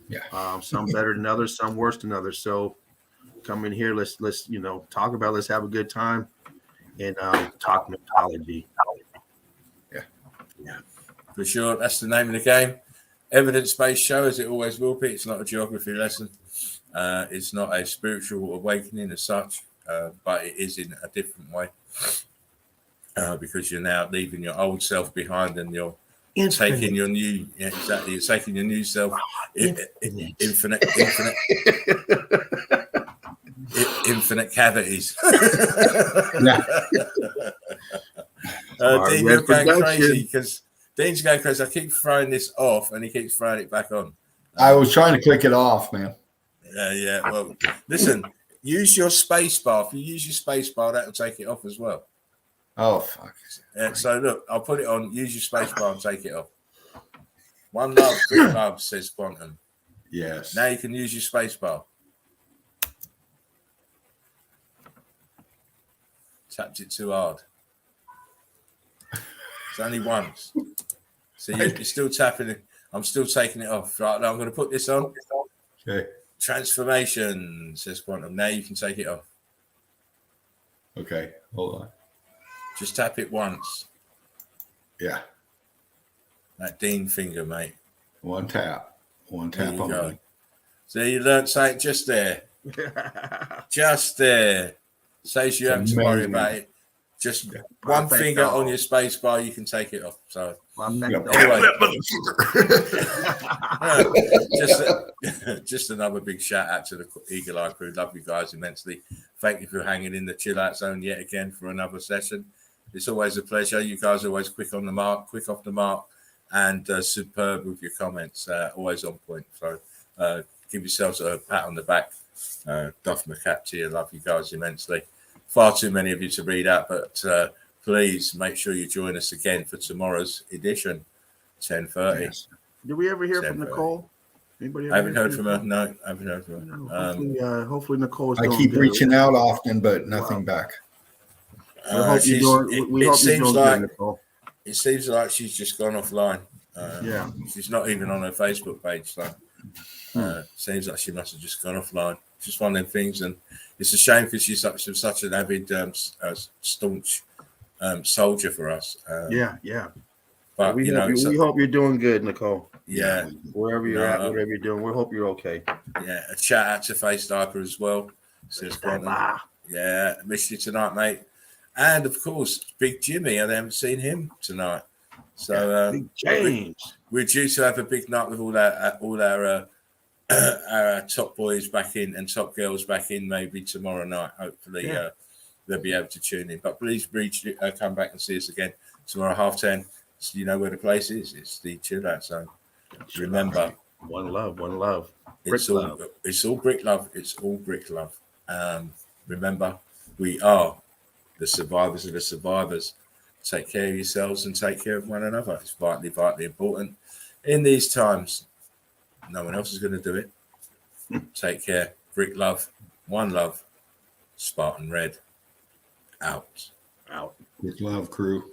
Yeah. Some better than others, some worse than others. So come in here. Let's talk about. Let's have a good time and talk methodology. Yeah. For sure. That's the name of the game. Evidence-based show, as it always will be. It's not a geography lesson. It's not a spiritual awakening as such, but it is in a different way. Because you're now leaving your old self behind and you're taking your new, exactly. You're taking your new self, infinite cavities. Dean, you're going crazy because Dean's going crazy. I keep throwing this off and he keeps throwing it back on. I was trying to click it off, man. Yeah. Well, listen, use your space bar. If you use your space bar, that will take it off as well. Oh, fuck. So look, I'll put it on. Use your space bar and take it off. One love, big love, says Quantum. Yes. Now you can use your space bar. Tapped it too hard. It's only once. So you're still tapping it. I'm still taking it off. Right now, I'm going to put this on. Okay. Transformation, says Quantum. Now you can take it off. Okay. Hold on. Just tap it once. Yeah. That Dean finger, mate. One tap. One tap on go. me. So you learned something just there. Just there. Saves you having to worry about it. Just one finger on your space bar, you can take it off. So anyway, just another big shout out to the Eagle Eye crew. Love you guys immensely. Thank you for hanging in the chill out zone yet again for another session. It's always a pleasure. You guys are always quick on the mark, quick off the mark, and superb with your comments. Always on point. So give yourselves a pat on the back. Doff my cap to you. Love you guys immensely. Far too many of you to read out, but please make sure you join us again for tomorrow's edition. 10:30. Yes. Did we ever hear from 10:30. Nicole? Anybody? I haven't heard from her. No, I haven't heard from her. Hopefully Nicole's I doing keep good. reaching out often, but nothing back. We hope you're doing. We hope you're doing good, Nicole. It seems like she's just gone offline. Yeah. She's not even on her Facebook page. So seems like she must have just gone offline. It's just one of them things, and it's a shame because she's such an avid, staunch soldier for us. Yeah. But We hope you're doing good, Nicole. Yeah, Wherever you're at, whatever you're doing, we hope you're okay. yeah. A shout out to Face Diaper as well. Says Quantum. Yeah, missed you tonight, mate. And of course, Big Jimmy. I haven't seen him tonight. So Big James. we're due to have a big night with all our our top boys back in and top girls back in maybe tomorrow night. Hopefully, they'll be able to tune in. But please come back and see us again tomorrow 10:30. So you know where the place is. It's the Chill Out Zone. Remember, one love. It's all brick love. It's all brick love. Remember, we are the survivors of the survivors. Take care of yourselves and take care of one another. It's vitally, vitally important in these times. No one else is going to do it. Take care. Brick love. One love. Spartan Red. Out. With love, crew.